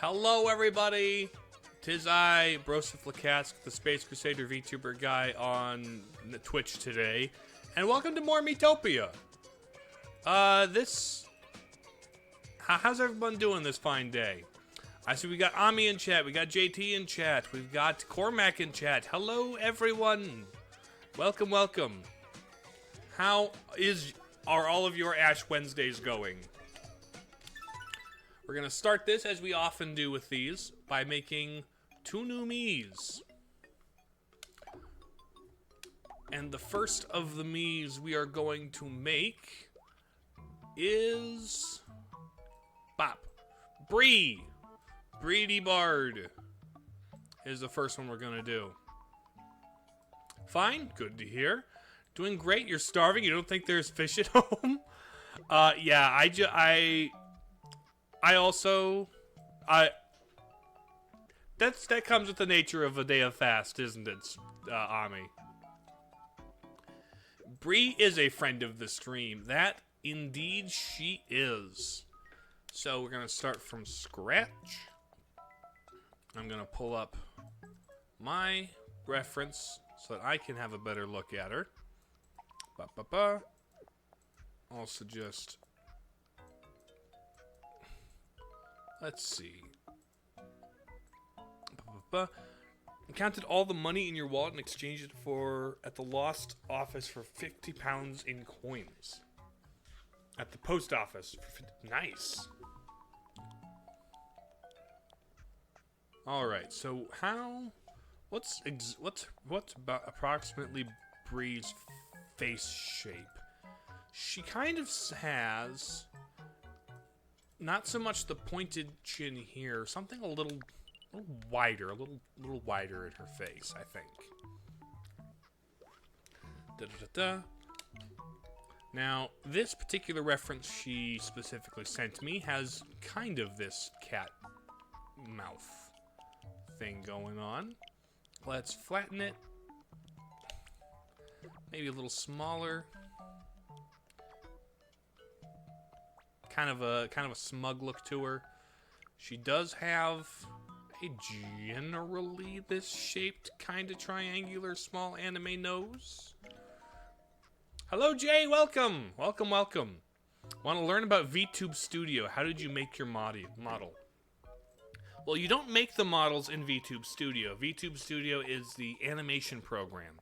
Hello, everybody! Tis I, Broseph the Space Crusader VTuber Guy on Twitch today, and welcome to more Miitopia. How's everyone doing this fine day? I see we got Ami in chat, we got JT in chat, we've got Cormac in chat. Hello, everyone! Welcome, welcome. How are all of your Ash Wednesdays going? We're gonna start this, as we often do with these, by making 2 new Miis. And the first of the Miis we are going to make is... Bop. Bree! Breedy Bard is the first one we're gonna do. Fine, good to hear. Doing great, you're starving, you don't think there's fish at home? Yeah, that comes with the nature of a day of fast, isn't it, Ami? Bree is a friend of the stream. That, indeed, she is. So we're going to start from scratch. I'm going to pull up my reference so that I can have a better look at her. Also just... Let's see. Counted all the money in your wallet and exchanged it at the lost office for £50 in coins. At the post office. Nice. Alright, so what's about approximately Bree's face shape? She kind of has... Not so much the pointed chin here, something a little wider, a little wider at her face, I think. Now, this particular reference she specifically sent me has kind of this cat mouth thing going on. Let's flatten it. Maybe a little smaller. Kind of a smug look to her. She does have a generally this shaped kind of triangular small anime nose. Hello Jay, welcome! Welcome, welcome. Want to learn about VTube Studio? How did you make your model? Well, you don't make the models in VTube Studio. VTube Studio is the animation program.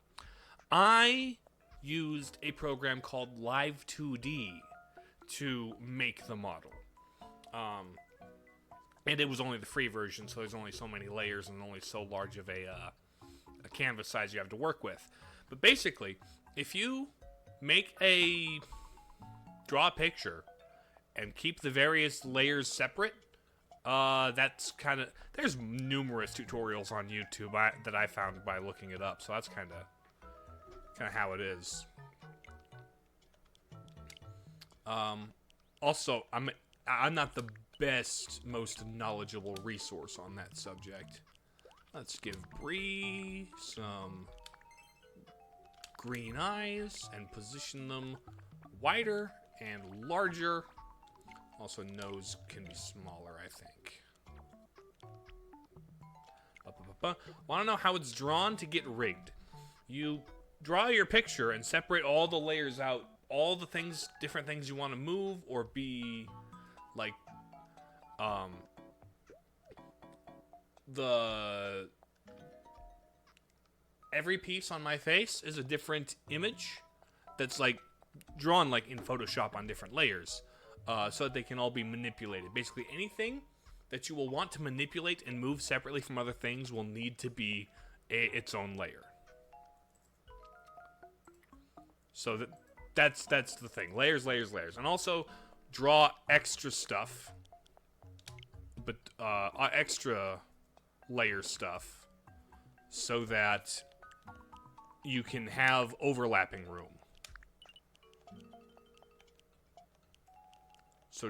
I used a program called Live 2D to make the model. And it was only the free version, so there's only so many layers and only so large of a canvas size you have to work with. But basically, if you draw a picture and keep the various layers separate, that's kind of... There's numerous tutorials on YouTube that I found by looking it up, so that's kind of how it is. Also, I'm not the best, most knowledgeable resource on that subject. Let's give Bree some green eyes and position them wider and larger. Also, nose can be smaller, I think. Want to know how it's drawn to get rigged? You draw your picture and separate all the layers out. All the things, different things you want to move or be, like, every piece on my face is a different image that's, like, drawn, like, in Photoshop on different layers, so that they can all be manipulated. Basically, anything that you will want to manipulate and move separately from other things will need to be its own layer. So that's the thing. Layers, layers, layers. And also, draw extra stuff. But, extra layer stuff. So that you can have overlapping room. So,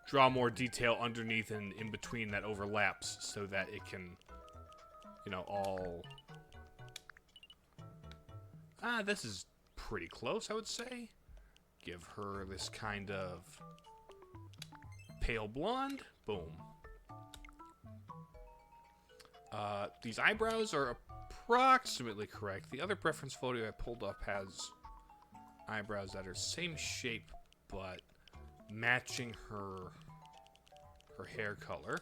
draw more detail underneath and in between that overlaps. So that it can, all... this is... pretty close, I would say. Give her this kind of pale blonde. Boom. These eyebrows are approximately correct. The other preference photo I pulled up has eyebrows that are same shape, but matching her hair color.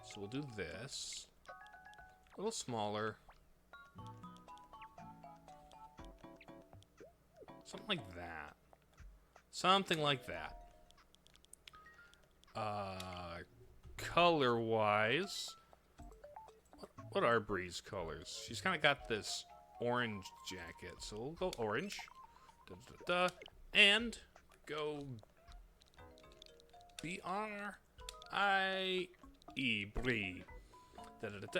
So we'll do this. A little smaller. Something like that. Something like that. Color-wise, what are Bree's colors? She's kind of got this orange jacket, so we'll go orange. And go B-R-I-E, Bree.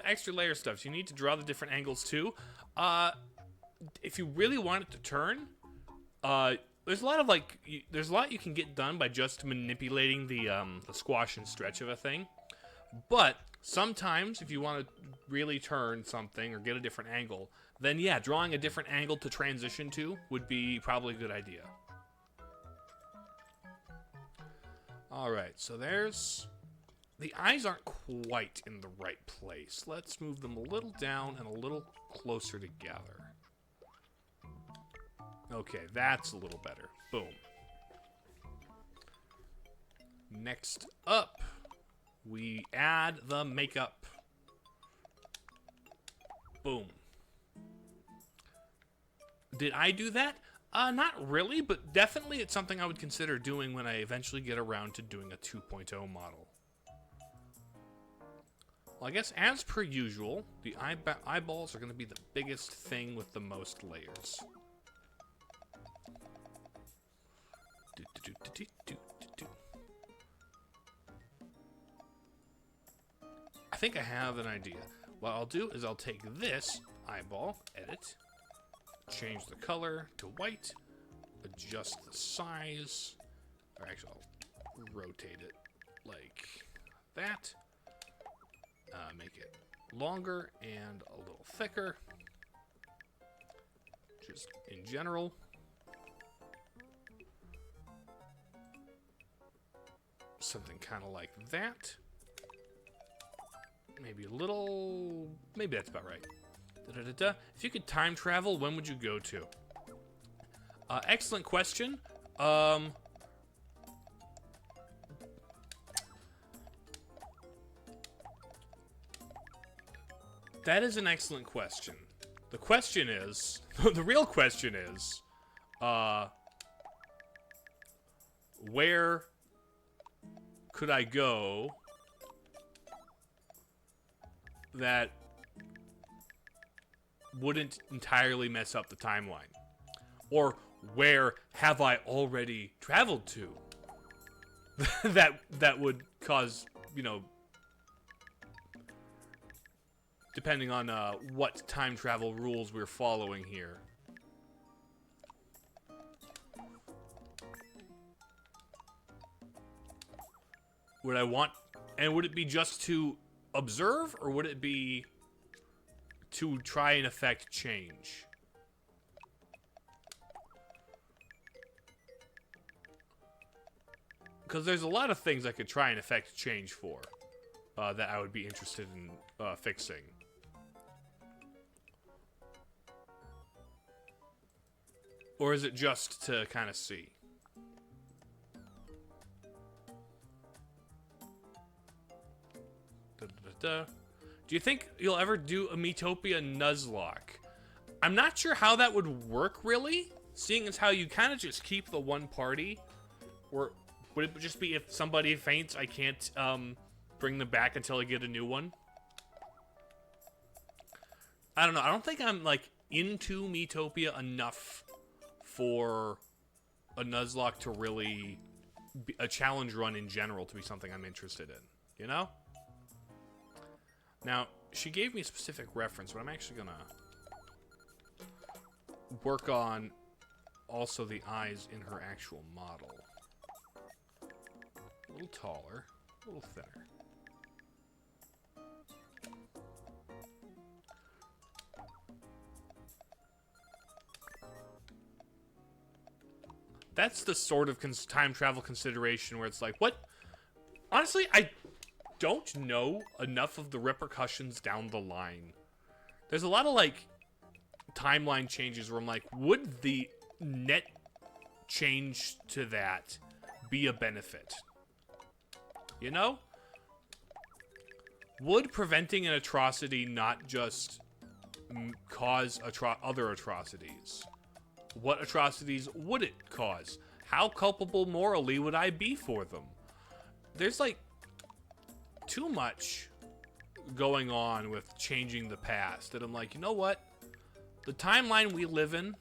Extra layer stuff. So you need to draw the different angles too. If you really want it to turn, there's a lot of there's a lot you can get done by just manipulating the squash and stretch of a thing. But sometimes if you want to really turn something or get a different angle, then yeah, drawing a different angle to transition to would be probably a good idea. All right, so there's the eyes aren't quite in the right place. Let's move them a little down and a little closer together. Okay, that's a little better. Boom. Next up, we add the makeup. Boom. Did I do that? Not really, but definitely it's something I would consider doing when I eventually get around to doing a 2.0 model. Well, I guess as per usual, the eyeballs are going to be the biggest thing with the most layers. I think I have an idea. What I'll do is I'll take this eyeball, edit, change the color to white, adjust the size, or actually I'll rotate it like that, make it longer and a little thicker, just in general. Something kind of like that. Maybe a little... Maybe that's about right. If you could time travel, when would you go to? Excellent question. That is an excellent question. The question is... the real question is... where could I go that wouldn't entirely mess up the timeline? Or where have I already traveled to that would cause, you know, depending on what time travel rules we're following here. Would I want, and would it be just to observe, or would it be to try and affect change? Because there's a lot of things I could try and affect change for, that I would be interested in fixing. Or is it just to kind of see? Do you think you'll ever do a Miitopia Nuzlocke? I'm not sure how that would work, really, seeing as how you kind of just keep the one party. Or would it just be if somebody faints, I can't bring them back until I get a new one? I don't know. I don't think I'm, like, into Miitopia enough for a Nuzlocke to really be a challenge run in general to be something I'm interested in, you know? Now, she gave me a specific reference, but I'm actually gonna work on also the eyes in her actual model. A little taller, a little thinner. That's the sort of time travel consideration where it's like, what Honestly, I don't know enough of the repercussions down the line. There's a lot of, like, timeline changes where I'm like, would the net change to that be a benefit? You know? Would preventing an atrocity not just cause other atrocities? What atrocities would it cause? How culpable morally would I be for them? There's, like, too much going on with changing the past that I'm like, you know what? The timeline we live in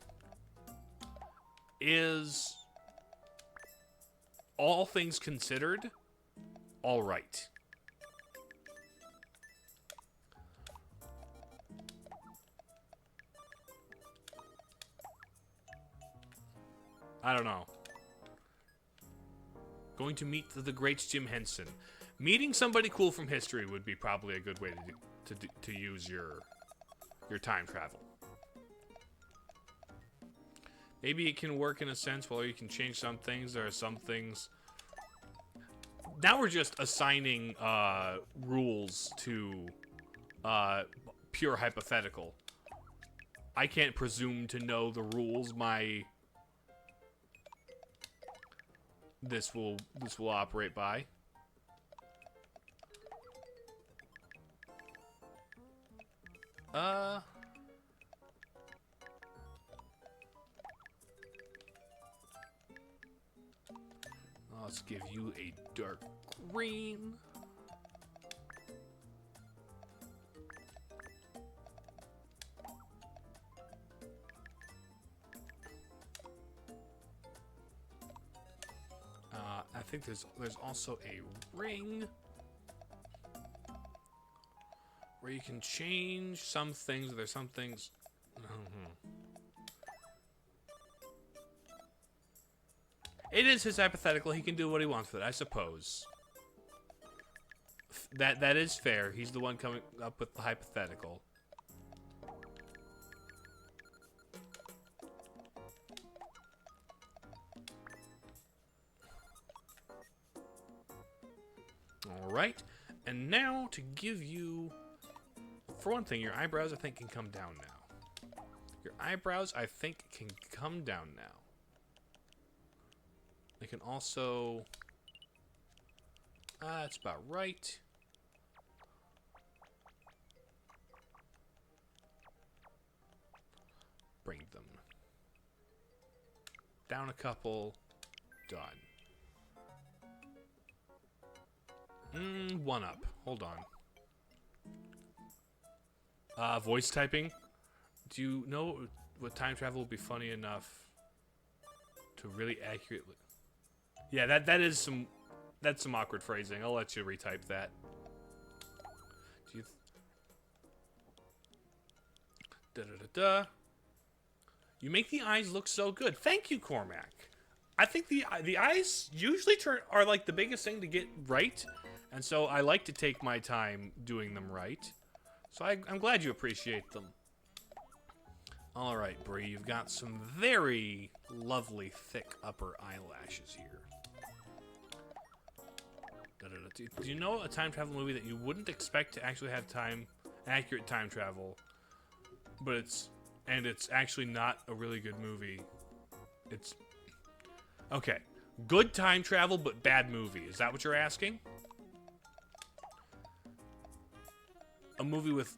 is, all things considered, all right. I don't know. Going to meet the great Jim Henson. Meeting somebody cool from history would be probably a good way to use your time travel. Maybe it can work in a sense where you can change some things. There are some things. Now we're just assigning rules to pure hypothetical. I can't presume to know the rules this will operate by. Let's give you a dark green. I think there's also a ring where you can change some things. There's some things. It is his hypothetical. He can do what he wants with it, I suppose. That is fair. He's the one coming up with the hypothetical. Alright, and now to give you, for one thing, your eyebrows I think can come down now. Your eyebrows I think can come down now. They can also, that's about right. Bring them down a couple, done. One up. Hold on. Voice typing. Do you know what time travel will be funny enough to really accurately? Yeah, that's some awkward phrasing. I'll let you retype that. Do you You make the eyes look so good. Thank you, Cormac. I think the eyes usually are like the biggest thing to get right. And so I like to take my time doing them right. So I'm glad you appreciate them. All right, Bree, you've got some very lovely thick upper eyelashes here. Do you know a time travel movie that you wouldn't expect to actually have accurate time travel, but it's actually not a really good movie? It's okay. Good time travel, but bad movie. Is that what you're asking? A movie with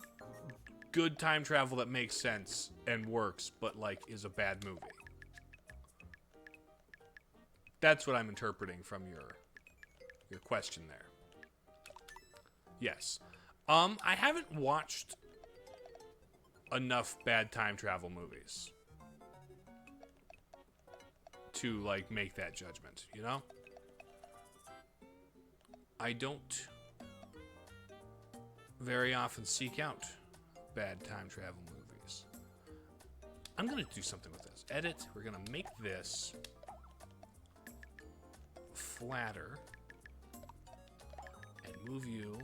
good time travel that makes sense and works, but, like, is a bad movie. That's what I'm interpreting from your question there. Yes. I haven't watched enough bad time travel movies to, like, make that judgment, you know? I don't very often seek out bad time travel movies. I'm gonna do something with this. Edit. We're gonna make this flatter and move you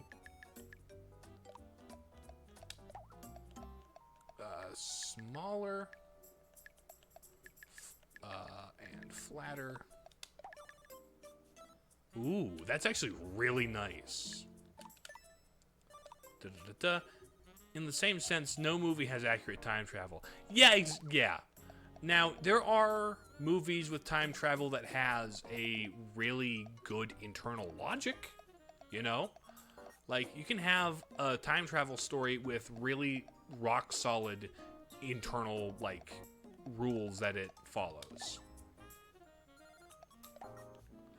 smaller and flatter. Ooh, that's actually really nice. Da-da-da-da. In the same sense, no movie has accurate time travel. Yeah, yeah. Now, there are movies with time travel that has a really good internal logic, you know? Like, you can have a time travel story with really rock-solid internal, like, rules that it follows.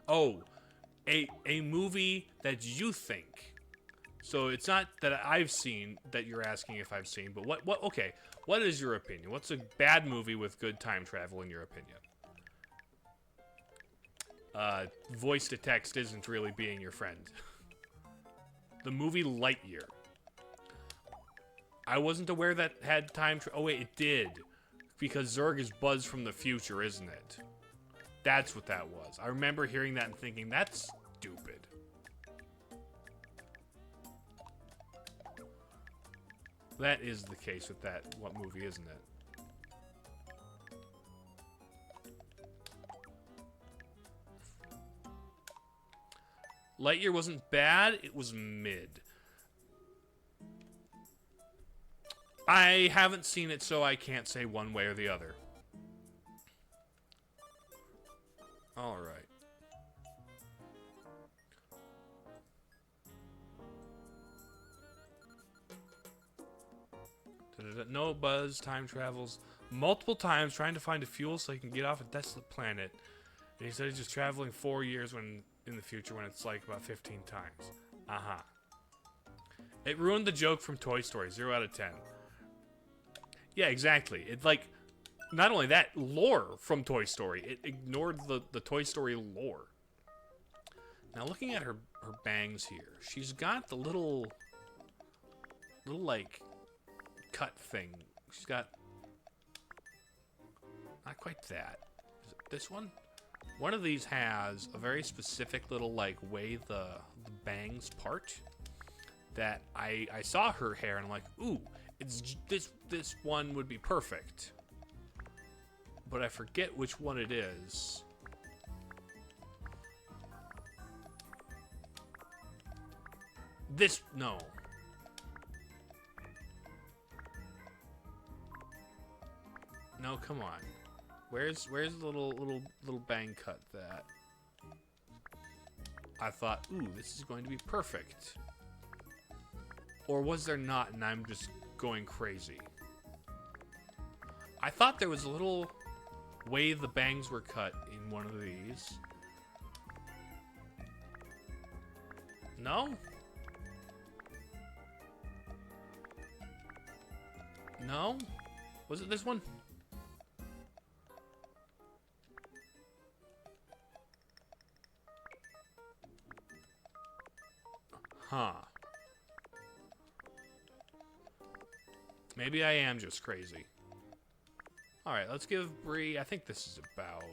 Oh, a movie that you think. So it's not that I've seen that you're asking if I've seen, but okay, what is your opinion? What's a bad movie with good time travel in your opinion? Voice to text isn't really being your friend. The movie Lightyear. I wasn't aware that had time travel. Oh wait, it did. Because Zurg is Buzz from the future, isn't it? That's what that was. I remember hearing that and thinking, that's stupid. That is the case with that. What movie, isn't it? Lightyear wasn't bad, it was mid. I haven't seen it, so I can't say one way or the other. Alright. No Buzz time travels multiple times trying to find a fuel so he can get off a desolate planet. And he said he's just traveling 4 years when in the future when it's like about 15 times. Uh-huh. It ruined the joke from Toy Story. 0 out of 10. Yeah, exactly. It like, not only that, lore from Toy Story. It ignored the Toy Story lore. Now looking at her bangs here, she's got the little like cut thing. She's got not quite that. Is it this one? One of these has a very specific little like way the bangs part that I saw her hair and I'm like, ooh, it's this one would be perfect. But I forget which one it is. This no. No, come on. Where's the little bang cut that I thought, ooh, this is going to be perfect. Or was there not and I'm just going crazy? I thought there was a little way the bangs were cut in one of these. No? No? Was it this one? Huh. Maybe I am just crazy. Alright, let's give Bree... I think this is about...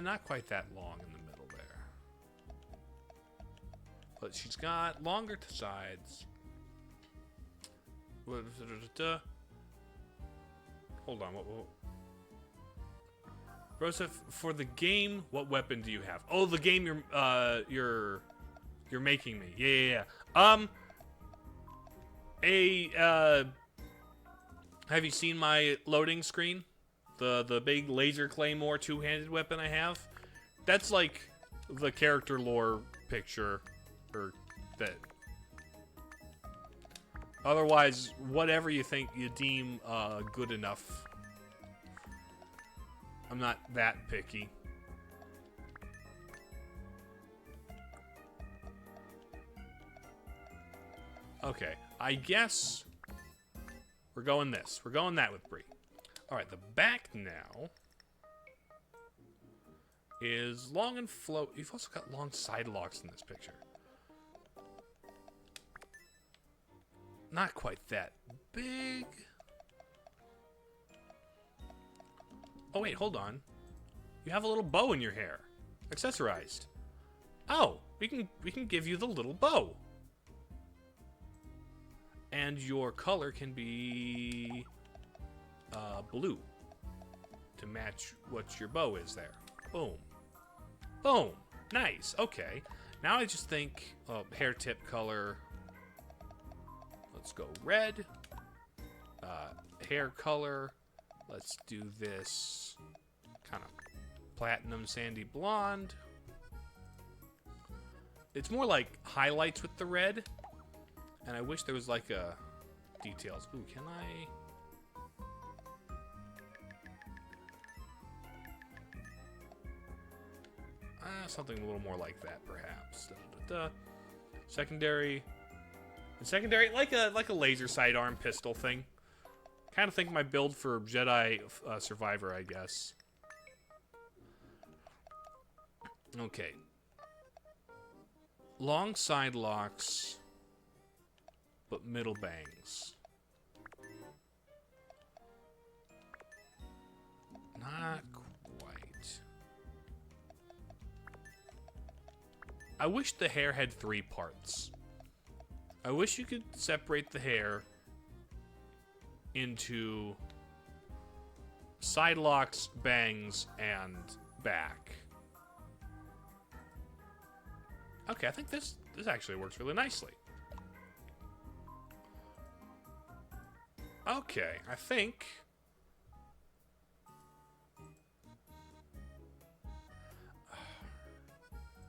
not quite that long in the middle there. But she's got longer sides. Hold on, what? Broseph, for the game, what weapon do you have? Oh, the game you're making me. Yeah. Have you seen my loading screen? The big laser claymore two-handed weapon I have? That's like the character lore picture, or that. Otherwise, whatever you think you deem good enough. I'm not that picky. Okay, I guess we're going this. We're going that with Bree. Alright, the back now is long and float. You've also got long side locks in this picture. Not quite that big. Oh wait, hold on. You have a little bow in your hair. Accessorized. Oh, we can give you the little bow. And your color can be blue. to match what your bow is there. Boom. Boom. Nice. Okay. Now I just think, hair tip color. Let's go red. Hair color. Let's do this kind of platinum sandy blonde. It's more like highlights with the red. And I wish there was like a details. Ooh, can I? Something a little more like that, perhaps. Secondary. And secondary, like a laser sidearm pistol thing. Kind of think my build for Jedi Survivor, I guess. Okay. Long side locks, but middle bangs. Not quite. I wish the hair had 3 parts. I wish you could separate the hair into side locks, bangs, and back. Okay, I think this actually works really nicely. Okay, I think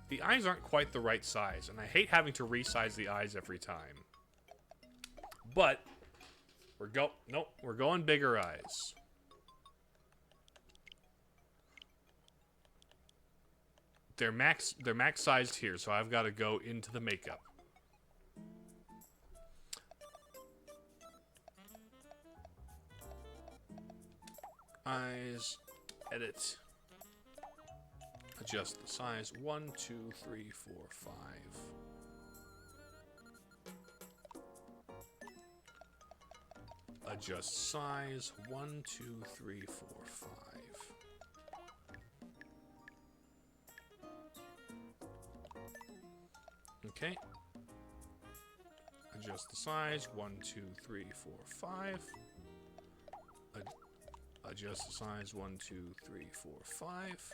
the eyes aren't quite the right size, and I hate having to resize the eyes every time. But we're going bigger eyes. They're max sized here, so I've got to go into the makeup. Eyes, edit. Adjust the size. 1, 2, 3, 4, 5. Adjust size. 1, 2, 3, 4, 5. Okay. Adjust the size. 1, 2, 3, 4, 5. Adjust the size. 1, 2, 3, 4, 5.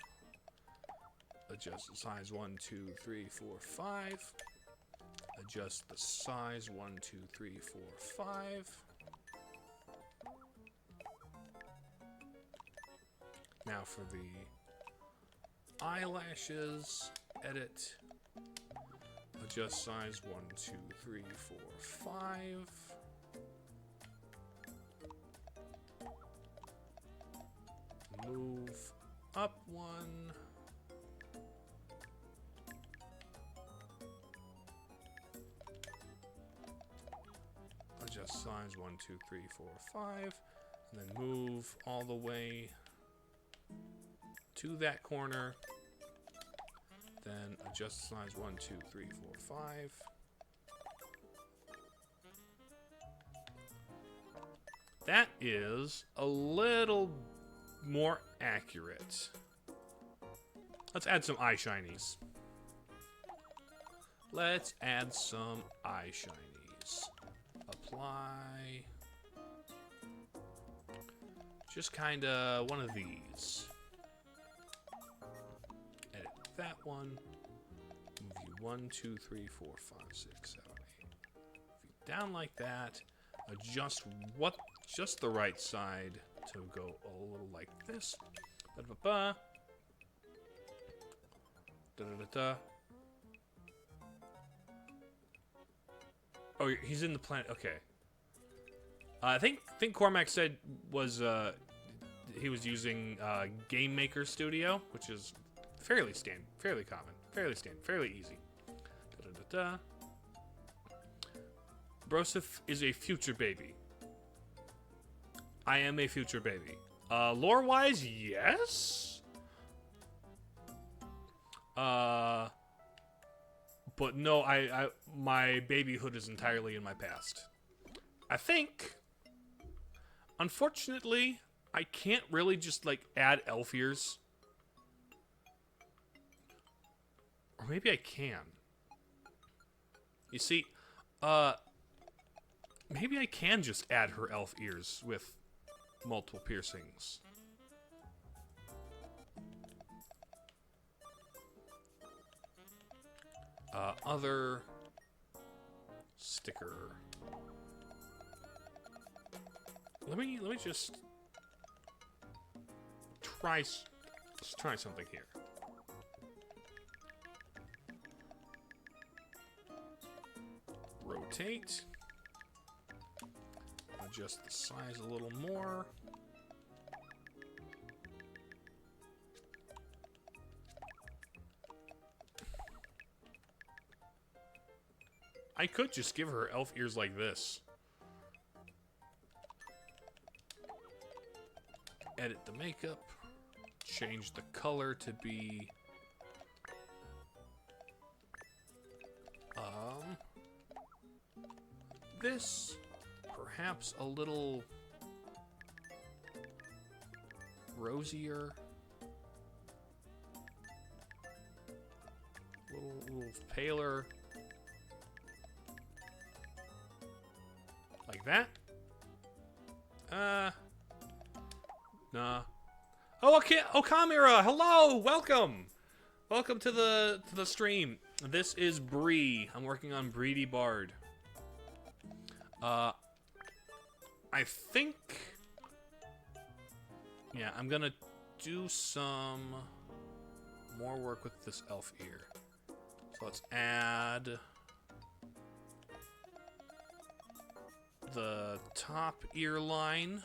Adjust the size. 1, 2, 3, 4, 5. Adjust the size. 1, 2, 3, 4, 5. Now for the eyelashes, edit. Adjust size. 1, 2, 3, 4, 5. Move up 1. Adjust size. 1, 2, 3, 4, 5. And then move all the way to that corner. Then adjust size. 1, 2, 3, 4, 5. That is a little more accurate. Let's add some eye shinies. Let's add some eye shinies. Apply. Just kinda one of these. Edit that one. Move you 1, 2, 3, 4, 5, 6, 7, 8. Move you down like that. Adjust just the right side to go a little like this. Da-da-da-da. Da-da-da-da. Oh, he's in the planet. Okay. I think Cormac said was he was using Game Maker Studio, which is fairly common, fairly easy. Da-da-da-da. Broseph is a future baby. I am a future baby. Lore-wise, yes. But no, my babyhood is entirely in my past. I think, unfortunately, I can't really just like add elf ears. Or maybe I can. You see, maybe I can just add her elf ears with multiple piercings. Other sticker. Let me just let's try something here. Rotate. Adjust the size a little more. I could just give her elf ears like this. Edit the makeup. Change the color to be... this. Perhaps a little... rosier. A little paler. Like that? Nah. Oh, okay. Okamira, hello, welcome. Welcome to the stream. This is Bree. I'm working on Breedy Bard. I think, yeah, I'm gonna do some more work with this elf ear. So let's add the top ear line,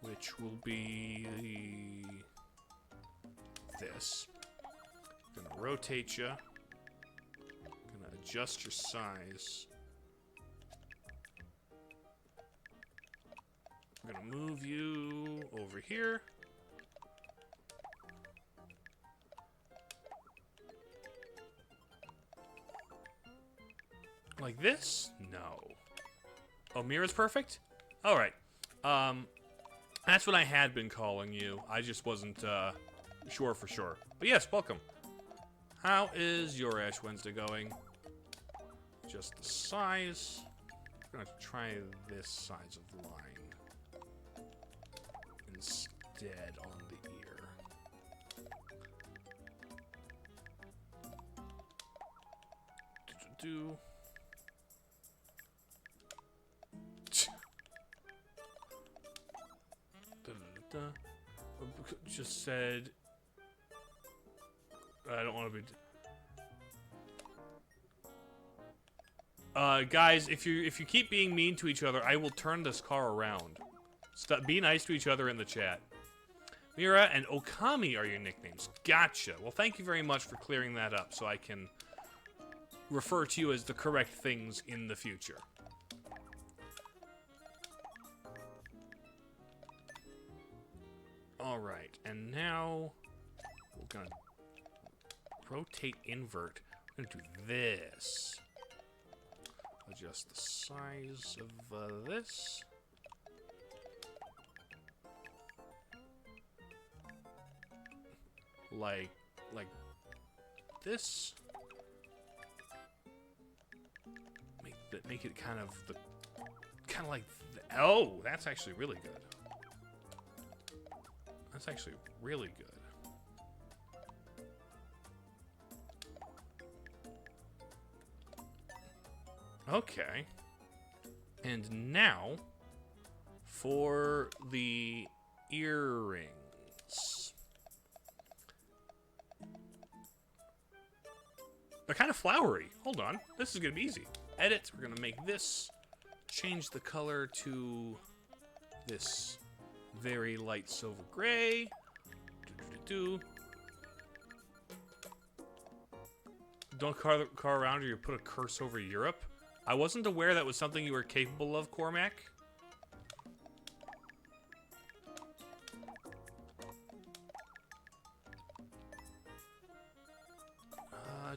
which will be this. I'm gonna rotate you. I'm gonna adjust your size. I'm gonna move you over here. Like this? No. Oh, Mira's perfect? Alright. That's what I had been calling you. I just wasn't, sure for sure. But yes, welcome. How is your Ash Wednesday going? Just the size. I'm gonna try this size of line instead on the ear. Do. Just said I don't want to be guys, if you keep being mean to each other, I will turn this car around. Stop, be nice to each other in the chat. Mira and Okami are your nicknames. Gotcha. Well, thank you very much for clearing that up so I can refer to you as the correct things in the future. Alright, and now we're gonna rotate invert. We're gonna do this. Adjust the size of this. Like this. Make it kind of like oh, that's actually really good. That's actually really good. Okay. And now for the earrings. They're kind of flowery. Hold on. This is going to be easy. Edit. We're going to make this. Change the color to this very light silver gray. Don't car around or you put a curse over Europe. I wasn't aware that was something you were capable of, Cormac.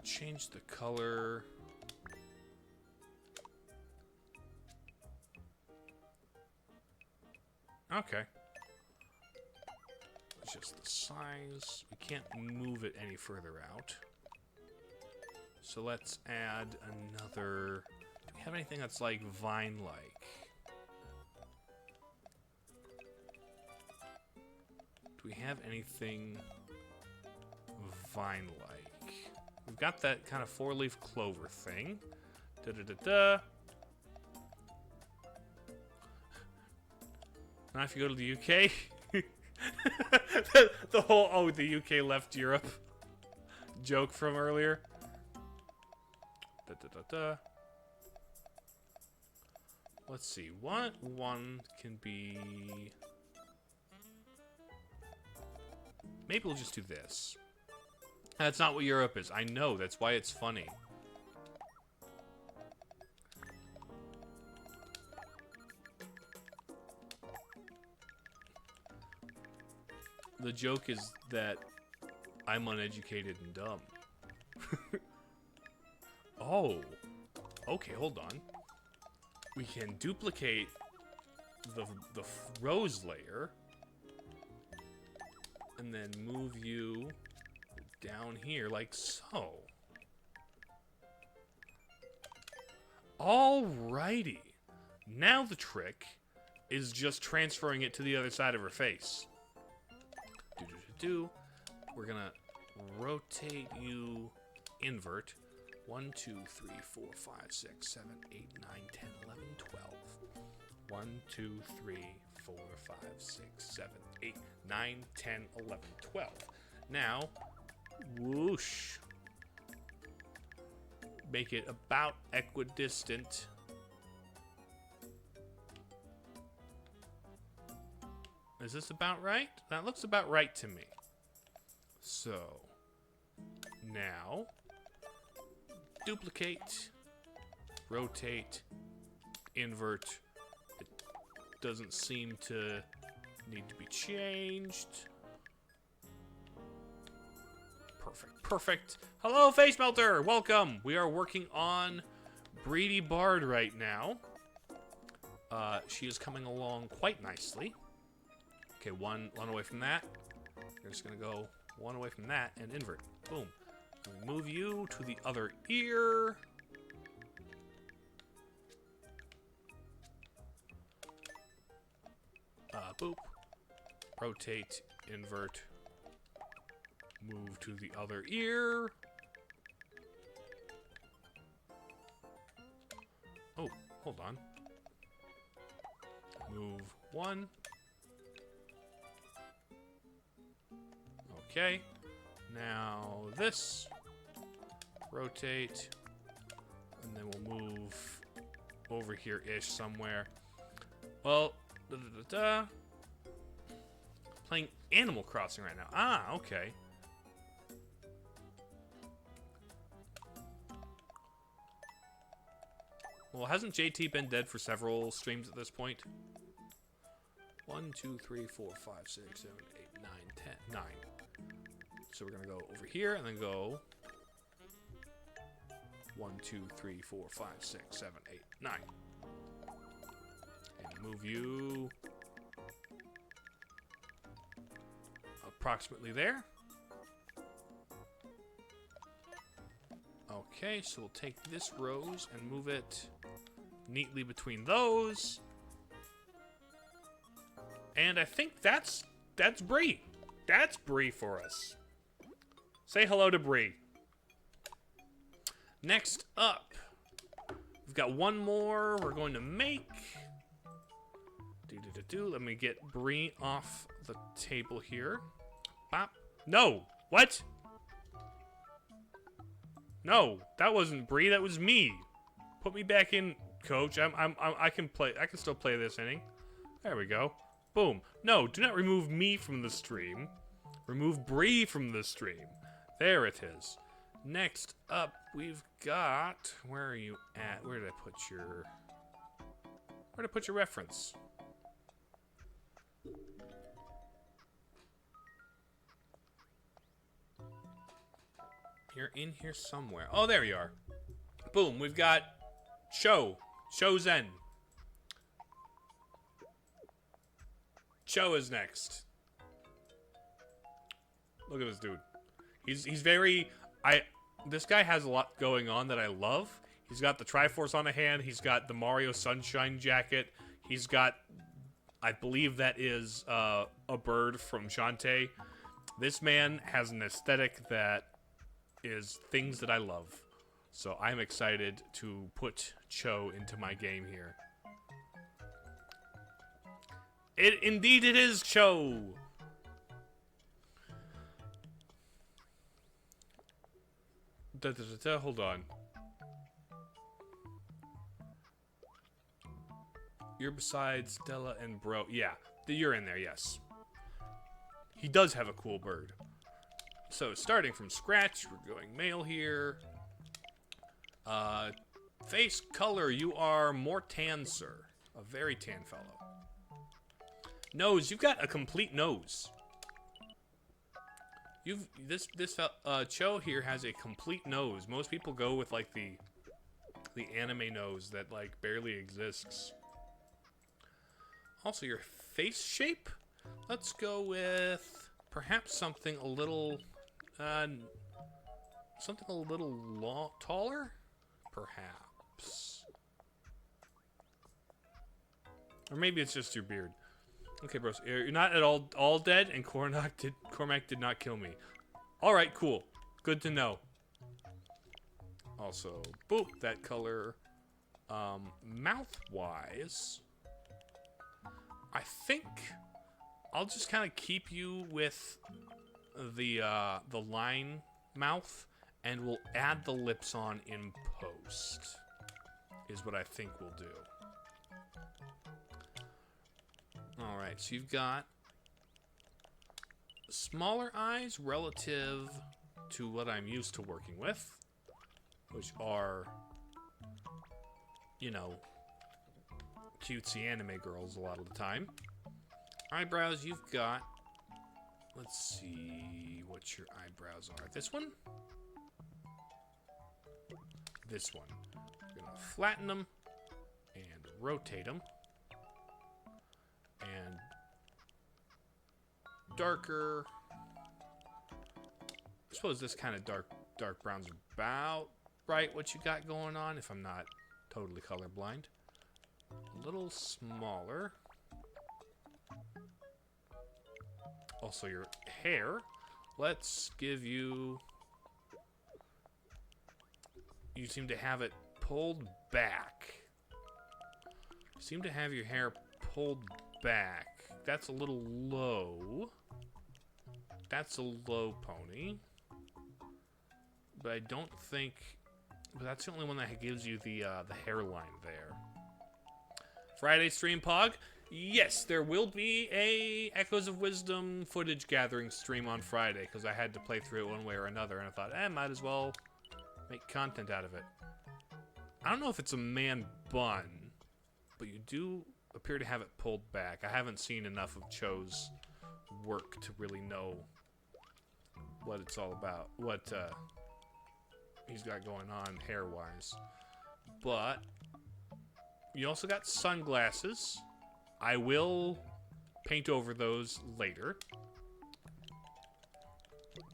Change the color. Okay. Just the size. We can't move it any further out. So let's add another... Do we have anything that's like vine-like? Do we have anything vine-like? We've got that kind of four-leaf clover thing. Da-da-da-da. Now if you go to the UK... the whole, oh, the UK left Europe joke from earlier. Da-da-da-da. Let's see, what one can be... Maybe we'll just do this. That's not what Europe is. I know, that's why it's funny. The joke is that I'm uneducated and dumb. Oh. Okay, hold on. We can duplicate the rose layer. And then move you down here like so. Alrighty. Now the trick is just transferring it to the other side of her face. We're gonna rotate you invert. 1, 2, 3, 4, 5, 6, 7, 8, 9, 10, 11, 12. 1, 2, 3, 4, 5, 6, 7, 8, 9, 10, 11, 12. Now, whoosh. Make it about equidistant. Is this about right? That looks about right to me. So, now, duplicate, rotate, invert. It doesn't seem to need to be changed. Perfect, perfect. Hello, Face Melter! Welcome! We are working on Breedy Bard right now. She is coming along quite nicely. Okay, one away from that. We're just gonna go one away from that and invert. Boom. And we move you to the other ear. Boop. Rotate, invert. Move to the other ear. Oh, hold on. Move one. Okay, now this, rotate, and then we'll move over here-ish somewhere. Well, playing Animal Crossing right now. Ah, okay. Well, hasn't JT been dead for several streams at this point? 1, 2, 3, 4, 5, 6, 7, 8, 9, 10, 9. So we're gonna go over here and then go 1, 2, 3, 4, 5, 6, 7, 8, 9. And move you approximately there. Okay, so we'll take this rose and move it neatly between those. And I think that's Bree. That's Bree for us. Say hello to Bree. Next up, we've got one more we're going to make. Let me get Bree off the table here. Bop. No! What? No, that wasn't Bree, that was me. Put me back in, coach. I can play. I can still play this inning. There we go. Boom. No, do not remove me from the stream. Remove Bree from the stream. There it is. Next up, we've got... Where are you at? Where did I put your... Where did I put your reference? You're in here somewhere. Oh, there you are. Boom, we've got... Chosen. Cho is next. Look at this dude. He's very... This guy has a lot going on that I love. He's got the Triforce on a hand. He's got the Mario Sunshine jacket. He's got... I believe that is a bird from Shantae. This man has an aesthetic that is things that I love. So I'm excited to put Cho into my game here. Indeed it is Cho! Hold on. You're beside Stella and Bro. Yeah, you're in there, yes. He does have a cool bird. So, starting from scratch, we're going male here. Face color, you are more tan, sir. A very tan fellow. Nose, you've got a complete nose. Cho here has a complete nose. Most people go with like the anime nose that like barely exists. Also, your face shape. Let's go with perhaps something a little taller, perhaps, or maybe it's just your beard. Okay, bros, you're not at all dead, and Cormac did not kill me. All right, cool, good to know. Also, boop, that color. Mouth-wise, I think I'll just kind of keep you with the line mouth, and we'll add the lips on in post. Is what I think we'll do. Alright, so you've got smaller eyes relative to what I'm used to working with, which are, you know, cutesy anime girls a lot of the time. Eyebrows, you've got, let's see what your eyebrows are. This one? This one. We're gonna flatten them and rotate them. And darker. I suppose this kind of dark brown's about right what you got going on, if I'm not totally colorblind. A little smaller. Also your hair. Let's give you... You seem to have it pulled back. You seem to have your hair pulled back. That's a little low. That's a low pony. But I don't think... But that's the only one that gives you the hairline there. Friday stream, Pog? Yes, there will be a Echoes of Wisdom footage gathering stream on Friday, because I had to play through it one way or another, and I thought, might as well make content out of it. I don't know if it's a man bun, but you do appear to have it pulled back. I haven't seen enough of Cho's work to really know what it's all about, what he's got going on hair-wise. But you also got sunglasses. I will paint over those later.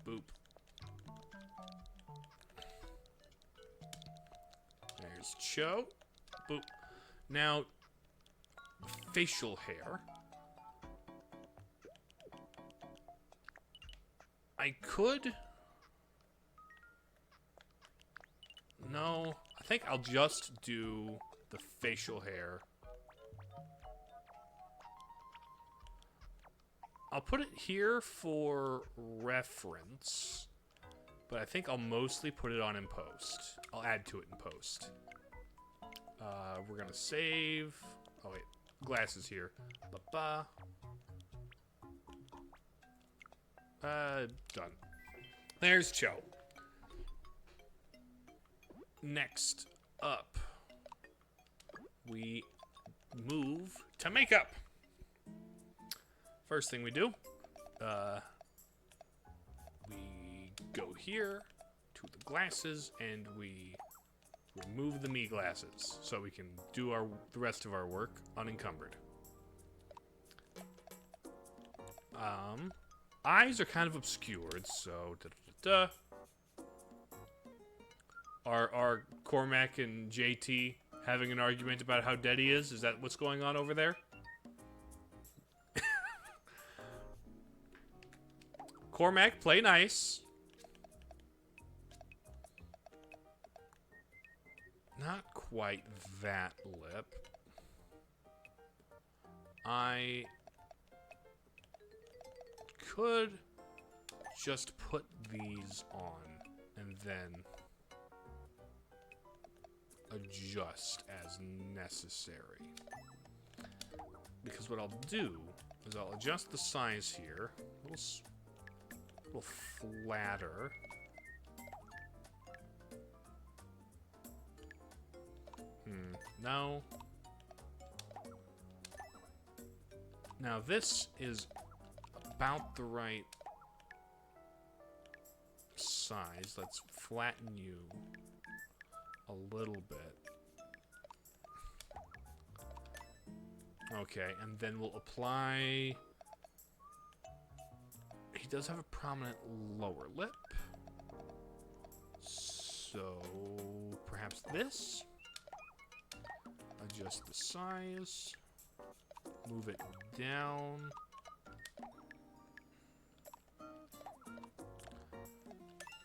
Boop. There's Cho. Boop. Now, facial hair. I could... No, I think I'll just do the facial hair. I'll put it here for reference, but I think I'll mostly put it on in post. I'll add to it in post. We're gonna save. Oh wait, glasses here. Done. There's Cho. Next up, we move to makeup. First thing we do, we go here to the glasses and we remove the me glasses so we can do the rest of our work unencumbered. Eyes are kind of obscured, so Are Cormac and JT having an argument about how dead he is? Is that what's going on over there? Cormac, play nice. quite that lip. I could just put these on and then adjust as necessary. Because what I'll do is I'll adjust the size here, a little flatter. No. Now this is about the right size. Let's flatten you a little bit. Okay, and then we'll apply... He does have a prominent lower lip. So, perhaps this? Adjust the size. Move it down.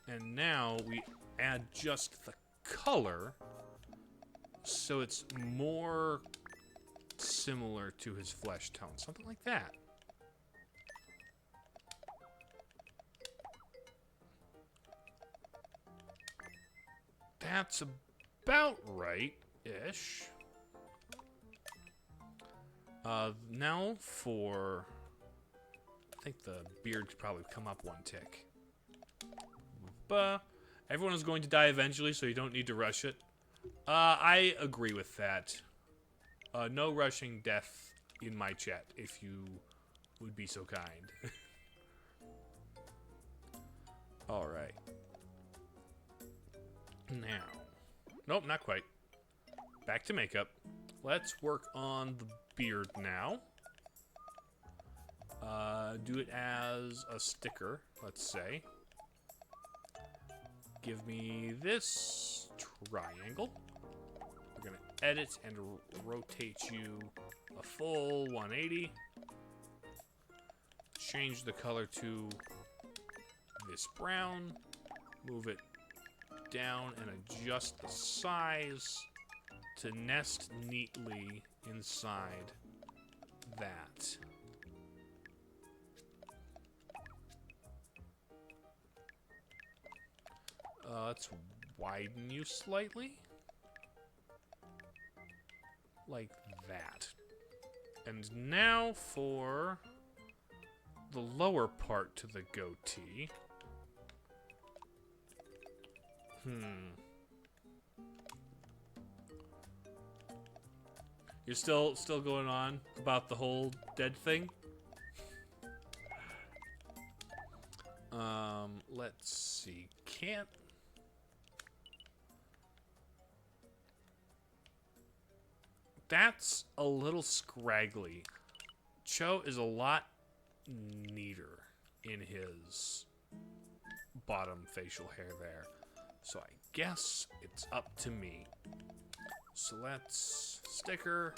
And now we add just the color so it's more similar to his flesh tone. Something like that. That's about right-ish. Now for... I think the beard could probably come up one tick. But everyone is going to die eventually, so you don't need to rush it. I agree with that. No rushing death in my chat, if you would be so kind. Alright. Now. Nope, not quite. Back to makeup. Let's work on the beard now. Do it as a sticker, let's say. Give me this triangle. We're going to edit and rotate you a full 180. Change the color to this brown. Move it down and adjust the size to nest neatly inside that. Let's widen you slightly. Like that. And now for the lower part to the goatee. You're still going on about the whole dead thing? Let's see. Can't... That's a little scraggly. Cho is a lot neater in his bottom facial hair there. So I guess it's up to me. So let's sticker,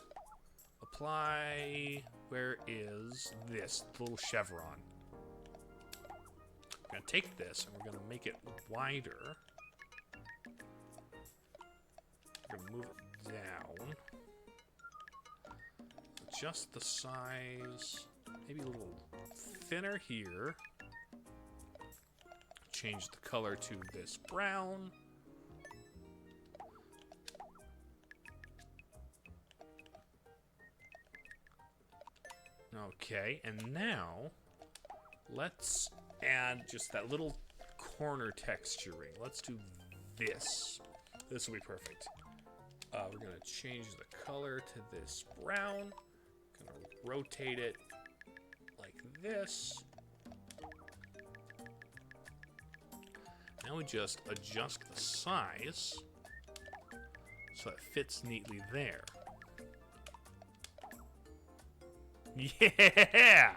apply, where is this little chevron? We're gonna take this and we're gonna make it wider. We're gonna move it down. Adjust the size, maybe a little thinner here. Change the color to this brown. Okay, and now let's add just that little corner texturing. Let's do this. This will be perfect. We're gonna change the color to this brown. Gonna rotate it like this. Now we just adjust the size so it fits neatly there. Yeah!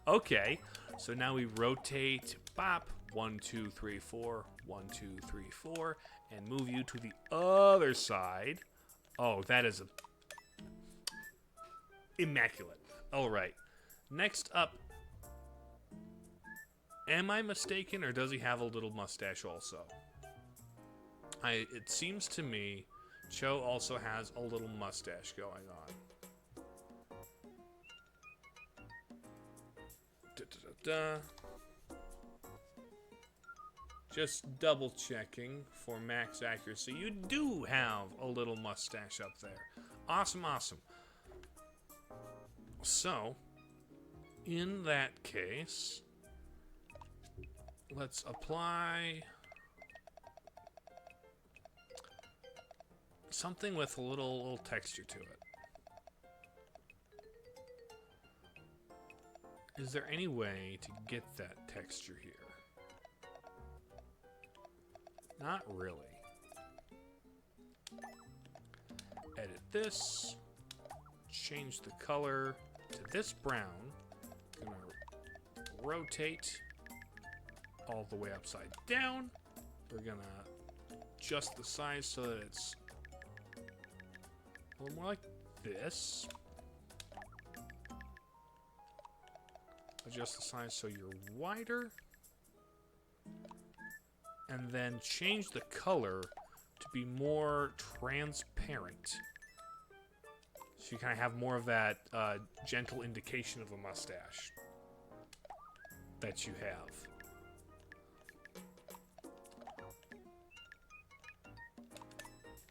Okay, so now we rotate, bop, 1, 2, 3, 4, 1, 2, 3, 4, and move you to the other side. Oh, that is immaculate. All right, next up, am I mistaken, or does he have a little mustache also? It seems to me Cho also has a little mustache going on. Just double checking for max accuracy. You do have a little mustache up there. Awesome, awesome. So, in that case, let's apply something with a little texture to it. Is there any way to get that texture here? Not really. Edit this. Change the color to this brown. Gonna rotate all the way upside down. We're gonna adjust the size so that it's a little more like this. Adjust the size so you're wider. And then change the color to be more transparent. So you kind of have more of that gentle indication of a mustache that you have.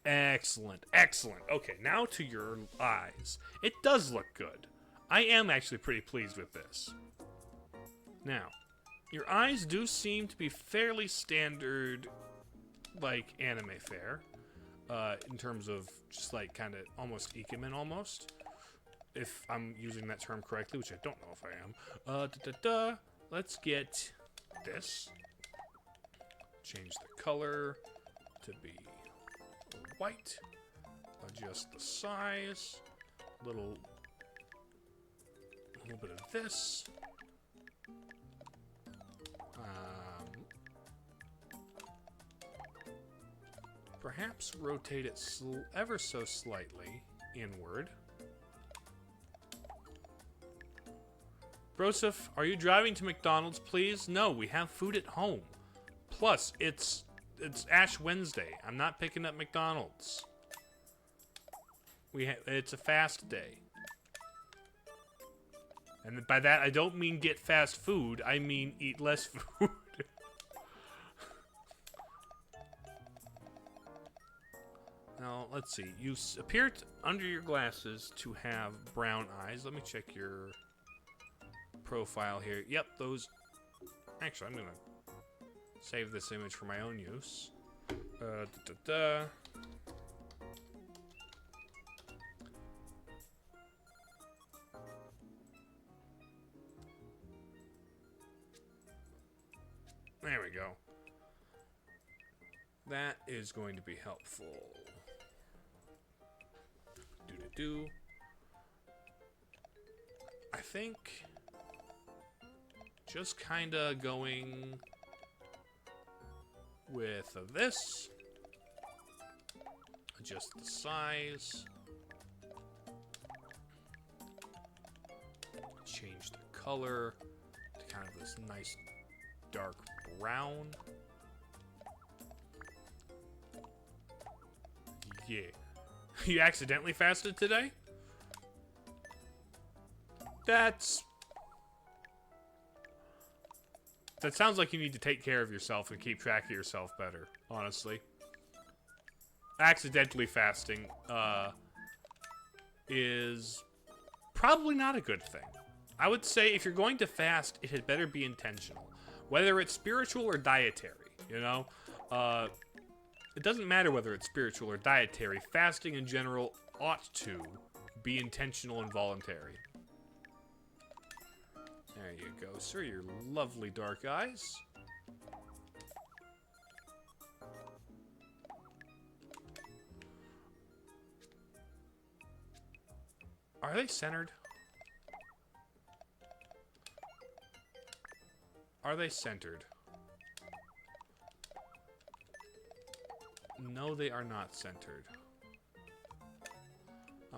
Excellent, excellent. Okay, now to your eyes. It does look good. I am actually pretty pleased with this. Now, your eyes do seem to be fairly standard, like, anime fare. In terms of just, like, kind of almost Ikemen almost. If I'm using that term correctly, which I don't know if I am. Let's get this. Change the color to be white. Adjust the size. A little bit of this. Perhaps rotate it ever so slightly inward. Broseph, are you driving to McDonald's, please? No, we have food at home. Plus, it's Ash Wednesday. I'm not picking up McDonald's. It's a fast day. And by that, I don't mean get fast food. I mean eat less food. Now, let's see. You appear under your glasses to have brown eyes. Let me check your profile here. Yep, those... Actually, I'm going to save this image for my own use. There we go. That is going to be helpful. I think just kind of going with this. Adjust the size. Change the color to kind of this nice dark brown. Yeah. You accidentally fasted today? That sounds like you need to take care of yourself and keep track of yourself better, honestly. Accidentally fasting is probably not a good thing. I would say if you're going to fast, it had better be intentional. Whether it's spiritual or dietary, you know? It doesn't matter whether it's spiritual or dietary. Fasting in general ought to be intentional and voluntary. There you go, sir. Your lovely dark eyes. Are they centered? Are they centered? No, they are not centered.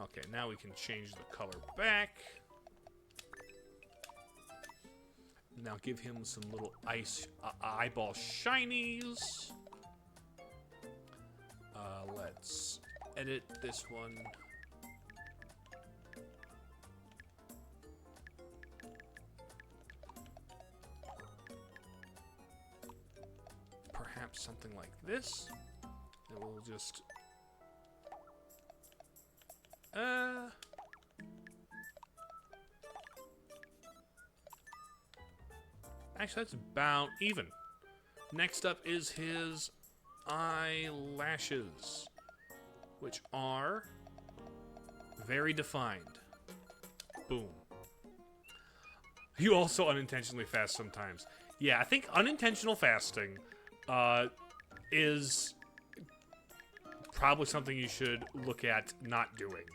Okay, now we can change the color back. Now give him some little eyeball shinies. Let's edit this one. Perhaps something like this. And we'll just... Actually, that's about even. Next up is his eyelashes, which are very defined. Boom. You also unintentionally fast sometimes. Yeah, I think unintentional fasting is probably something you should look at not doing.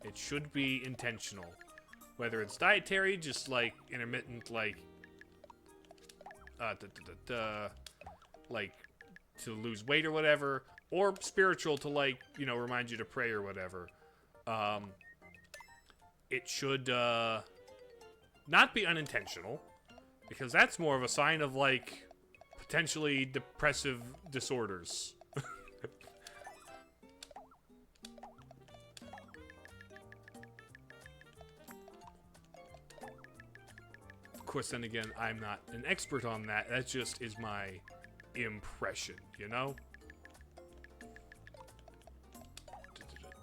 It should be intentional. Whether it's dietary, just like intermittent, like to lose weight or whatever, or spiritual to, like, you know, remind you to pray or whatever. It should not be unintentional, because that's more of a sign of, like, potentially depressive disorders. Of course, then again, I'm not an expert on that. That just is my impression, you know?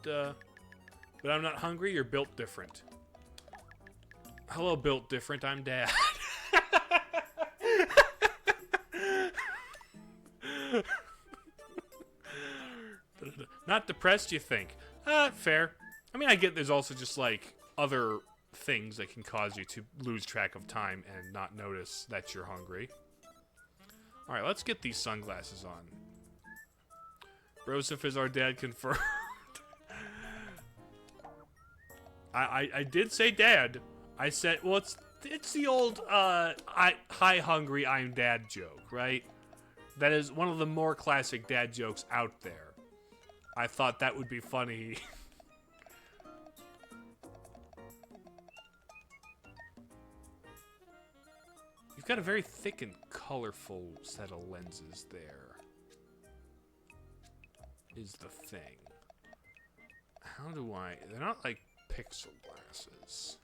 But I'm not hungry. You're built different. Hello, built different. I'm Dad. Not depressed, you think? Fair. I mean, I get there's also just, like, other things that can cause you to lose track of time and not notice that you're hungry. Alright, let's get these sunglasses on. Broseph is our dad confirmed. I did say dad. I said, well, it's the old, hi hungry, I'm dad joke, right? That is one of the more classic dad jokes out there. I thought that would be funny. You've got a very thick and colorful set of lenses there. Is the thing. How do I... They're not like pixel glasses.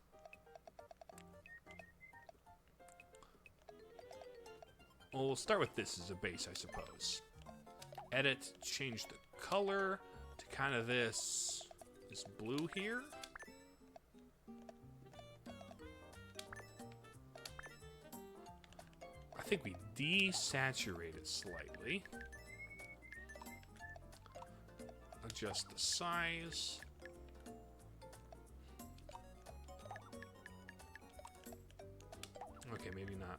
Well, we'll start with this as a base, I suppose. Edit, change the color to kind of this blue here. I think we desaturate it slightly. Adjust the size. Okay, maybe not.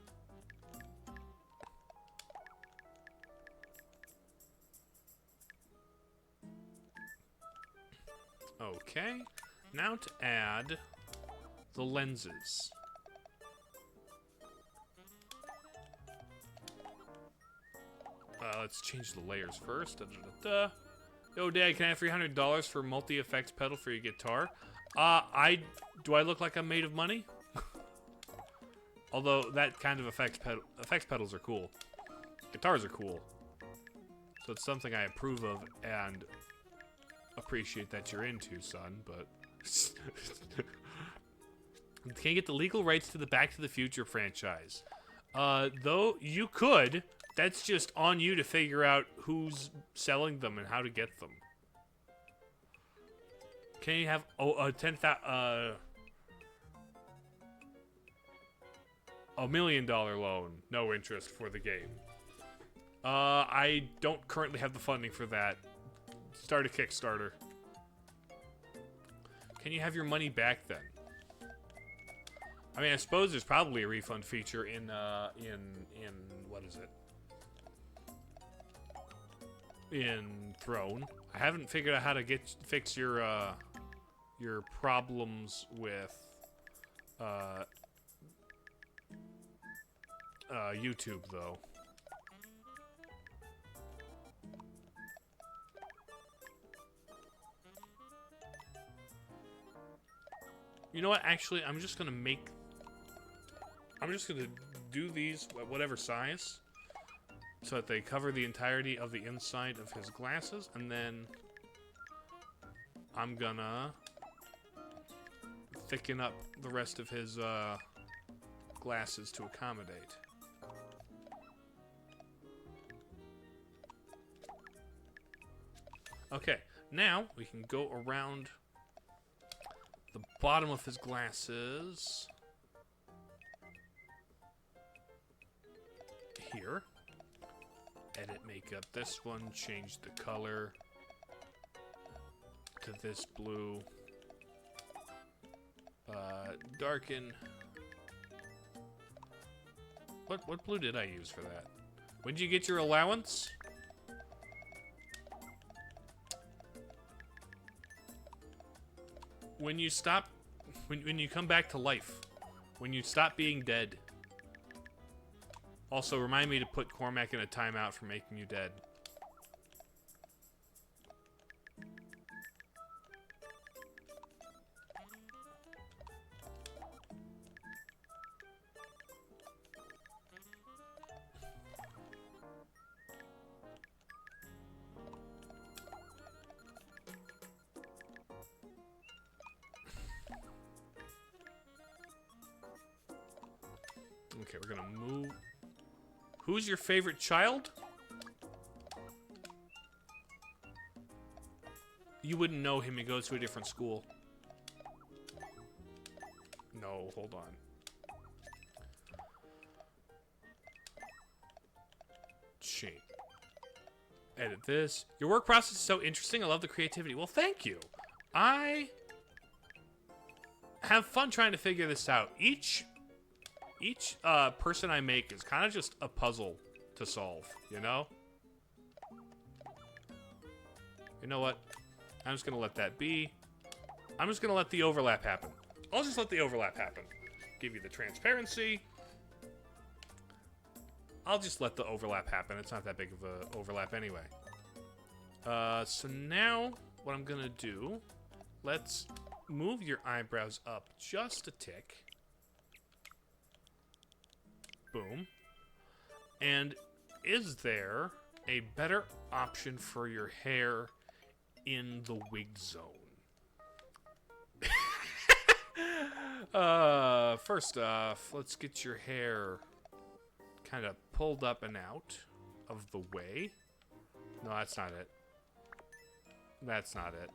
Okay, now to add the lenses. Let's change the layers first. Yo, Dad, can I have $300 for multi-effects pedal for your guitar? Do I look like I'm made of money? Although that kind of effects pedals are cool. Guitars are cool. So it's something I approve of and appreciate that you're into, son, but... Can't get the legal rights to the Back to the Future franchise. Though you could... That's just on you to figure out who's selling them and how to get them. Can you have $1 million loan, no interest for the game? I don't currently have the funding for that. Start a Kickstarter. Can you have your money back then? I mean, I suppose there's probably a refund feature in what is it? In Throne. I haven't figured out how to fix your problems with YouTube though. You know what? Actually, I'm just gonna do these at whatever size, so that they cover the entirety of the inside of his glasses, and then I'm gonna thicken up the rest of his glasses to accommodate. Okay, now we can go around the bottom of his glasses. Here. Edit makeup this one, change the color to this blue. Darken. What blue did I use for that? When did you get your allowance? When you stop, when you come back to life, when you stop being dead. Also, remind me to put Cormac in a timeout for making you dead. Okay, we're gonna move. Who's your favorite child? You wouldn't know him. He goes to a different school. No, hold on. Change. Edit this. Your work process is so interesting. I love the creativity. Well, thank you. I have fun trying to figure this out. Each person I make is kind of just a puzzle to solve, you know? You know what? I'm just gonna let that be. I'm just gonna let the overlap happen. I'll just let the overlap happen. Give you the transparency. I'll just let the overlap happen. It's not that big of a overlap anyway. So now, what I'm gonna do, let's move your eyebrows up just a tick. Boom. And is there a better option for your hair in the wig zone? First off, let's get your hair kind of pulled up and out of the way. No, that's not it. That's not it.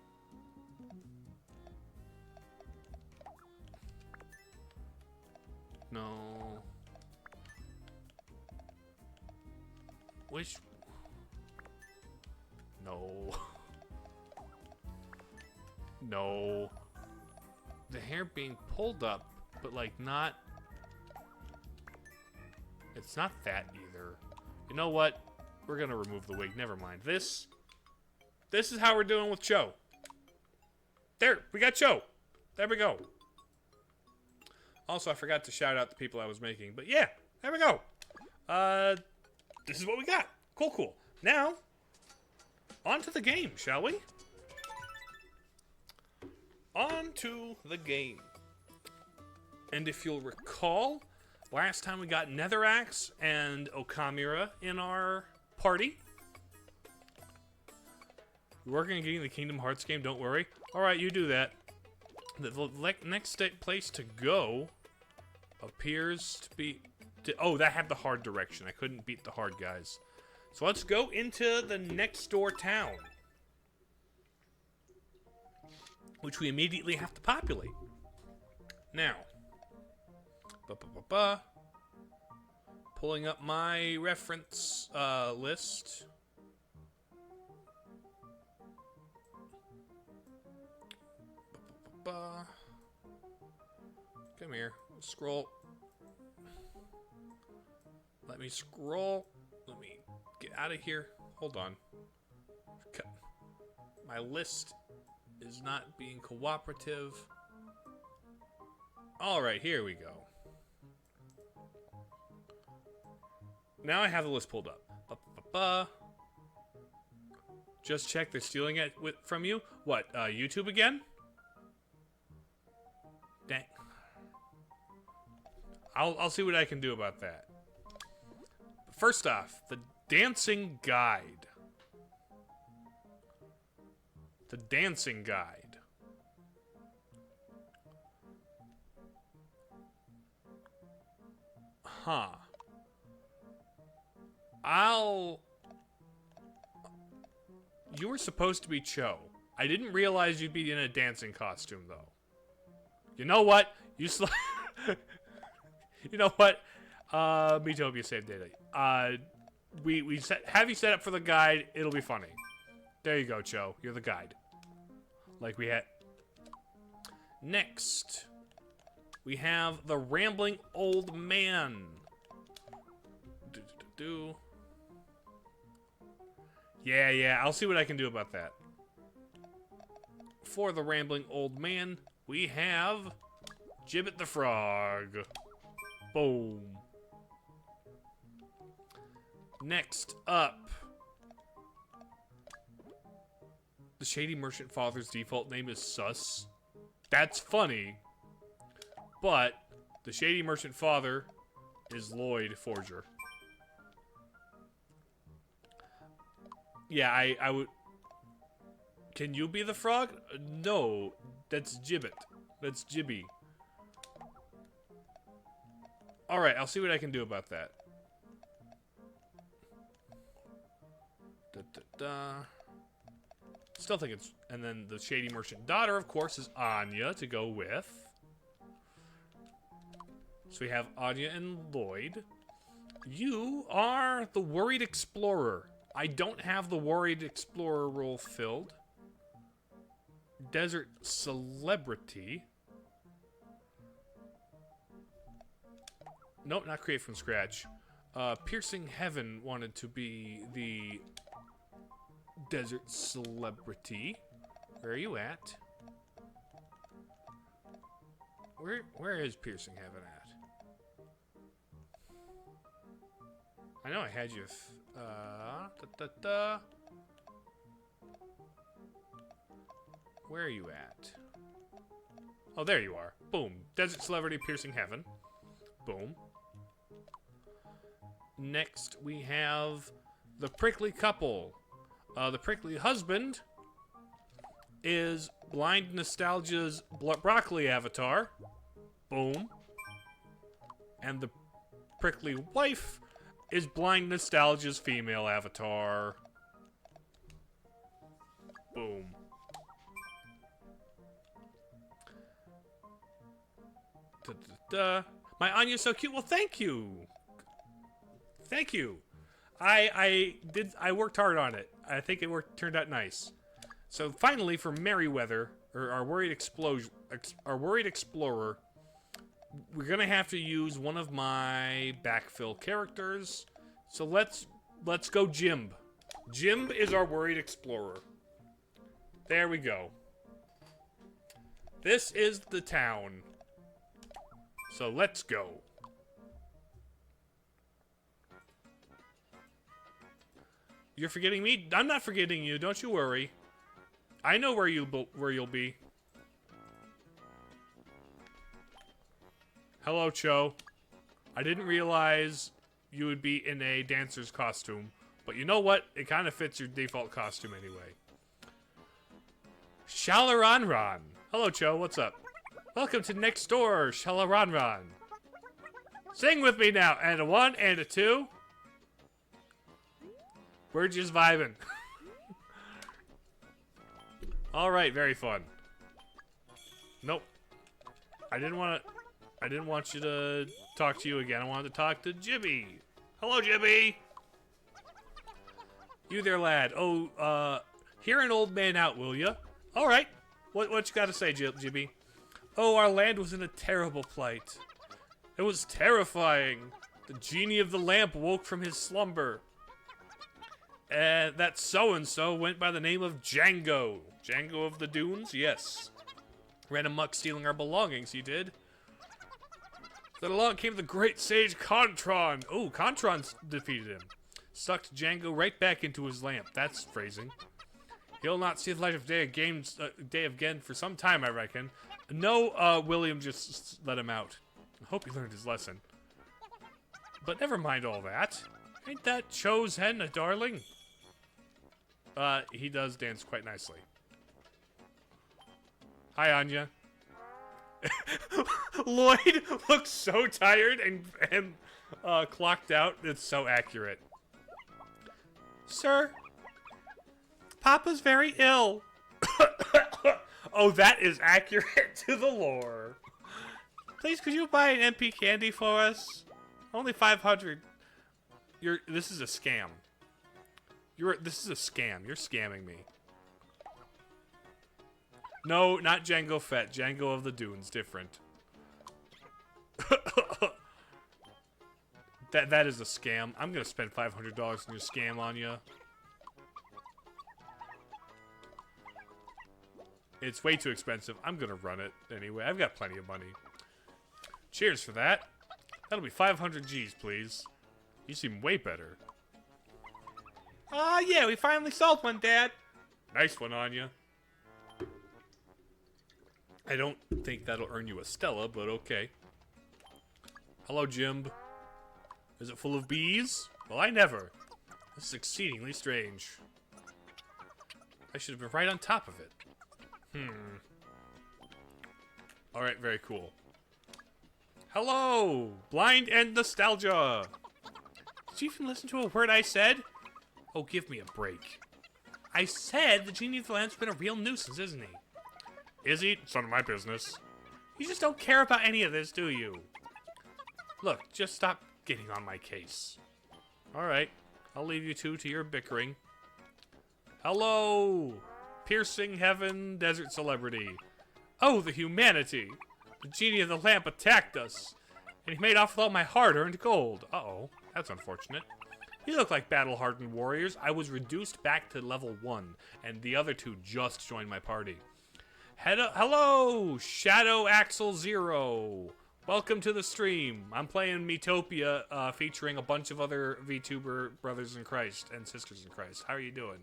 No. Which? No. No. The hair being pulled up, but like not... It's not that either. You know what? We're gonna remove the wig. Never mind. This is how we're doing with Cho. There, we got Cho. There we go. Also, I forgot to shout out the people I was making, but yeah, there we go. This is what we got. Cool, cool. Now, on to the game, shall we? On to the game. And if you'll recall, last time we got Netheraxe and Okamura in our party. We're working on getting the Kingdom Hearts game, don't worry. Alright, you do that. The next place to go appears to be... Oh, that had the hard direction. I couldn't beat the hard guys. So let's go into the next door town, which we immediately have to populate. Now, pulling up my reference list. Come here. Scroll. Let me scroll. Let me get out of here. Hold on. My list is not being cooperative. Alright, here we go. Now I have the list pulled up. Just check, they're stealing it from you. What, YouTube again? Dang. I'll see what I can do about that. First off, the dancing guide. The dancing guide. Huh. You were supposed to be Cho. I didn't realize you'd be in a dancing costume, though. You know what? You know what? Miitopia saved data. Have you set up for the guide. It'll be funny. There you go, Cho. You're the guide. Like we had. Next, we have the rambling old man. Yeah, I'll see what I can do about that. For the rambling old man, we have Gibbet the Frog. Boom. Next up, the Shady Merchant Father's default name is Sus. That's funny, but the Shady Merchant Father is Lloyd Forger. Yeah, I would... Can you be the frog? No, that's Gibbet. That's Gibby. Alright, I'll see what I can do about that. Still think it's... And then the Shady Merchant daughter, of course, is Anya to go with. So we have Anya and Lloyd. You are the Worried Explorer. I don't have the Worried Explorer role filled. Desert Celebrity. Nope, not create from scratch. Piercing Heaven wanted to be the Desert Celebrity. Where are you at? Where is Piercing Heaven at? I know I had you. Where are you at? Oh, there you are. Boom. Desert Celebrity Piercing Heaven. Boom. Next, we have the Prickly Couple. The Prickly Husband is Blind Nostalgia's Broccoli Avatar. Boom. And the Prickly Wife is Blind Nostalgia's female avatar. Boom. My Anya's so cute. Well, thank you. Thank you. I worked hard on it. I think it turned out nice. So finally, for Merryweather, or our worried explorer, we're gonna have to use one of my backfill characters. So let's go Jimb. Jimb is our worried explorer. There we go. This is the town. So let's go. You're forgetting me? I'm not forgetting you. Don't you worry. I know where you'll be. Hello, Cho. I didn't realize you would be in a dancer's costume, but you know what? It kind of fits your default costume anyway. Shalaranran. Hello, Cho. What's up? Welcome to next door, Shalaranran. Sing with me now. And a 1 and a 2. We're just vibing. Alright, very fun. Nope. I didn't want you to talk to you again. I wanted to talk to Jibby. Hello, Jibby. You there, lad. Oh, hear an old man out, will ya? Alright. What you gotta say, Jibby? Oh, our land was in a terrible plight. It was terrifying. The genie of the lamp woke from his slumber. That so-and-so went by the name of Django. Django of the Dunes? Yes. Ran amok stealing our belongings, he did. Then along came the great sage Contron. Oh, Contron defeated him. Sucked Django right back into his lamp. That's phrasing. He'll not see the light of day again for some time, I reckon. No, William just let him out. I hope he learned his lesson. But never mind all that. Ain't that Cho's hen a darling? He does dance quite nicely. Hi, Anya. Lloyd looks so tired and Clocked out. It's so accurate. Sir, Papa's very ill. Oh, that is accurate to the lore. Please, could you buy an MP candy for us? Only 500. This is a scam. This is a scam. You're scamming me. No, not Django Fett. Django of the Dunes, different. That is a scam. I'm gonna spend $500 on your scam on you. It's way too expensive. I'm gonna run it anyway. I've got plenty of money. Cheers for that. That'll be 500 G's, please. You seem way better. Yeah, we finally sold one, Dad. Nice one on you. I don't think that'll earn you a Stella, but okay. Hello, Jim. Is it full of bees? Well, I never. This is exceedingly strange. I should have been right on top of it. Alright, very cool. Hello! Blind and nostalgia! Did you even listen to a word I said? Oh, give me a break. I said the genie of the lamp's been a real nuisance, isn't he? Is he? It's none of my business. You just don't care about any of this, do you? Look, just stop getting on my case. Alright, I'll leave you two to your bickering. Hello! Piercing heaven, desert celebrity. Oh, the humanity! The genie of the lamp attacked us, and he made off with all my hard-earned gold. Uh-oh, that's unfortunate. You look like battle-hardened warriors. I was reduced back to level 1, and the other two just joined my party. Hello, Shadow Axel Zero. Welcome to the stream. I'm playing Miitopia, featuring a bunch of other VTuber brothers in Christ and sisters in Christ. How are you doing?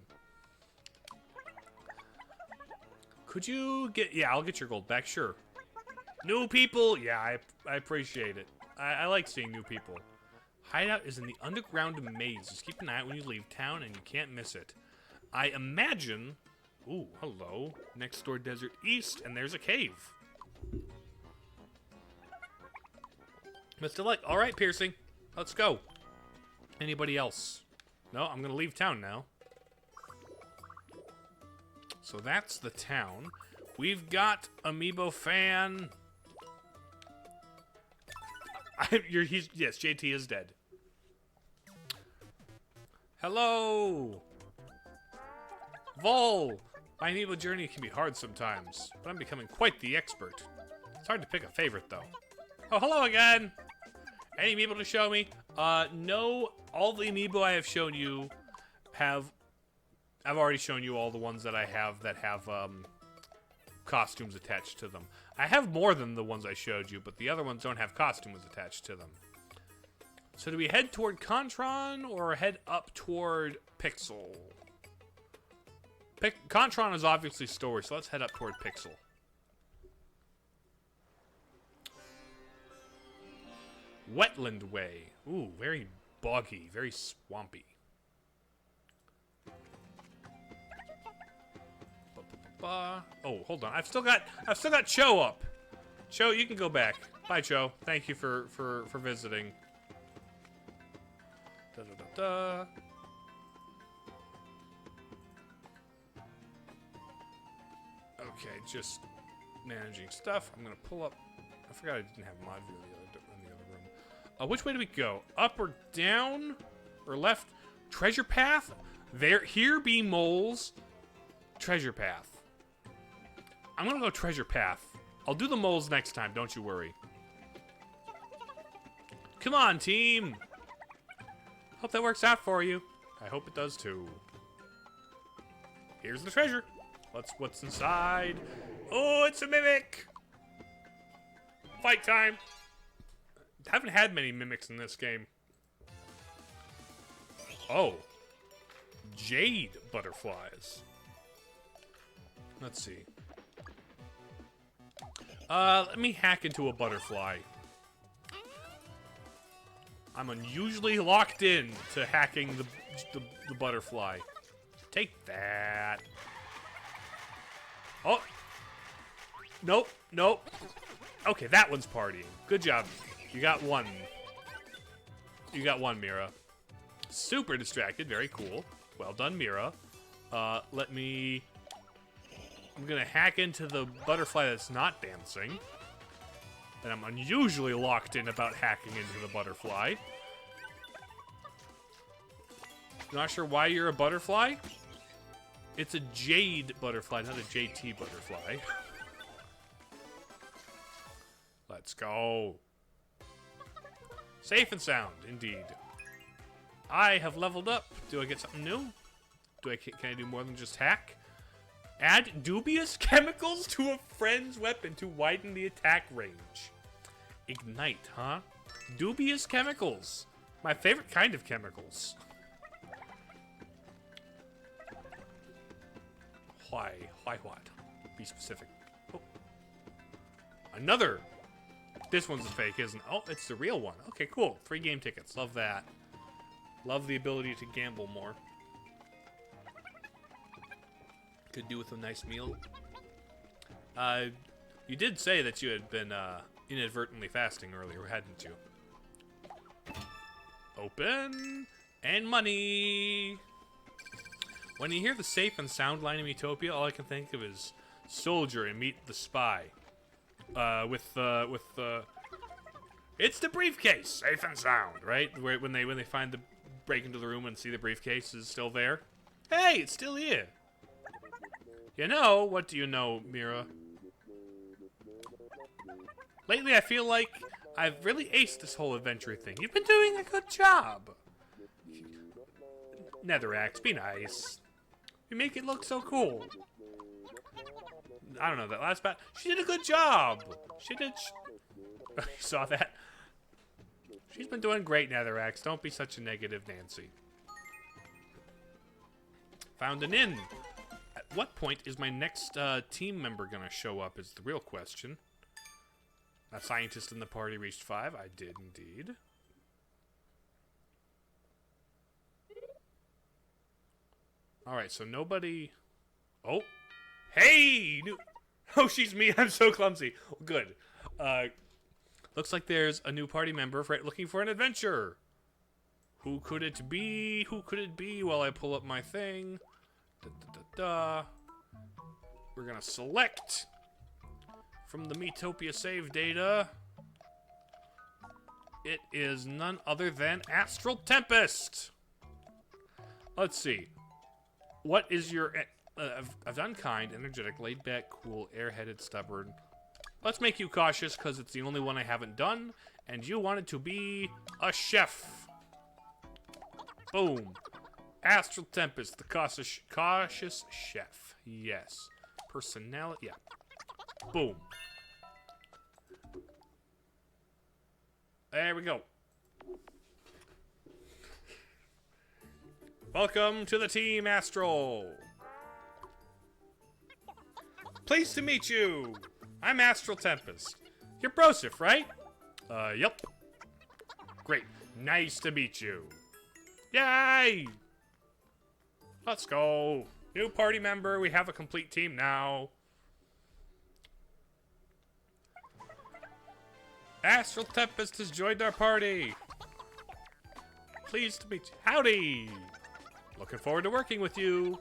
Could you get... Yeah, I'll get your gold back, sure. New people? Yeah, I appreciate it. I like seeing new people. Hideout is in the underground maze. Just keep an eye out when you leave town, and you can't miss it. I imagine... Ooh, hello. Next door Desert East, and there's a cave. Mr. Light. Alright, Piercing. Let's go. Anybody else? No, I'm going to leave town now. So that's the town. We've got Amiibo Fan. Yes, JT is dead. Hello. Vol. My Amiibo journey can be hard sometimes, but I'm becoming quite the expert. It's hard to pick a favorite, though. Oh, hello again. Any Amiibo to show me? No. All the Amiibo I have shown you have... I've already shown you all the ones that I have that have costumes attached to them. I have more than the ones I showed you, but the other ones don't have costumes attached to them. So do we head toward Contron or head up toward Pixel? Contron is obviously story, so let's head up toward Pixel. Wetland Way. Ooh, very boggy, very swampy. Oh, hold on. I've still got Cho up. Cho, you can go back. Bye, Cho. Thank you for visiting. Da, da, da, da. Okay, just managing stuff. I'm gonna pull up. I forgot I didn't have mod view in the other room. Which way do we go? Up or down? Or left? Treasure path? Here be moles. Treasure path. I'm gonna go treasure path. I'll do the moles next time, don't you worry. Come on, team! Hope that works out for you. I hope it does too. Here's the treasure. What's inside? Oh, it's a mimic! Fight time! Haven't had many mimics in this game. Oh. Jade butterflies. Let's see. Let me hack into a butterfly. I'm unusually locked in to hacking the butterfly. Take that. Oh. Nope, nope. Okay, that one's partying. Good job. You got one. You got one, Mira. Super distracted. Very cool. Well done, Mira. Let me... I'm gonna hack into the butterfly that's not dancing. And I'm unusually locked in about hacking into the butterfly. Not sure why you're a butterfly? It's a jade butterfly, not a JT butterfly. Let's go. Safe and sound, indeed. I have leveled up. Do I get something new? Can I do more than just hack? Add dubious chemicals to a friend's weapon to widen the attack range. Ignite, huh? Dubious chemicals. My favorite kind of chemicals. Why? Why what? Be specific. Oh. Another. This one's a fake, isn't it? Oh, it's the real one. Okay, cool. 3 game tickets. Love that. Love the ability to gamble more. Could do with a nice meal. You did say that you had been inadvertently fasting earlier, hadn't you? Open and money. When you hear the safe and sound line in Miitopia, all I can think of is Soldier and Meet the Spy. It's the briefcase, safe and sound, right? When they find the break into the room and see the briefcase is still there. Hey, it's still here. You know, what do you know, Mira? Lately, I feel like I've really aced this whole adventure thing. You've been doing a good job. Netherax, be nice. You make it look so cool. I don't know, that last bat. She did a good job. She did. You saw that? She's been doing great, Netherax. Don't be such a negative Nancy. Found an inn. At what point is my next team member gonna show up is the real question. A scientist in the party reached 5. I did indeed. Alright, so nobody... Oh! Hey! Oh, she's me. I'm so clumsy. Good. Looks like there's a new party member looking for an adventure. Who could it be? Who could it be? While I pull up my thing. We're gonna select from the Miitopia save data. It is none other than Astral Tempest. Let's see. What is your... I've done kind, energetic, laid back, cool, airheaded, stubborn. Let's make you cautious because it's the only one I haven't done. And you wanted to be a chef. Boom. Astral Tempest, the cautious chef. Yes. Personality. Yeah. Boom. There we go. Welcome to the team, Astral. Pleased to meet you. I'm Astral Tempest. You're Broseph, right? Yep. Great. Nice to meet you. Yay! Let's go. New party member. We have a complete team now. Astral Tempest has joined our party. Pleased to meet you. Howdy. Looking forward to working with you.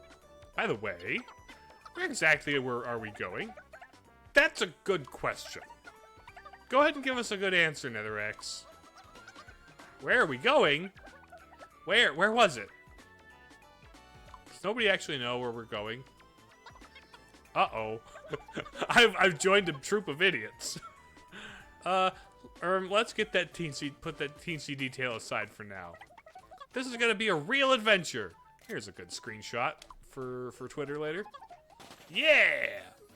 By the way, where exactly are we going? That's a good question. Go ahead and give us a good answer, Netherax. Where are we going? Where was it? Does nobody actually know where we're going? Uh-oh. I've joined a troop of idiots. Let's get that put that teensy detail aside for now. This is gonna be a real adventure. Here's a good screenshot for Twitter later. Yeah!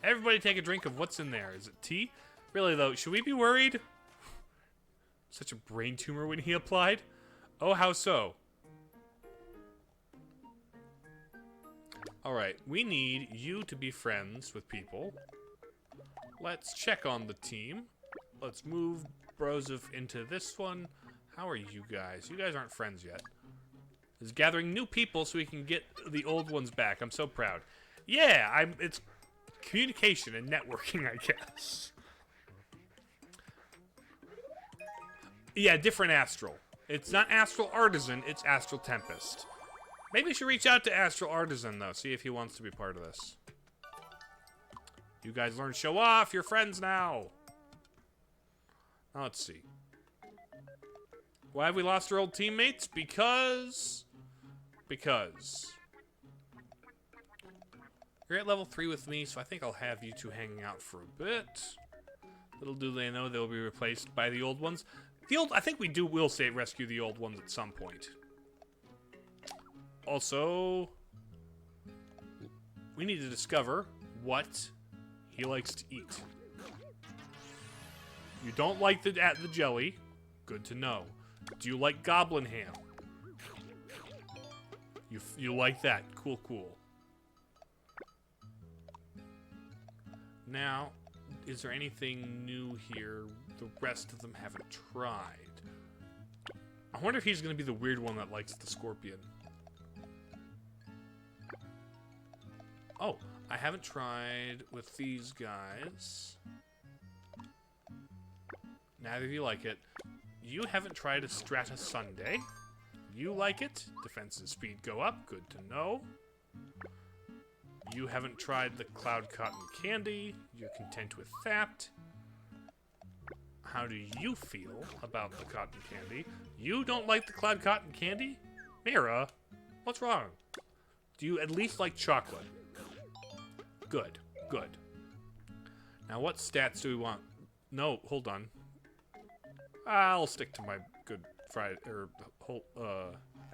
Everybody take a drink of what's in there. Is it tea? Really though, should we be worried? Such a brain tumor when he applied. Oh, how so? Alright, we need you to be friends with people. Let's check on the team. Let's move Broseph into this one. How are you guys? You guys aren't friends yet. Is gathering new people so we can get the old ones back. I'm so proud. Yeah, it's communication and networking, I guess. Yeah, different Astral. It's not Astral Artisan, it's Astral Tempest. Maybe I should reach out to Astral Artisan, though, see if he wants to be part of this. You guys learn to show off, you're friends now. Now, let's see. Why have we lost our old teammates? Because... You're at level 3 with me, so I think I'll have you two hanging out for a bit. Little do they know they'll be replaced by the old ones. I think will say rescue the old ones at some point. Also, we need to discover what he likes to eat. You don't like the jelly. Good to know. Do you like goblin ham? You like that. Cool, cool. Now, is there anything new here the rest of them haven't tried? I wonder if he's going to be the weird one that likes the scorpion. Oh, I haven't tried with these guys. Neither of you like it. You haven't tried a Strata Sundae. You like it. Defense and speed go up. Good to know. You haven't tried the Cloud Cotton Candy. You're content with that. How do you feel about the cotton candy? You don't like the Cloud Cotton Candy? Mira, what's wrong? Do you at least like chocolate? Good, good. Now what stats do we want? No, hold on. I'll stick to my good Friday, or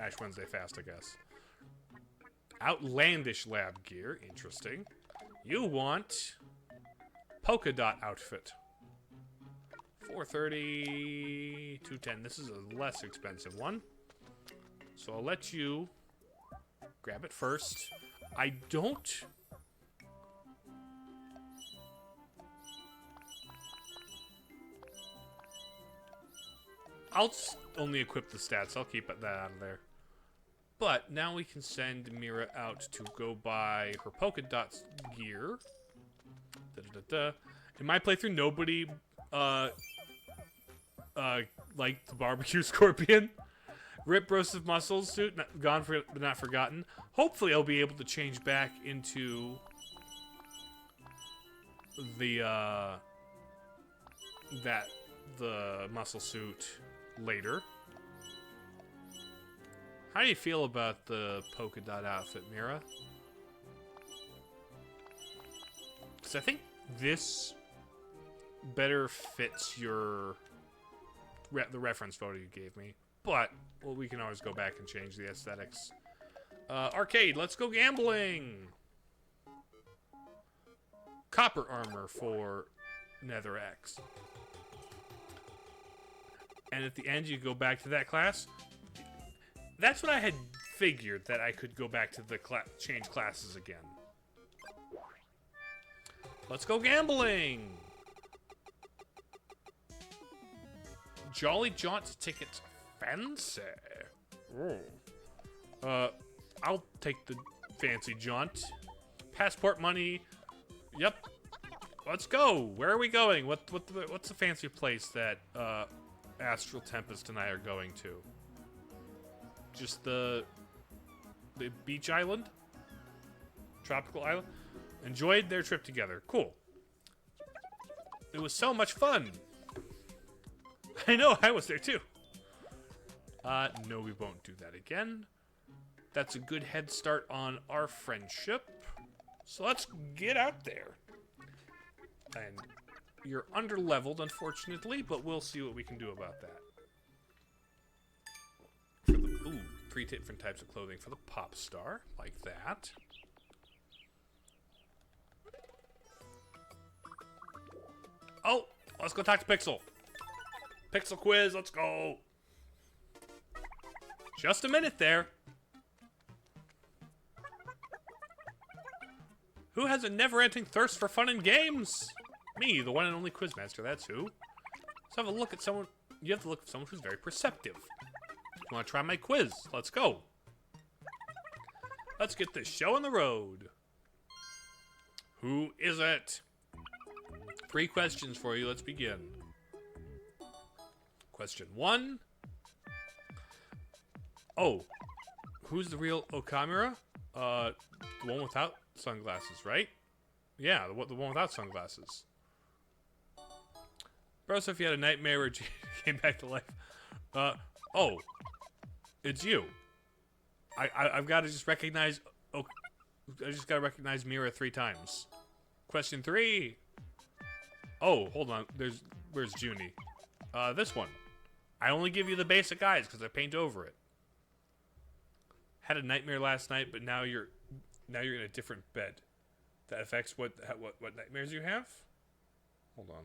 Ash Wednesday fast, I guess. Outlandish lab gear, interesting. You want polka dot outfit. 430, 210. This is a less expensive one. So I'll let you grab it first. I don't... I'll only equip the stats. I'll keep that out of there. But now we can send Mira out to go buy her polka dots gear. In my playthrough, nobody liked the barbecue scorpion. Rip Broseph muscle suit, gone for but not forgotten. Hopefully, I'll be able to change back into the the muscle suit later. How do you feel about the polka dot outfit, Mira? Because I think this better fits your the reference photo you gave me. But, well, we can always go back and change the aesthetics. Arcade, let's go gambling! Copper armor for Netherrax. And at the end, you go back to that class. That's what I had figured, that I could go back to the change classes again. Let's go gambling! Jolly Jaunt ticket fancy. Ooh. I'll take the fancy jaunt. Passport money. Yep. Let's go. Where are we going? What's the fancy place that Astral Tempest and I are going to? Just the beach island? Tropical island? Enjoyed their trip together. Cool. It was so much fun. I know, I was there too. No, we won't do that again. That's a good head start on our friendship. So let's get out there. And you're under-leveled, unfortunately, but we'll see what we can do about that. For the, ooh, 3 different types of clothing for the pop star, like that. Oh, let's go talk to Pixel. Pixel quiz, let's go. Just a minute there. Who has a never-ending thirst for fun and games? Me, the one and only Quizmaster, that's who. Let's have a look at someone. You have to look at someone who's very perceptive. You want to try my quiz? Let's go. Let's get this show on the road. Who is it? 3 questions for you. Let's begin. Question 1. Oh, who's the real Okamura? The one without sunglasses, right? Yeah, the one without sunglasses. Broseph, you had a nightmare where you came back to life. Oh, it's you. I've got to just recognize. Oh, I just got to recognize Mira 3 times. Question 3. Oh, hold on. Where's Junie? This one. I only give you the basic eyes because I paint over it. Had a nightmare last night, but now you're in a different bed. That affects what nightmares you have? Hold on.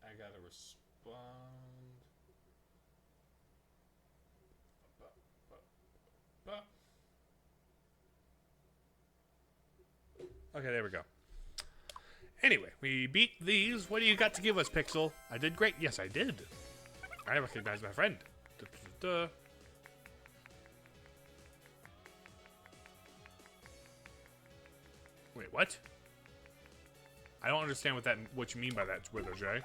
I gotta respond. Okay, there we go. Anyway, we beat these. What do you got to give us, Pixel? I did great. Yes, I did. I recognize my friend. Wait, what? I don't understand what you mean by that, Wither J.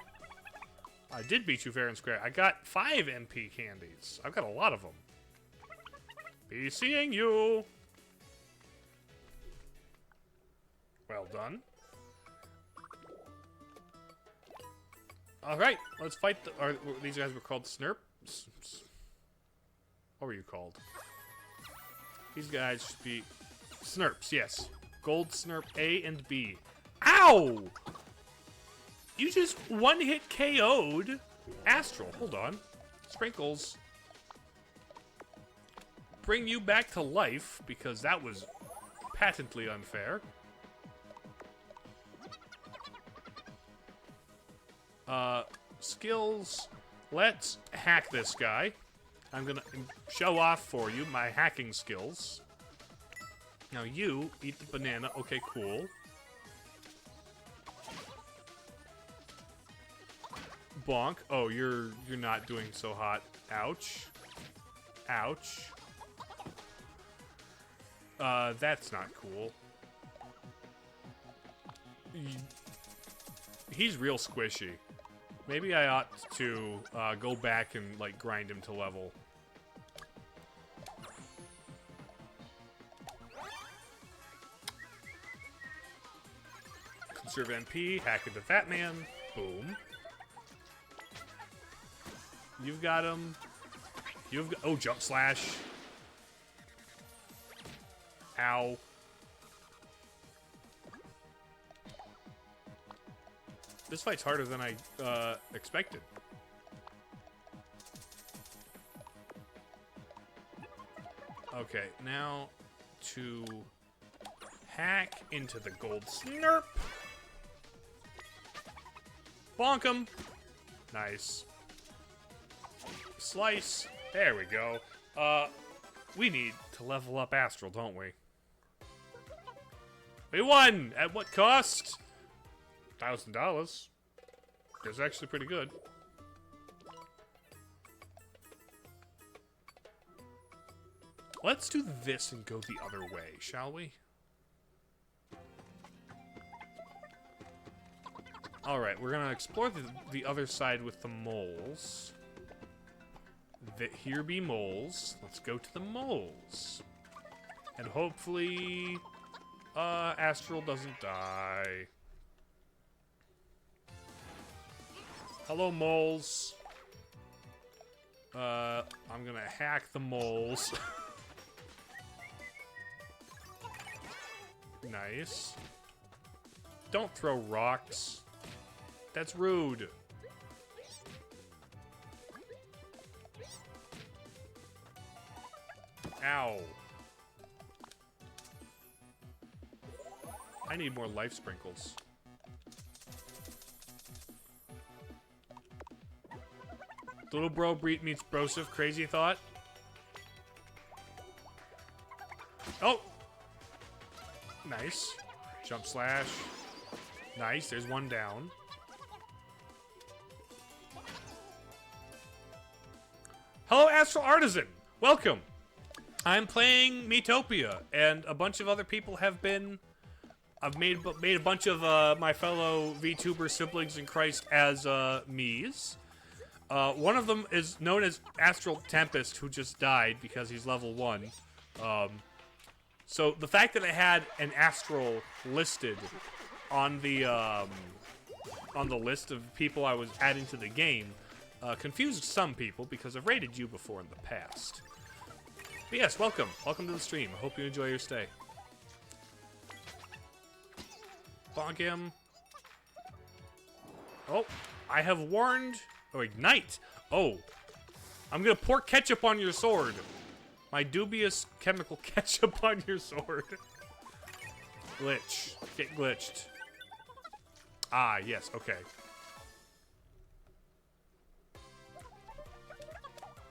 I did beat you fair and square. I got 5 MP candies. I've got a lot of them. Be seeing you. Well done. Alright, let's fight these guys were called Snurps? What were you called? These guys should be Snurps, yes. Gold Snurp A and B. Ow! You just one-hit KO'd Astral. Hold on. Sprinkles. Bring you back to life, because that was patently unfair. Skills. Let's hack this guy. I'm gonna show off for you my hacking skills. Now you eat the banana. Okay, cool. Bonk. Oh, you're not doing so hot. Ouch. Ouch. That's not cool. He's real squishy. Maybe I ought to go back and like grind him to level. Conserve MP, hack into Fat Man. Boom. You've got him. Oh, jump slash. Ow. This fight's harder than I expected. Okay, now to hack into the gold snurp. Bonk him. Nice. Slice. There we go. We need to level up Astral, don't we? We won! At what cost? $1,000. That's actually pretty good. Let's do this and go the other way, shall we? Alright, we're gonna explore the other side with the moles. Here be moles. Let's go to the moles. And hopefully, Astral doesn't die. Hello, moles. I'm gonna hack the moles. Nice. Don't throw rocks. That's rude. Ow. I need more life sprinkles. Little bro meets Broseph. Crazy thought. Oh! Nice. Jump slash. Nice. There's one down. Hello, Astral Artisan. Welcome. I'm playing Miitopia, and a bunch of other people have been. I've made a bunch of my fellow VTuber siblings in Christ as me's. One of them is known as Astral Tempest, who just died because he's level 1. So the fact that I had an Astral listed on the list of people I was adding to the game confused some people because I've raided you before in the past. But yes, welcome. Welcome to the stream. I hope you enjoy your stay. Bonk him. Oh, I have warned... Oh, ignite. Oh, I'm going to pour ketchup on your sword. My dubious chemical ketchup on your sword. Glitch. Get glitched. Ah, yes, okay.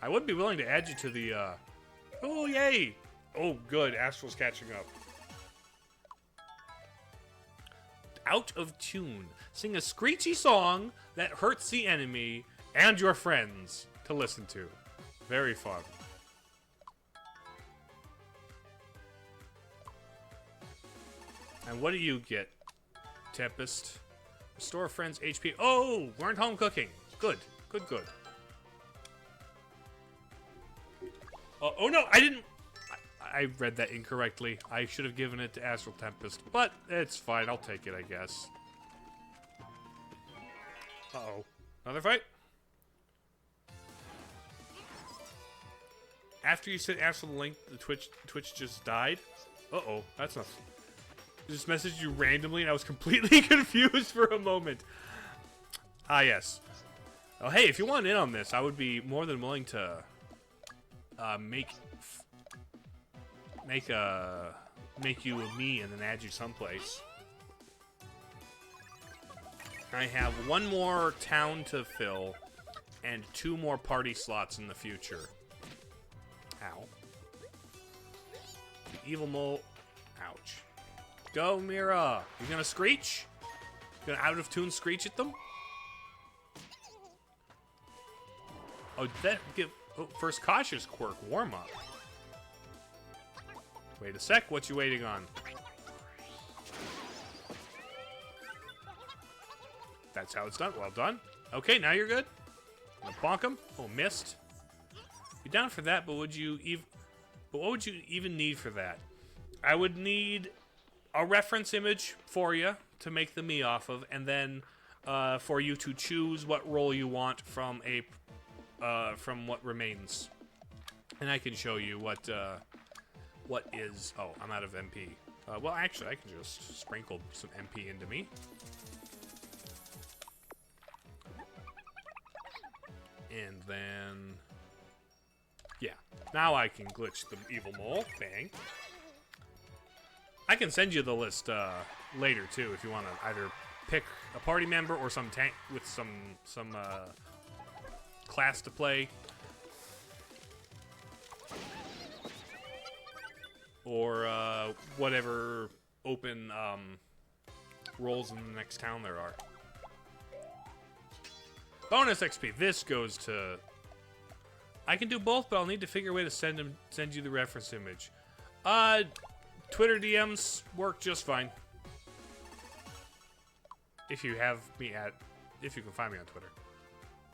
I would be willing to add you to the, Oh, yay! Oh, good. Astral's catching up. Out of tune. Sing a screechy song that hurts the enemy and your friends to listen to. Very fun. And what do you get, Tempest? Restore a friend's HP. Oh, learned home cooking. Good, good, good. Oh no, I didn't. I read that incorrectly. I should have given it to Astral Tempest, but it's fine. I'll take it, I guess. Uh-oh. Another fight? After you sent Astral the link, the Twitch just died? Uh-oh. That's not... I just messaged you randomly, and I was completely confused for a moment. Ah, yes. Oh, hey, if you want in on this, I would be more than willing to... make you a me and then add you someplace. I have one more town to fill and 2 more party slots in the future. Ow. The evil mole. Ouch. Go, Mira. You gonna screech? You gonna out of tune screech at them? Oh, that give. Oh, first cautious quirk warm up. Wait a sec, what you waiting on? That's how it's done. Well done. Okay, now you're good. Gonna bonk him. Oh, missed. You're down for that, but would you even? But what would you even need for that? I would need a reference image for you to make the me off of, and then for you to choose what role you want from a. From what remains, and I can show you what is. Oh, I'm out of MP. Well, actually, I can just sprinkle some MP into me. And then, yeah, now I can glitch the evil mole. Bang. I can send you the list later too, if you want to either pick a party member or some tank with some class to play, or whatever open roles in the next town there are. Bonus XP. This goes to. I can do both, but I'll need to figure a way to send you the reference image. Twitter DMs work just fine. If you have me if you can find me on Twitter.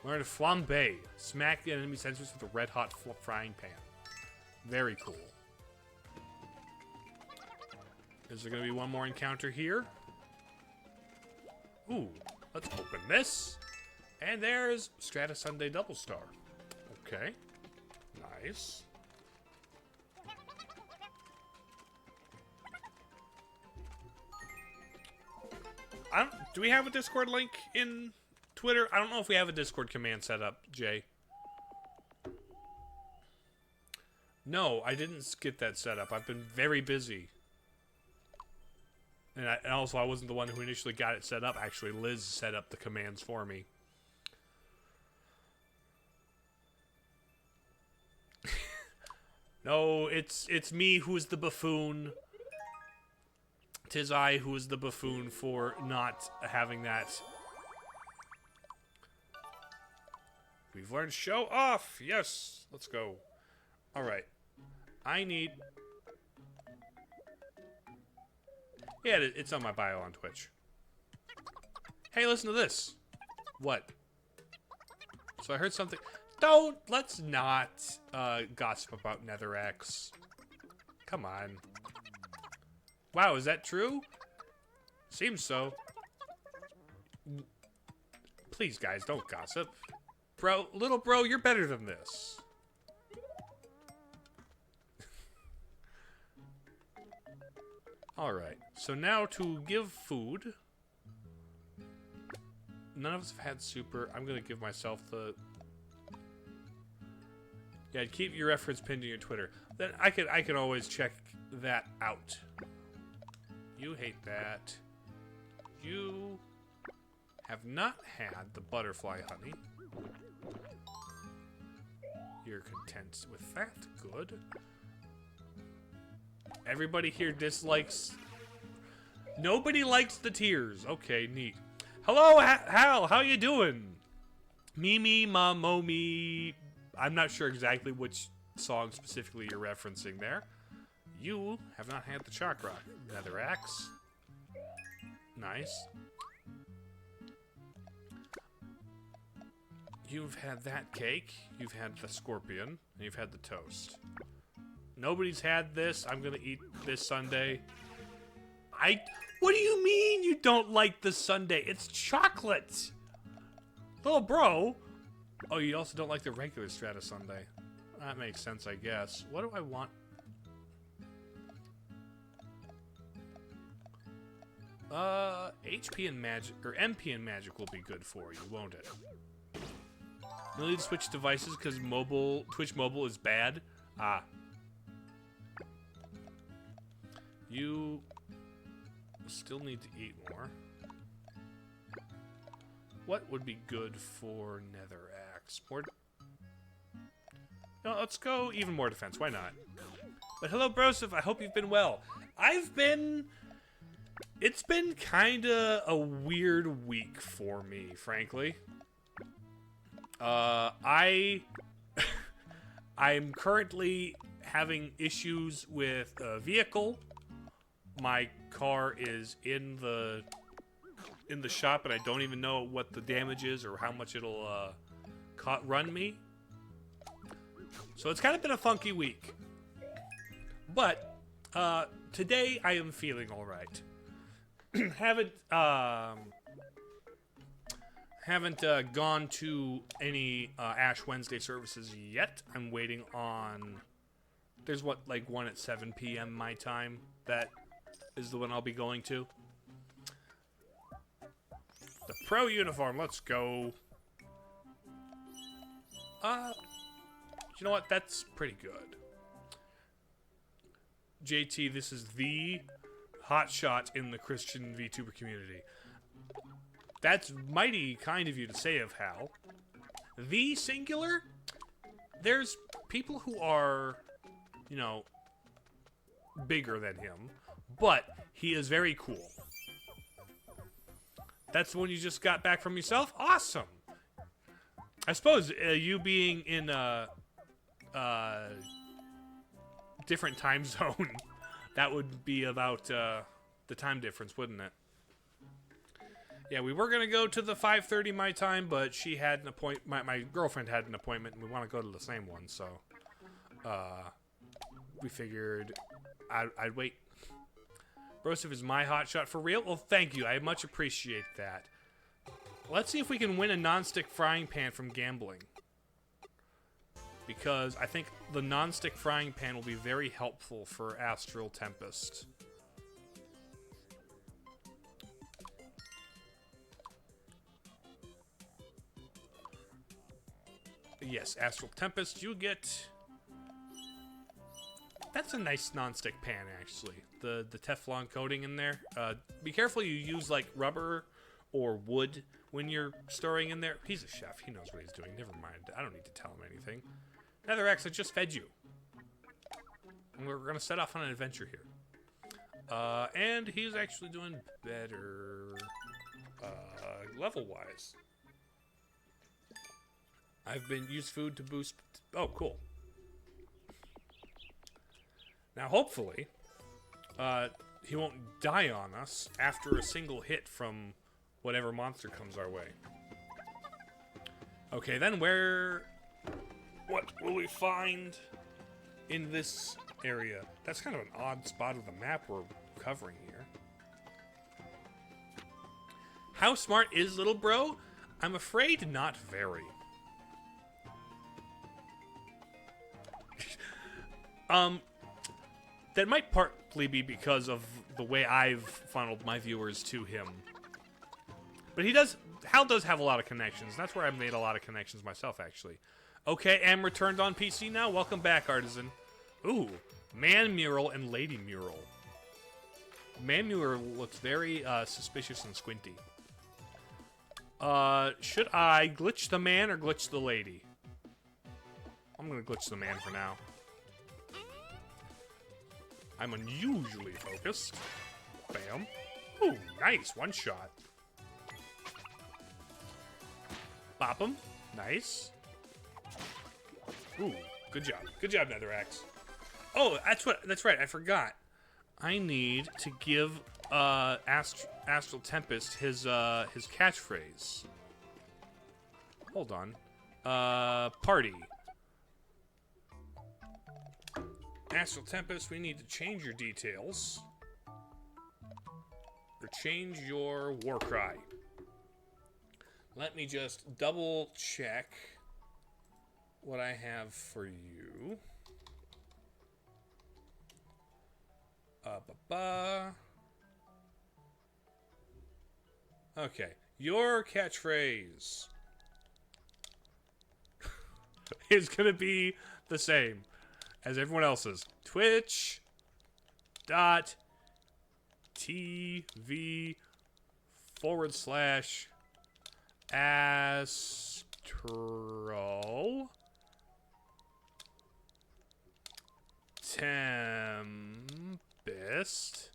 Learn to flambe. Smack the enemy sensors with a red-hot frying pan. Very cool. Is there going to be one more encounter here? Ooh, let's open this. And there's Strata Sunday Double Star. Okay. Nice. Do we have a Discord link in Twitter? I don't know if we have a Discord command set up, Jay. No, I didn't get that set up. I've been very busy. And also, I wasn't the one who initially got it set up. Actually, Liz set up the commands for me. No, it's me who's the buffoon. 'Tis I who is the buffoon for not having that. We've learned show off. Yes, let's go. All right. I need... Yeah, it's on my bio on Twitch. Hey, listen to this. What? So I heard something... Let's not gossip about Netherx. Come on. Wow, is that true? Seems so. Please, guys, don't gossip. Bro, little bro, you're better than this. Alright, so now to give food. None of us have had super. I'm gonna give myself the... Yeah, keep your reference pinned to your Twitter. Then I can always check that out. You hate that. You have not had the butterfly honey. You're content with that. Good. Everybody here dislikes... Nobody likes the tears. Okay, neat. Hello, Hal. How you doing? Mimi, Momi... I'm not sure exactly which song specifically you're referencing there. You have not had the chakra. Netherrax. Nice. You've had that cake. You've had the scorpion. And you've had the toast. Nobody's had this. I'm gonna eat this sundae. What do you mean you don't like the sundae? It's chocolate! Little bro! Oh, you also don't like the regular Strata sundae. That makes sense, I guess. What do I want? HP and magic, or MP and magic will be good for you, won't it? You'll need to switch devices because Twitch mobile is bad. Ah. You still need to eat more. What would be good for Netherrax? More... No, let's go even more defense. Why not? But hello, Broseph. I hope you've been well. It's been kinda a weird week for me, frankly. I'm currently having issues with a vehicle. My car is in the shop, and I don't even know what the damage is or how much it'll run me. So it's kind of been a funky week. But today I am feeling all right. Haven't gone to any Ash Wednesday services yet. I'm waiting on... There's one at 7 p.m. my time. That is the one I'll be going to. The pro uniform, let's go. You know what? That's pretty good. JT, this is the hot shot in the Christian VTuber community. That's mighty kind of you to say of Hal. The singular? There's people who are, you know, bigger than him, but he is very cool. That's the one you just got back from yourself? Awesome! I suppose you being in a different time zone, that would be about the time difference, wouldn't it? Yeah, we were gonna go to the 5:30 my time, but she had an appointment. My girlfriend had an appointment, and we want to go to the same one, so we figured I'd wait. Broseph is my hotshot for real. Well, thank you. I much appreciate that. Let's see if we can win a non-stick frying pan from gambling, because I think the non-stick frying pan will be very helpful for Astral Tempest. Yes, Astral Tempest, you get... That's a nice non-stick pan, actually. The Teflon coating in there. Be careful you use, like, rubber or wood when you're storing in there. He's a chef. He knows what he's doing. Never mind. I don't need to tell him anything. Netherrax, I just fed you. And we're going to set off on an adventure here. And he's actually doing better level-wise. I've been used food to boost... Oh, cool. Now, hopefully, he won't die on us after a single hit from whatever monster comes our way. Okay, then what will we find in this area? That's kind of an odd spot of the map we're covering here. How smart is little bro? I'm afraid not very. That might partly be because of the way I've funneled my viewers to him. But Hal does have a lot of connections. That's where I've made a lot of connections myself, actually. Okay, am returned on PC now. Welcome back, Artisan. Ooh, man mural and lady mural. Man mural looks very suspicious and squinty. Should I glitch the man or glitch the lady? I'm gonna glitch the man for now. I'm unusually focused. Bam. Ooh, nice. One shot. Bop him. Nice. Ooh, good job. Good job, Netherax. Oh, that's right. I forgot. I need to give Astral Tempest his catchphrase. Hold on. Party. Astral Tempest, we need to change your details. Or change your war cry. Let me just double check what I have for you. Okay, your catchphrase is gonna be the same as everyone else's. Twitch.tv/Astral Tempest.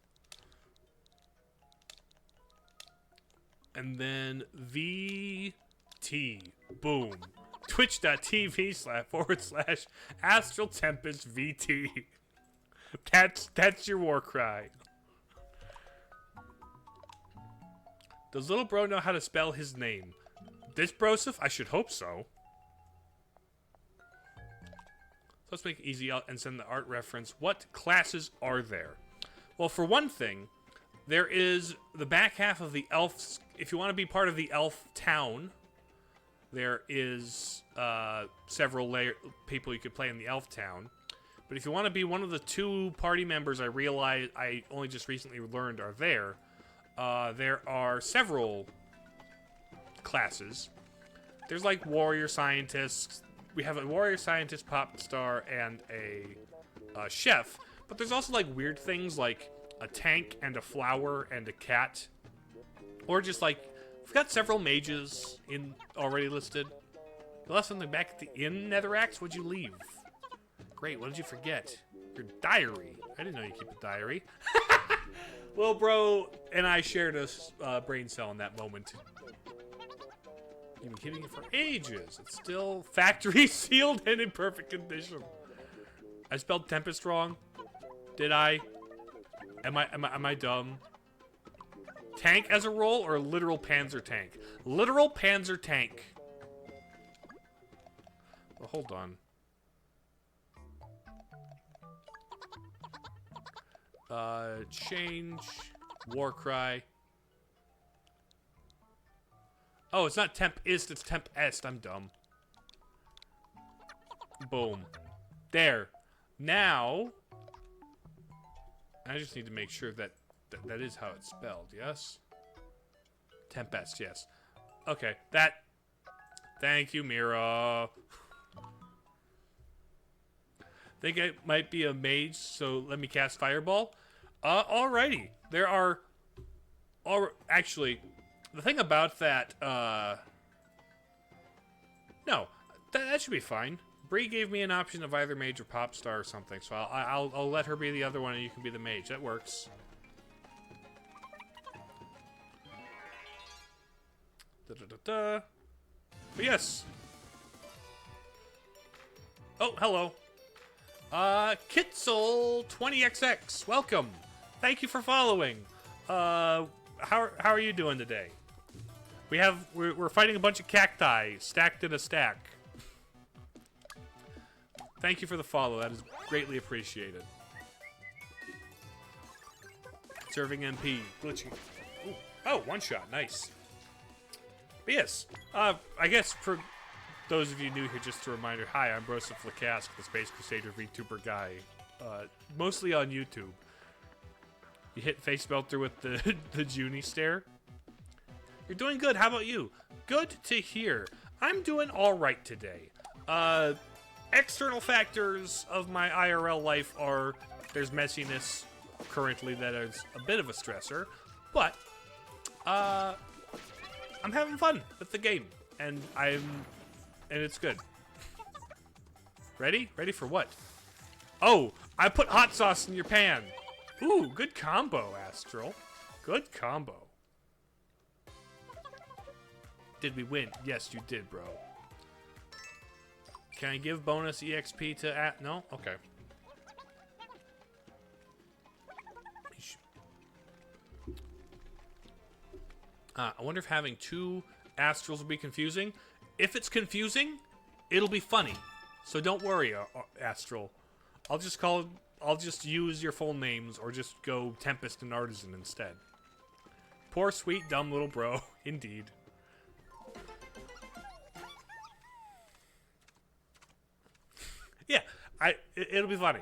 And then VT. Boom. Twitch.tv//Astral Tempest VT. That's your war cry. Does little bro know how to spell his name? This Broseph? I should hope so. Let's make it easy and send the art reference. What classes are there? Well, for one thing, there is the back half of the elf. If you want to be part of the elf town, there is several people you could play in the elf town. But if you want to be one of the 2 party members I only just recently learned are there are several classes. There's like warrior scientists. We have a warrior scientist, pop star, and a chef. But there's also like weird things like a tank and a flower and a cat. Or just like, we've got several mages already listed. You left something back at the inn, Netherax? What'd you leave? Great, what did you forget? Your diary. I didn't know you keep a diary. Well, bro and I shared a brain cell in that moment. You've been keeping it for ages. It's still factory sealed and in perfect condition. I spelled Tempest wrong. Did I? Am I dumb? Tank as a role or literal Panzer tank? Literal Panzer tank. Well, hold on. Change war cry. Oh, it's not Tempest, it's Tempest. I'm dumb. Boom. There. Now, I just need to make sure that is how it's spelled, yes? Tempest, yes. Okay, thank you, Mira. Think I might be a mage, so let me cast Fireball. Alrighty. There are... Actually, the thing about that, no, that should be fine. Bree gave me an option of either mage or pop star or something, so I'll let her be the other one and you can be the mage. That works. But yes. Oh, hello. Kitzel20XX, welcome. Thank you for following. How are you doing today? We're fighting a bunch of cacti stacked in a stack. Thank you for the follow. That is greatly appreciated. Serving MP, glitching. Ooh. Oh, one shot, nice. But yes, I guess for those of you new here, just a reminder, hi, I'm Broseph the Space Crusader VTuber Guy, mostly on YouTube. You hit face melter with the Junie stare. You're doing good, how about you? Good to hear. I'm doing alright today. External factors of my IRL life are, there's messiness currently that is a bit of a stressor, but, I'm having fun with the game, and it's good. Ready? Ready for what? Oh, I put hot sauce in your pan. Ooh, good combo, Astral. Good combo. Did we win? Yes, you did, bro. Can I give bonus EXP to no? Okay. I wonder if having two Astrals will be confusing. If it's confusing, it'll be funny. So don't worry, Astral. I'll just use your full names or just go Tempest and Artisan instead. Poor sweet dumb little bro, indeed. Yeah, it'll be funny.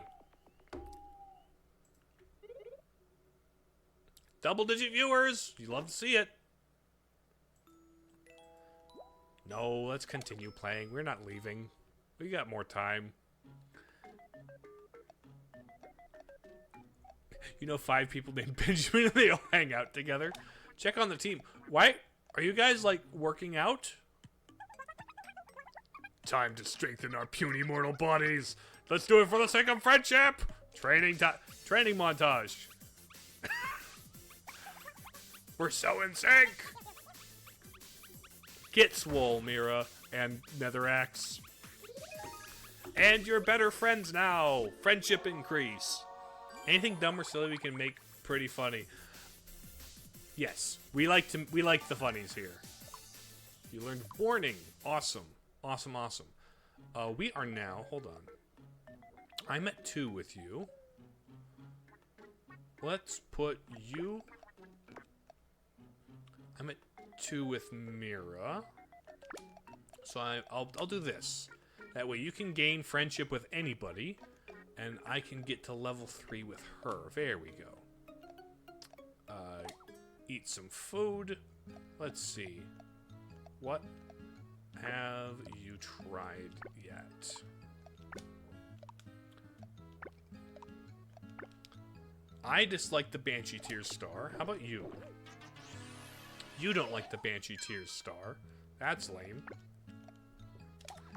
Double-digit viewers, you love to see it. No, let's continue playing. We're not leaving. We got more time. You know 5 people named Benjamin and they all hang out together. Check on the team. Why? Are you guys, like, working out? Time to strengthen our puny mortal bodies. Let's do it for the sake of friendship. Training montage. We're so in sync. Get swole, Mira and Netherax. And you're better friends now. Friendship increase. Anything dumb or silly we can make pretty funny. Yes, we like the funnies here. You learned warning. Awesome. Awesome, awesome. We are now, hold on. I'm at 2 with you. Let's put you. I'm at 2 with Mira. So I'll do this. That way you can gain friendship with anybody, and I can get to level 3 with her. There we go. Eat some food. Let's see. What have you tried yet? I dislike the Banshee Tears star. How about you? You don't like the Banshee Tears star. That's lame.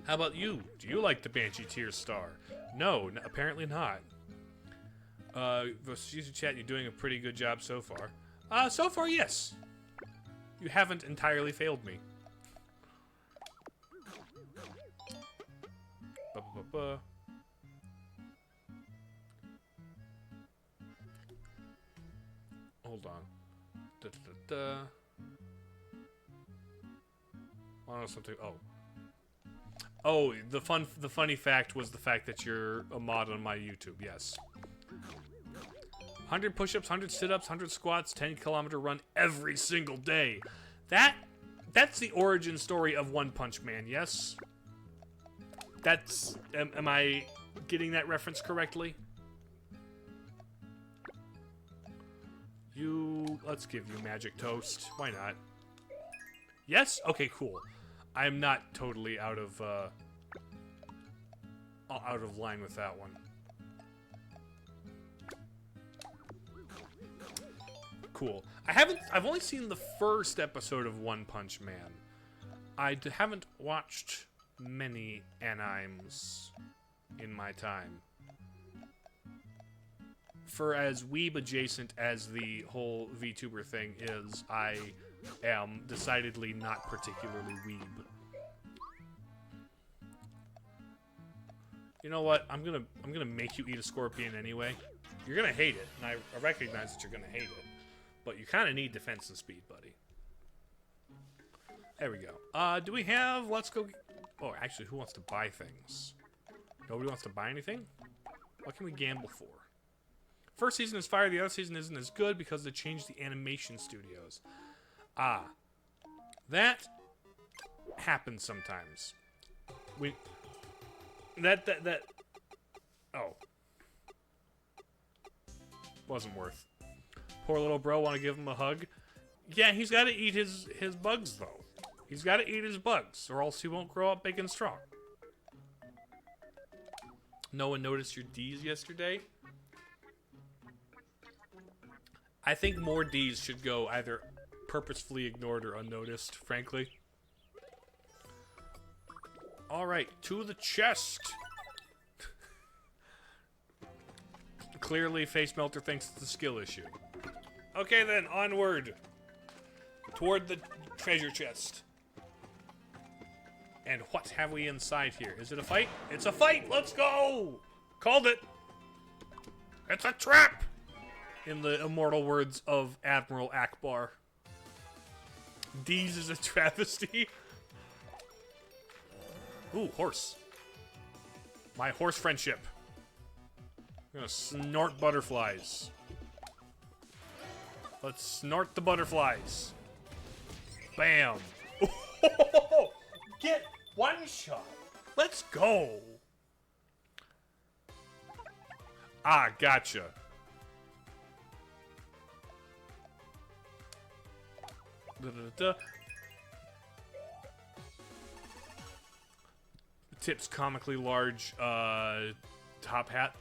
How about you? Do you like the Banshee Tears star? No, apparently not. User chat, you're doing a pretty good job so far. So far, yes. You haven't entirely failed me. Hold on. Oh, something. Oh, the funny fact was the fact that you're a mod on my YouTube. Yes. 100 push-ups, 100 sit-ups, 100 squats, 10-kilometer run every single day. That's the origin story of One Punch Man. Yes. That's. Am I getting that reference correctly? Let's give you Magic Toast. Why not? Yes? Okay, cool. I'm not totally out of line with that one. Cool. I've only seen the first episode of One Punch Man. I haven't watched many animes in my time. For as weeb adjacent as the whole VTuber thing is, I am decidedly not particularly weeb. You know what? I'm gonna make you eat a scorpion anyway. You're gonna hate it, and I recognize that you're gonna hate it. But you kind of need defense and speed, buddy. There we go. Do we have... Let's go... Oh, actually, who wants to buy things? Nobody wants to buy anything? What can we gamble for? First season is fire. The other season isn't as good because they changed the animation studios. Ah. That happens sometimes. Oh. Wasn't worth. Poor little bro, want to give him a hug? Yeah, he's got to eat his bugs, though. He's got to eat his bugs, or else he won't grow up big and strong. No one noticed your D's yesterday? I think more D's should go either purposefully ignored or unnoticed, frankly. Alright, to the chest! Clearly, Face Melter thinks it's a skill issue. Okay then, onward! Toward the treasure chest. And what have we inside here? Is it a fight? It's a fight! Let's go! Called it! It's a trap! In the immortal words of Admiral Akbar. D's is a travesty. Ooh, horse. My horse friendship. I'm gonna snort butterflies. Let's snort the butterflies. Bam. Get one shot. Let's go. Ah, gotcha. Tip's comically large top hat.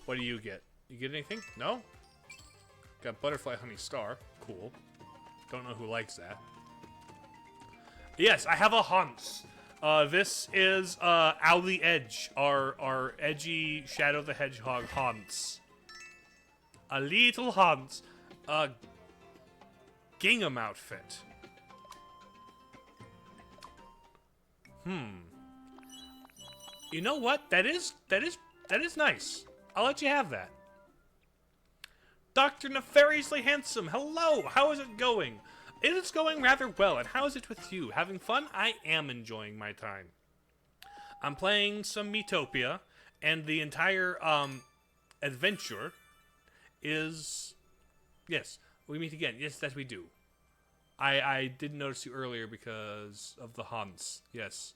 What do you get? You get anything? No? Got butterfly honey star. Cool. Don't know who likes that. Yes, I have a Hans. This is Owly Edge, our edgy Shadow the Hedgehog Hans. A little Hans. Gingham outfit. You know what? That is nice. I'll let you have that. Dr. Nefariously Handsome, hello! How is it going? It is going rather well, and how is it with you? Having fun? I am enjoying my time. I'm playing some Miitopia, and the entire, adventure is... Yes, we meet again. Yes, that we do. I didn't notice you earlier because of the Hans. Yes.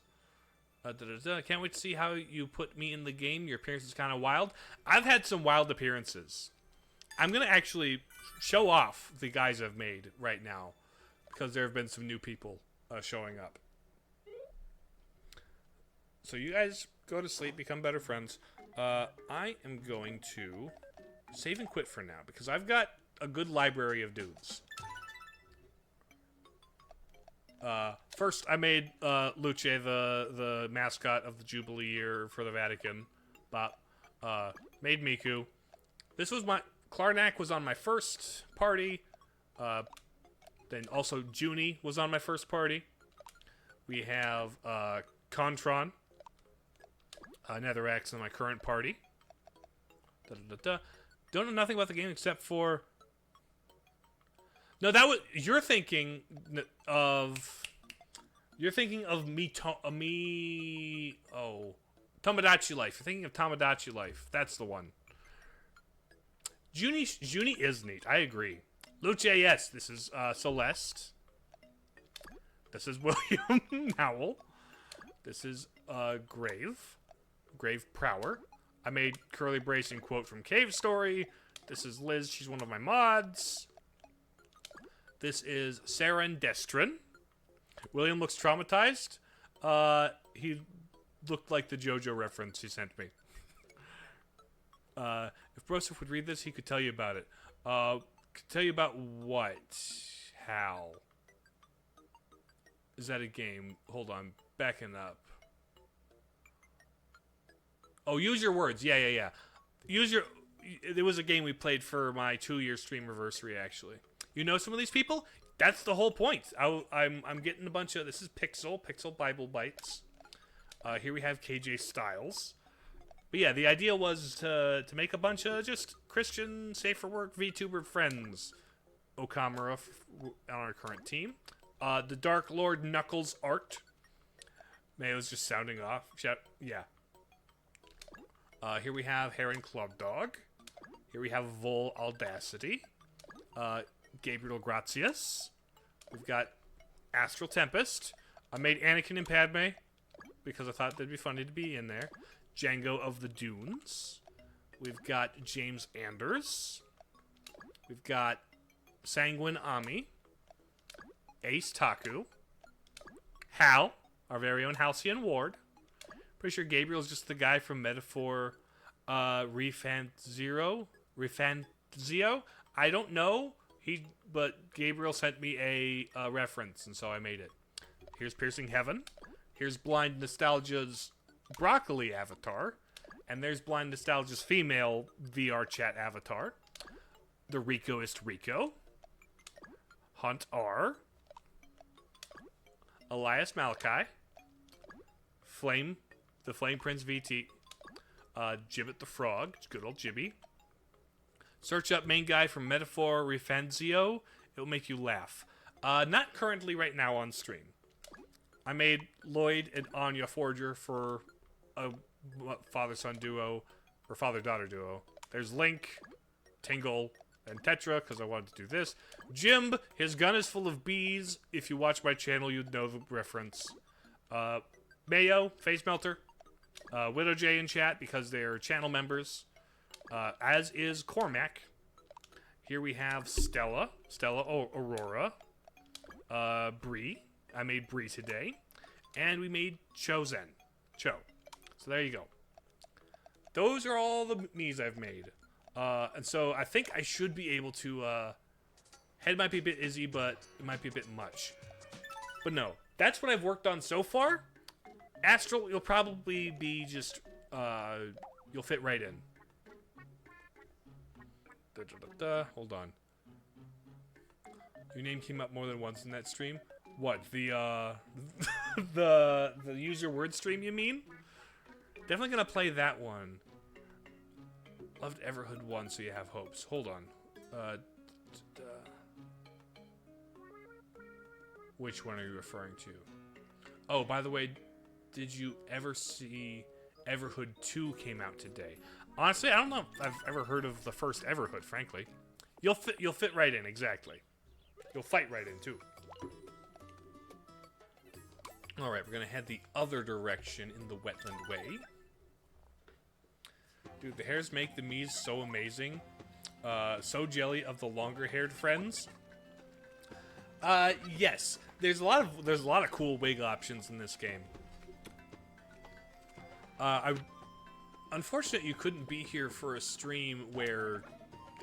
Can't wait to see how you put me in the game. Your appearance is kind of wild. I've had some wild appearances. I'm going to actually show off the guys I've made right now, because there have been some new people showing up. So you guys go to sleep, become better friends. I am going to save and quit for now, because I've got a good library of dudes. First, I made Luce the mascot of the Jubilee year for the Vatican. Made Miku. This was my... Klarnak was on my first party. Then also Junie was on my first party. We have Contron. Netherax on my current party. Don't know nothing about the game except for... No, that was... You're thinking of Tomodachi Life. You're thinking of Tomodachi Life. That's the one. Junie is neat. I agree. Luce, yes. This is Celeste. This is William Howell. This is Grave Prower. I made Curly Bracing quote from Cave Story. This is Liz. She's one of my mods. This is Saren Destrin. William looks traumatized. He looked like the JoJo reference he sent me. If Broseph would read this, he could tell you about it. Could tell you about what? How? Is that a game? Hold on. Backing up. Oh, use your words. Yeah. Use your... It was a game we played for my 2-year streamiversary, actually. You know some of these people? That's the whole point. I'm getting a bunch of... This is Pixel Bible Bites. Here we have KJ Styles. But yeah, the idea was to make a bunch of just Christian, safe for work VTuber friends. Okamura on our current team. The Dark Lord Knuckles art. Mayo's just sounding off. Yeah. Here we have Heron Club Dog. Here we have Vol Audacity. Gabriel Gratias. We've got Astral Tempest. I made Anakin and Padme because I thought they'd be funny to be in there. Django of the Dunes. We've got James Anders. We've got Sanguine Ami. Ace Taku. Hal, our very own Halcyon Ward. Pretty sure Gabriel's just the guy from Metaphor Refanzio. I don't know. But Gabriel sent me a reference, and so I made it. Here's Piercing Heaven. Here's Blind Nostalgia's Broccoli avatar. And there's Blind Nostalgia's female VR chat avatar. The Ricoist Rico. Hunt R. Elias Malachi. The Flame Prince VT. Gibbet the Frog. Good old Gibby. Search up main guy from Metaphor Refanzio. It'll make you laugh. Not currently right now on stream. I made Lloyd and Anya Forger for a father-son duo, or father-daughter duo. There's Link, Tingle, and Tetra, because I wanted to do this. Jim, his gun is full of bees. If you watch my channel, you'd know the reference. Mayo, Face Melter. Widow J in chat, because they're channel members. As is Cormac. Here we have Stella Aurora. Bree. I made Bree today. And we made Cho. So there you go. Those are all the Miis I've made. And so I think I should be able to, head might be a bit izzy, but it might be a bit much. But no, that's what I've worked on so far. Astral, you'll probably be just, you'll fit right in. Hold on. Your name came up more than once in that stream. What, the use your word stream, you mean? Definitely gonna play that one. Loved Everhood 1, so you have hopes. Hold on. Which one are you referring to? Oh, by the way, did you ever see Everhood 2 came out today? Honestly, I don't know if I've ever heard of the first Everhood, frankly. You'll fit right in, exactly. You'll fight right in, too. Alright, we're gonna head the other direction in the wetland way. Dude, the hairs make the Miis so amazing. So jelly of the longer-haired friends. Yes. There's a lot of cool wig options in this game. Unfortunate you couldn't be here for a stream where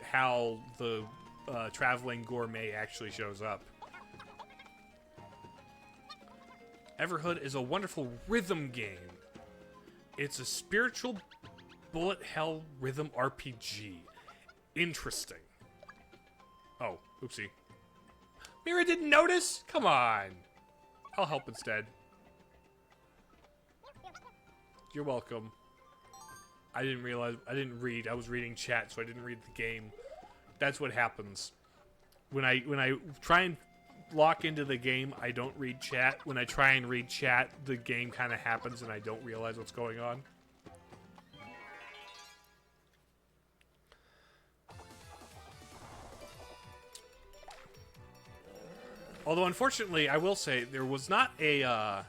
Hal, the traveling gourmet, actually shows up. Everhood is a wonderful rhythm game. It's a spiritual bullet hell rhythm RPG. Interesting. Oh, oopsie. Mira didn't notice? Come on. I'll help instead. You're welcome. I didn't realize, I didn't read. I was reading chat, so I didn't read the game. That's what happens. When I try and lock into the game, I don't read chat. When I try and read chat, the game kind of happens and I don't realize what's going on. Although, unfortunately, I will say, there was not there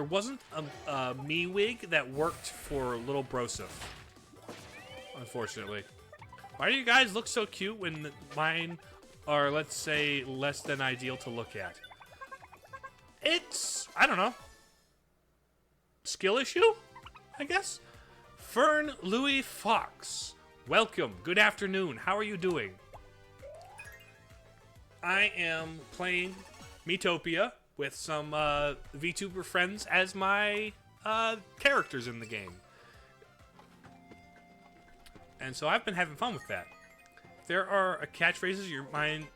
wasn't a Mii wig that worked for little Broseph. Unfortunately. Why do you guys look so cute when mine are, let's say, less than ideal to look at? It's, I don't know, skill issue, I guess? Fern Louis Fox. Welcome. Good afternoon. How are you doing? I am playing Miitopia with some VTuber friends as my characters in the game. And so I've been having fun with that. There are catchphrases.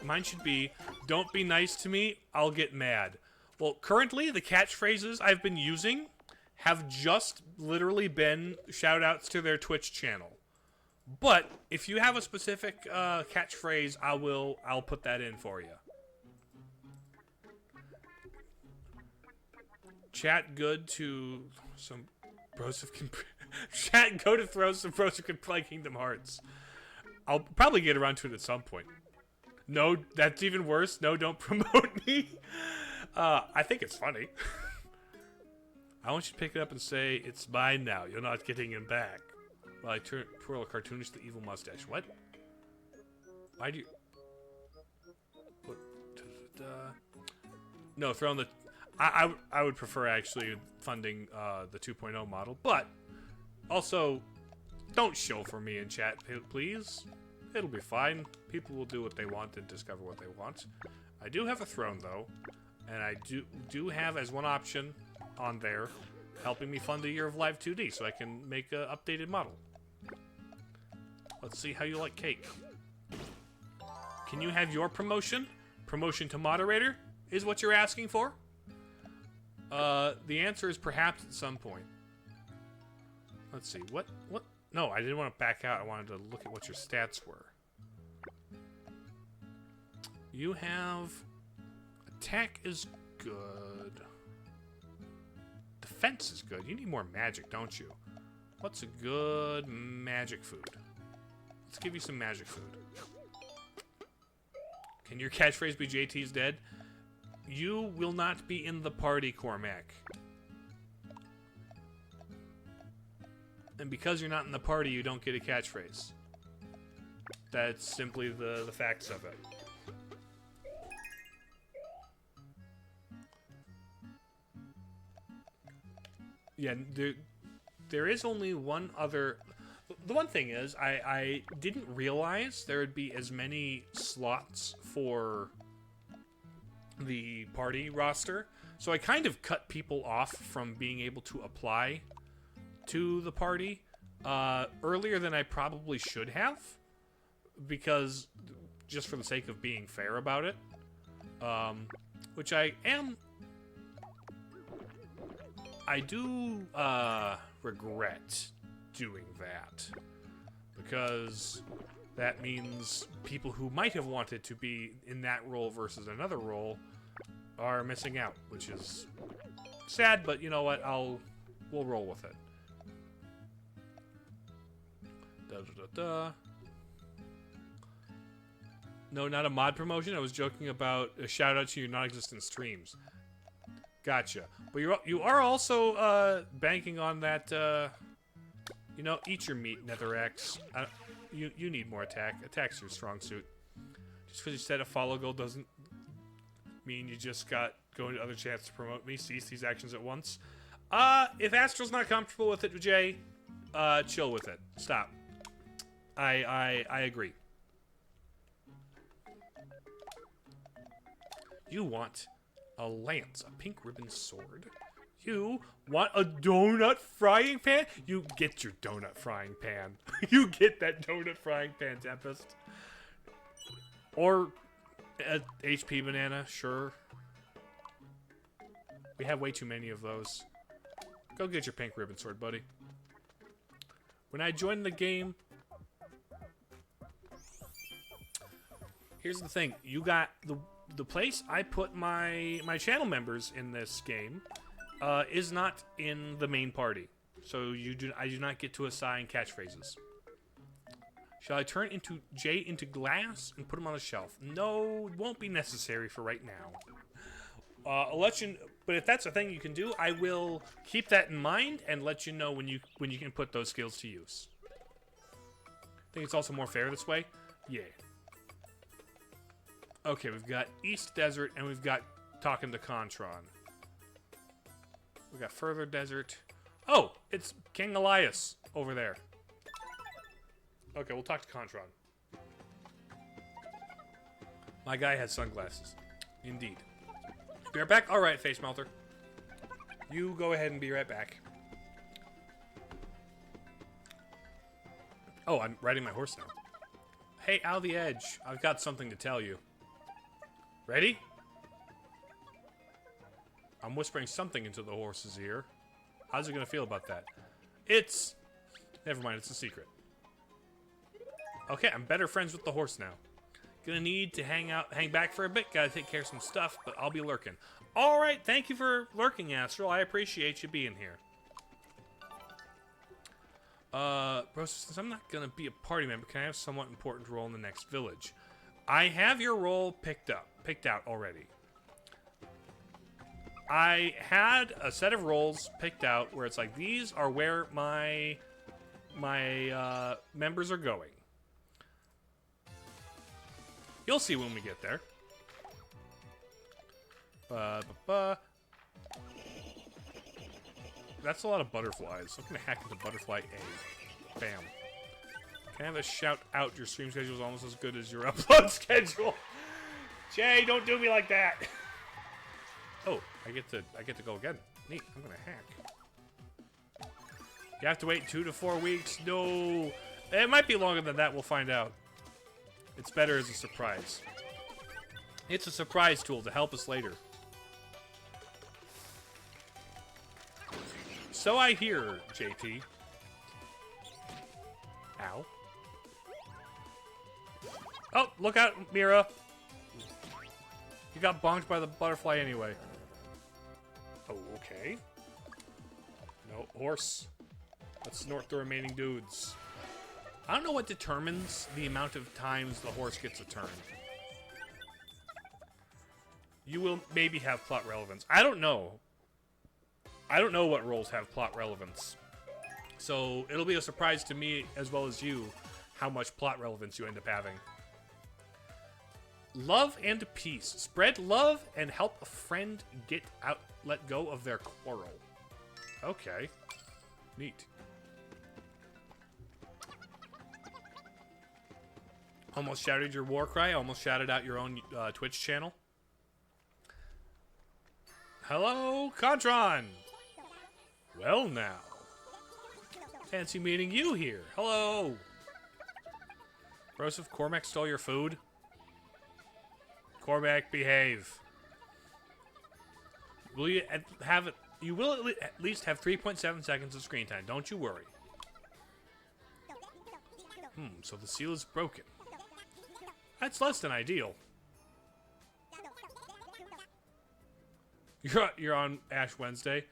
Mine should be, "Don't be nice to me, I'll get mad." Well, currently, the catchphrases I've been using have just literally been shout-outs to their Twitch channel. But if you have a specific catchphrase, I'll put that in for you. Chat good to some Broseph can chat go to throw some Broseph can play Kingdom Hearts. I'll probably get around to it at some point. No, that's even worse. No, don't promote me. I think it's funny. I want you to pick it up and say, "It's mine now. You're not getting him back." While I twirl a cartoonish the evil mustache. What? Why do you... What? No, throwing the... I would prefer actually funding the 2.0 model, but also don't show for me in chat, please. It'll be fine. People will do what they want and discover what they want. I do have a throne though, and I do have as one option on there helping me fund a year of live 2D so I can make an updated model. Let's see how you like cake. Can you have your promotion? Promotion to moderator is what you're asking for? The answer is perhaps at some point. Let's see, what? No, I didn't want to back out. I wanted to look at what your stats were. You have... Attack is good. Defense is good. You need more magic, don't you? What's a good magic food? Let's give you some magic food. Can your catchphrase be JT's dead? You will not be in the party, Cormac. And because you're not in the party, you don't get a catchphrase. That's simply the facts of it. Yeah, there is only one other... The one thing is, I didn't realize there would be as many slots for the party roster. So I kind of cut people off from being able to apply to the party earlier than I probably should have. Because, just for the sake of being fair about it. Which I am... I do regret doing that, because that means people who might have wanted to be in that role versus another role are missing out, which is sad, but you know what, we'll roll with it. No, not a mod promotion. I was joking about a shout out to your non-existent streams. Gotcha. But you are also banking on that. You know, eat your meat, Netherrax. You need more attack. Attack's your strong suit. Just because you set a follow goal doesn't mean you just got going to other chats to promote me. Cease these actions at once. If Astral's not comfortable with it, Jay, chill with it. Stop. I agree. You want a lance, a pink ribbon sword. You want a donut frying pan? You get your donut frying pan. You get that donut frying pan, Tempest. Or a HP banana, sure. We have way too many of those. Go get your pink ribbon sword, buddy. When I joined the game... Here's the thing. You got the place I put my channel members in this game is not in the main party. So I do not get to assign catchphrases. Shall I turn Jay into glass and put him on the shelf? No, it won't be necessary for right now. I'll let you, but if that's a thing you can do, I will keep that in mind and let you know when you can put those skills to use. I think it's also more fair this way. Yeah. Okay, we've got East Desert and we've got talking to Contron. We got Further Desert. Oh, it's King Elias over there. Okay, we'll talk to Contron. My guy has sunglasses. Indeed. Be right back? Alright, Face Melter. You go ahead and be right back. Oh, I'm riding my horse now. Hey, Al the Edge. I've got something to tell you. Ready? I'm whispering something into the horse's ear. How's it gonna feel about that? It's... Never mind, it's a secret. Okay, I'm better friends with the horse now. Gonna need to hang back for a bit. Gotta take care of some stuff, but I'll be lurking. Alright, thank you for lurking, Astral. I appreciate you being here. Broseph, since I'm not gonna be a party member, can I have a somewhat important role in the next village? I have your role picked out already. I had a set of roles picked out where it's like, these are where my members are going. You'll see when we get there. That's a lot of butterflies. I'm gonna hack into butterfly A. Bam. Can I have a shout out? Your stream schedule is almost as good as your upload schedule. Jay, don't do me like that. Oh, I get to go again. Neat. I'm gonna hack. You have to wait 2 to 4 weeks. No, it might be longer than that. We'll find out. It's better as a surprise. It's a surprise tool to help us later. So I hear, JT. Ow. Oh, look out, Mira. You got bonked by the butterfly anyway. Oh, okay. No, horse. Let's snort the remaining dudes. I don't know what determines the amount of times the horse gets a turn. You will maybe have plot relevance. I don't know. I don't know what roles have plot relevance. So it'll be a surprise to me as well as you how much plot relevance you end up having. Love and peace. Spread love and help a friend let go of their quarrel. Okay. Neat. Almost shouted your war cry. Almost shouted out your own Twitch channel. Hello, Contron. Well now. Fancy meeting you here. Hello. Broseph, Cormac stole your food. Cormac, behave. Will you have it? You will at least have 3.7 seconds of screen time. Don't you worry. So the seal is broken. That's less than ideal. You're on Ash Wednesday.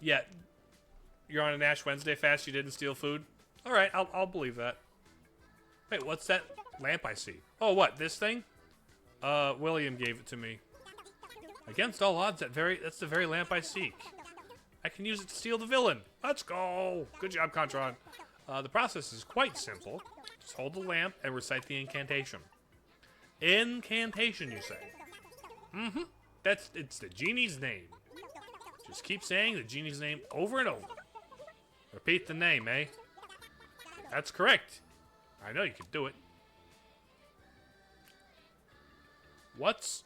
Yeah, you're on an Ash Wednesday fast. You didn't steal food. All right, I'll believe that. Wait, what's that lamp I see? Oh, what, this thing? William gave it to me. Against all odds, that's the very lamp I seek. I can use it to steal the villain. Let's go. Good job, Contron. The process is quite simple. Just hold the lamp and recite the incantation. Incantation, you say? It's the genie's name. Just keep saying the genie's name over and over. Repeat the name, eh? That's correct. I know you can do it. What's...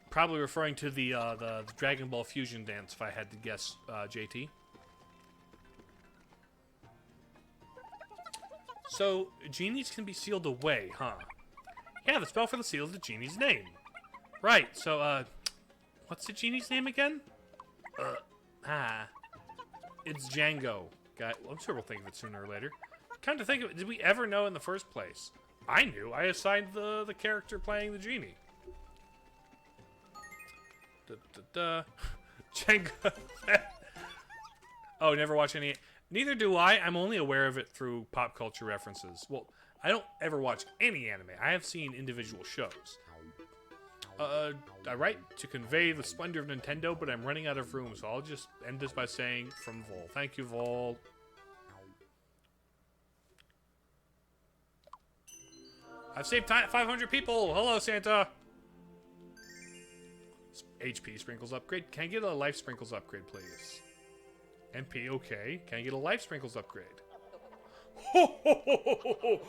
Probably referring to the Dragon Ball Fusion dance, if I had to guess, JT. So, genies can be sealed away, huh? Yeah, the spell for the seal is the genie's name. Right, so, what's the genie's name again? It's Django. Well, I'm sure we'll think of it sooner or later. Come to think of it, did we ever know in the first place? I knew. I assigned the character playing the genie. Django. Oh, never watch any... Neither do I. I'm only aware of it through pop culture references. Well, I don't ever watch any anime. I have seen individual shows. I write to convey the splendor of Nintendo, but I'm running out of room, so I'll just end this by saying from Vol. Thank you, Vol. I've saved 500 people. Hello, Santa. HP sprinkles upgrade. Can I get a life sprinkles upgrade, please? MP, okay. Can I get a life sprinkles upgrade? Ho, ho, ho, ho, ho.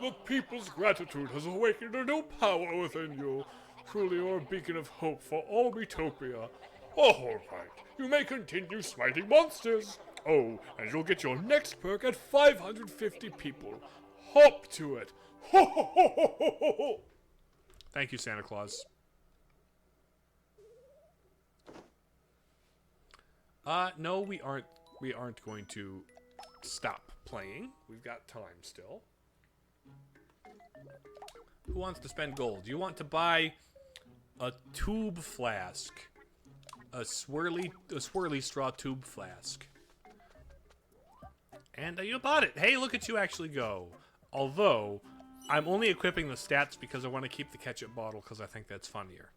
The people's gratitude has awakened a new power within you. Truly you're a beacon of hope for all Miitopia. All right, you may continue smiting monsters. Oh, and you'll get your next perk at 550 people. Hop to it. Ho, ho, ho, ho, ho, ho, ho. Thank you, Santa Claus. No, we aren't. We aren't going to stop playing. We've got time still. Who wants to spend gold? Do you want to buy a tube flask? A swirly straw tube flask. And you bought it. Hey, look at you actually go. Although, I'm only equipping the stats because I want to keep the ketchup bottle because I think that's funnier.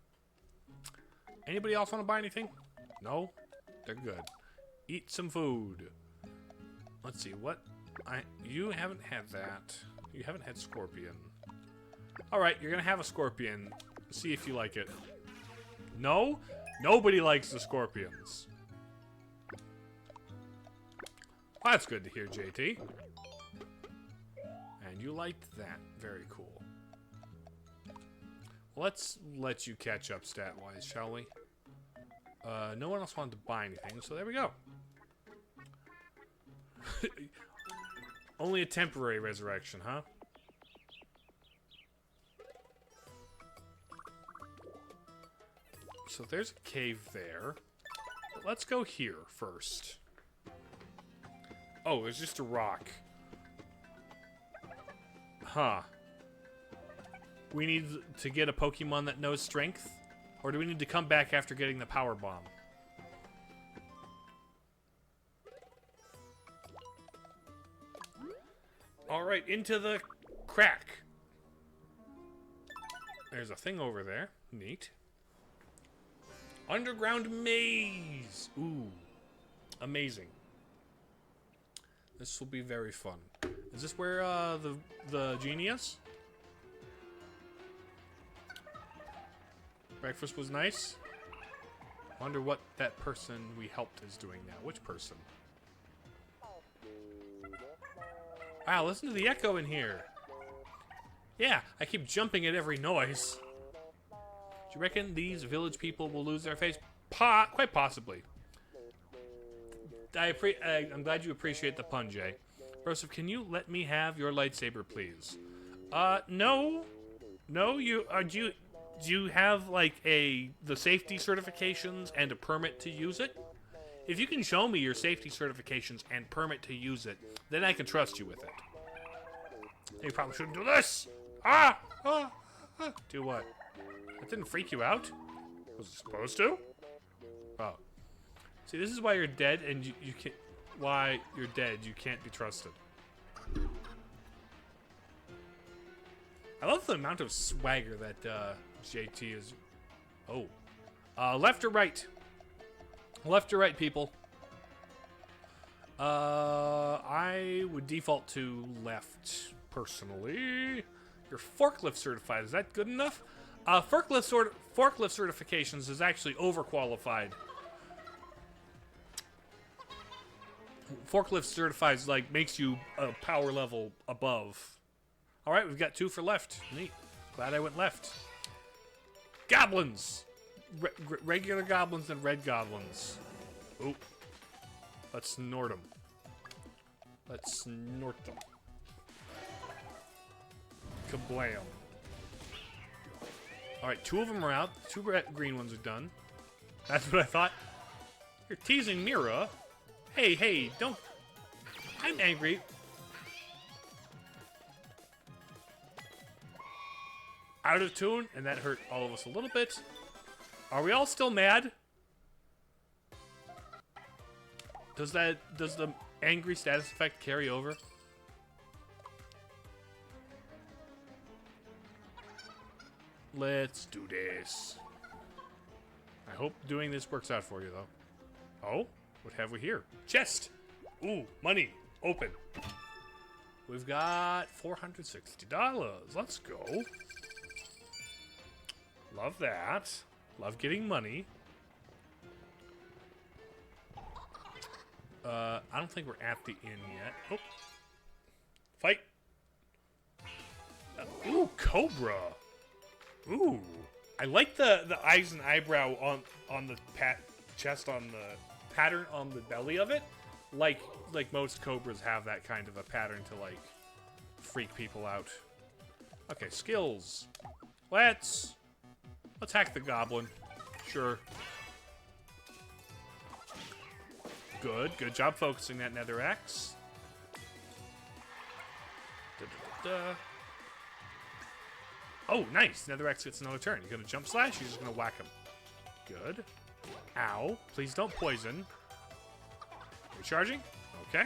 Anybody else want to buy anything? No? They're good. Eat some food. Let's see, what? You haven't had that. You haven't had scorpion. Alright, you're gonna have a scorpion. See if you like it. No? Nobody likes the scorpions. Well, that's good to hear, JT. And you liked that. Very cool. Let's let you catch up stat-wise, shall we? No one else wanted to buy anything, so there we go. Only a temporary resurrection, huh? So there's a cave there. But let's go here first. Oh, it's just a rock. Huh. We need to get a Pokemon that knows strength? Or do we need to come back after getting the power bomb? Alright, into the crack. There's a thing over there. Neat. Underground maze! Ooh. Amazing. This will be very fun. Is this where the genie is? Breakfast was nice. Wonder what that person we helped is doing now. Which person? Wow, listen to the echo in here. Yeah, I keep jumping at every noise. Do you reckon these village people will lose their face? Quite possibly. I'm glad you appreciate the pun, Jay. Broseph, can you let me have your lightsaber, please? No. No, do you have, like, the safety certifications and a permit to use it? If you can show me your safety certifications and permit to use it, then I can trust you with it. You probably shouldn't do this! Do what? That didn't freak you out? Was it supposed to? Oh. See, this is why you're dead, and you can't... Why you're dead, you can't be trusted. I love the amount of swagger that JT is... Oh. Left or right? Left or right, people? I would default to left, personally. You're forklift certified. Is that good enough? Forklift certifications is actually overqualified. Forklift certifies, like, makes you a power level above. Alright, we've got 2 for left. Neat. Glad I went left. Goblins! Regular goblins and red goblins. Oh. Let's snort them. Let's snort them. Kablam. Alright, 2 of them are out. 2 green ones are done. That's what I thought. You're teasing Mira. Hey, don't... I'm angry. Out of tune, and that hurt all of us a little bit. Are we all still mad? Does the angry status effect carry over? Let's do this. I hope doing this works out for you, though. Oh? What have we here? Chest! Ooh, money. Open. We've got $460. Let's go. Love that. Love getting money. I don't think we're at the inn yet. Oh. Fight. Ooh, Cobra. Ooh. I like the eyes and eyebrow on the chest, on the pattern on the belly of it. Like most cobras have that kind of a pattern to, like, freak people out. Okay, skills. Let's hack the goblin. Sure. Good job focusing that nether axe. Oh, nice. Nether axe gets another turn. You're gonna jump slash, you're just gonna whack him. Good. Ow. Please don't poison. Recharging? Okay.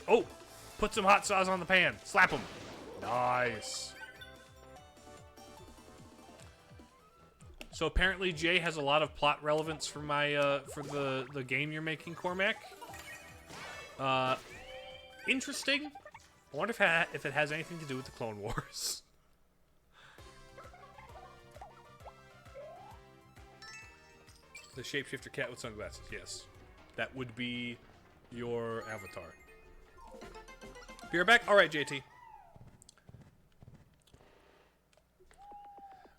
Oh! Put some hot sauce on the pan. Slap him. Nice. So apparently Jay has a lot of plot relevance for my for the game you're making, Cormac. Interesting. I wonder if it has anything to do with the Clone Wars. The shapeshifter cat with sunglasses, yes. That would be your avatar. Be right back. Alright, JT.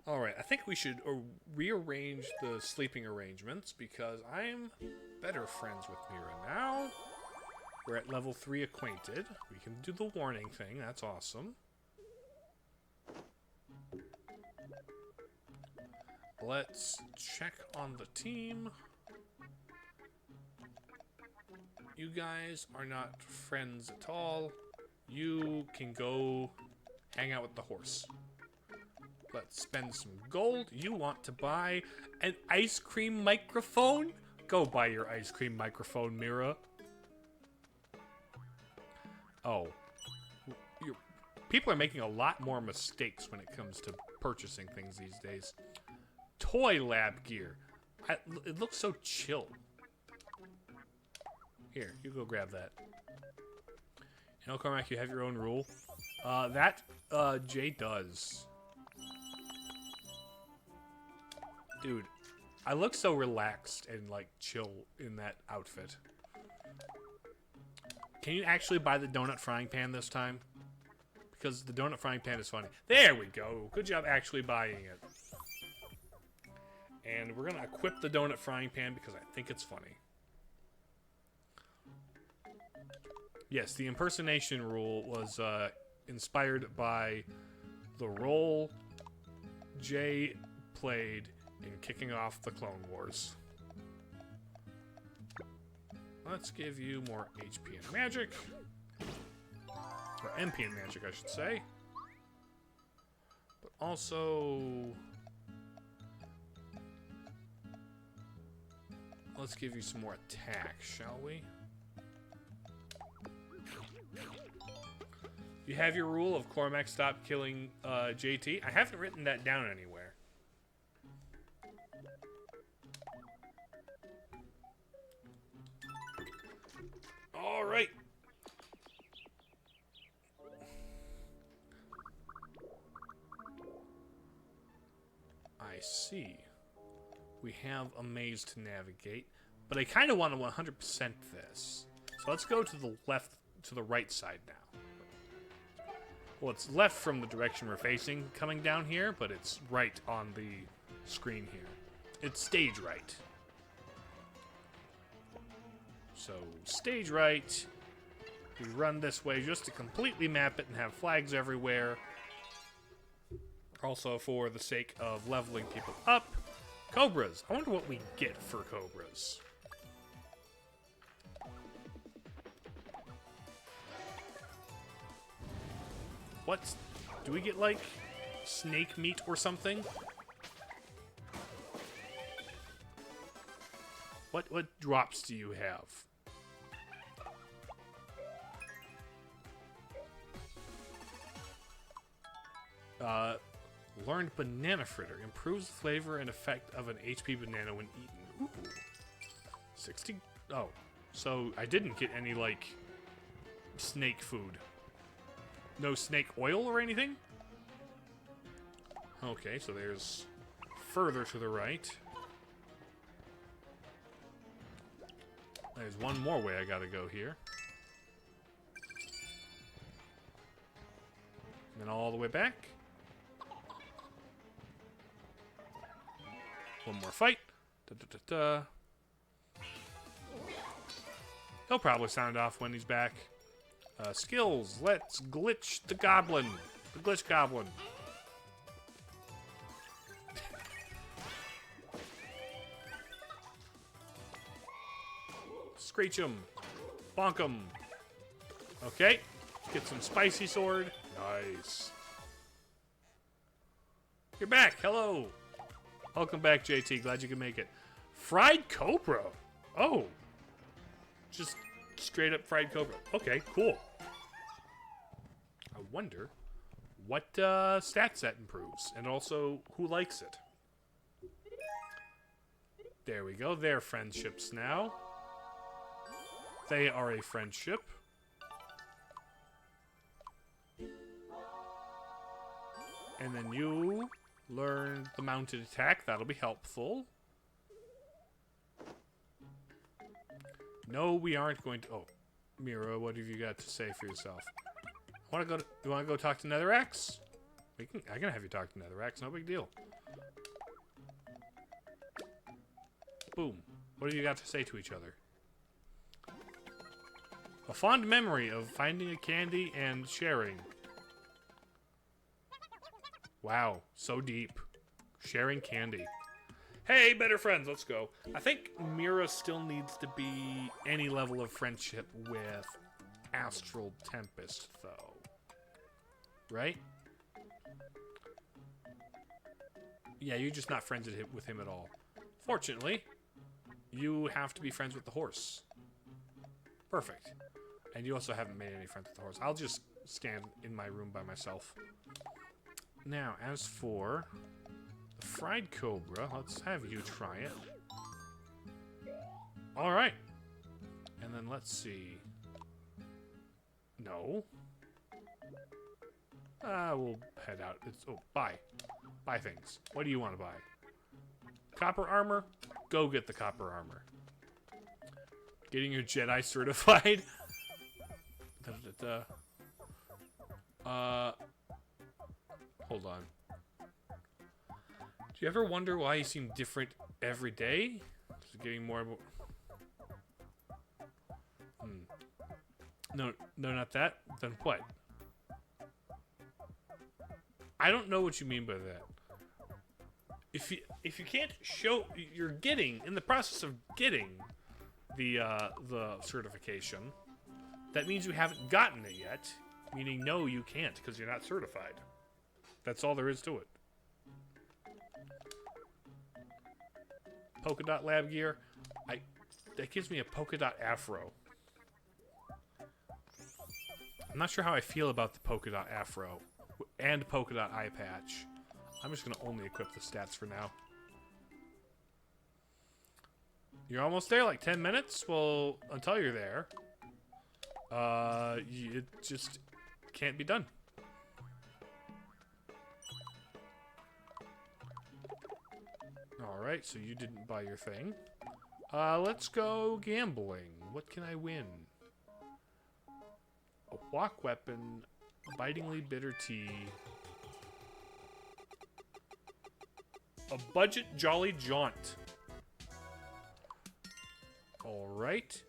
Alright, I think we should rearrange the sleeping arrangements because I'm better friends with Mira now. We're at level 3 acquainted. We can do the warning thing. That's awesome. Let's check on the team. You guys are not friends at all. You can go hang out with the horse. Let's spend some gold. You want to buy an ice cream microphone? Go buy your ice cream microphone, Mira. Oh. People are making a lot more mistakes when it comes to purchasing things these days. Toy lab gear. It looks so chill. Here, you go grab that. You know, Cormac, you have your own rule. Jay does. Dude, I look so relaxed and, like, chill in that outfit. Can you actually buy the donut frying pan this time? Because the donut frying pan is funny. There we go. Good job actually buying it. And we're going to equip the donut frying pan because I think it's funny. Yes, the impersonation rule was inspired by the role Jay played in kicking off the Clone Wars. Let's give you more HP and magic. Or MP and magic, I should say. But also... let's give you some more attack, shall we? You have your rule of Cormac stop killing JT. I haven't written that down anywhere. All right. I see. We have a maze to navigate, but I kind of want to 100% this. So let's go to the left, to the right side now. Well, it's left from the direction we're facing coming down here, but it's right on the screen here. It's stage right. So, stage right. We run this way just to completely map it and have flags everywhere. Also for the sake of leveling people up. Cobras. I wonder what we get for cobras. What? Do we get, like, snake meat or something? What drops do you have? Learned banana fritter. Improves the flavor and effect of an HP banana when eaten. Ooh. 60... oh. So, I didn't get any, like, snake food. No snake oil or anything? Okay, so there's further to the right. There's one more way I gotta go here. And then all the way back. One more fight. Da, da, da, da. He'll probably sound off when he's back. Skills. Let's glitch the goblin. The glitch goblin. Screech him. Bonk him. Okay. Get some spicy sword. Nice. You're back. Hello. Welcome back, JT. Glad you can make it. Fried cobra. Oh. Just straight up fried cobra. Okay, cool. I wonder what stats that improves, and also who likes it. There we go. They're friendships now. They are a friendship. And then you learn the mounted attack. That'll be helpful. No, we aren't going to... Oh, Mira, what have you got to say for yourself? You want to go talk to Netherrax? I can have you talk to Netherrax. No big deal. Boom. What have you got to say to each other? A fond memory of finding a candy and sharing. Wow, so deep. Sharing candy. Hey, better friends, let's go. I think Mira still needs to be any level of friendship with Astral Tempest, though. Right? Yeah, you're just not friends with him at all. Fortunately, you have to be friends with the horse. Perfect. And you also haven't made any friends with the horse. I'll just stand in my room by myself. Now, as for the fried cobra, let's have you try it. Alright. And then let's see. No. We'll head out. Buy. Buy things. What do you want to buy? Copper armor? Go get the copper armor. Getting your Jedi certified? Hold on. Do you ever wonder why you seem different every day? Just getting more... No, not that. Then what? I don't know what you mean by that. If you can't show... You're getting... In the process of getting the certification, that means you haven't gotten it yet. Meaning, no, you can't, because you're not certified. That's all there is to it. Polka dot lab gear. That gives me a polka dot afro. I'm not sure how I feel about the polka dot afro and polka dot eye patch. I'm just going to only equip the stats for now. You're almost there, like 10 minutes? Well, until you're there, it just can't be done. Alright, so you didn't buy your thing. Let's go gambling. What can I win? A walk weapon, bitingly bitter tea, a budget jolly jaunt. Alright.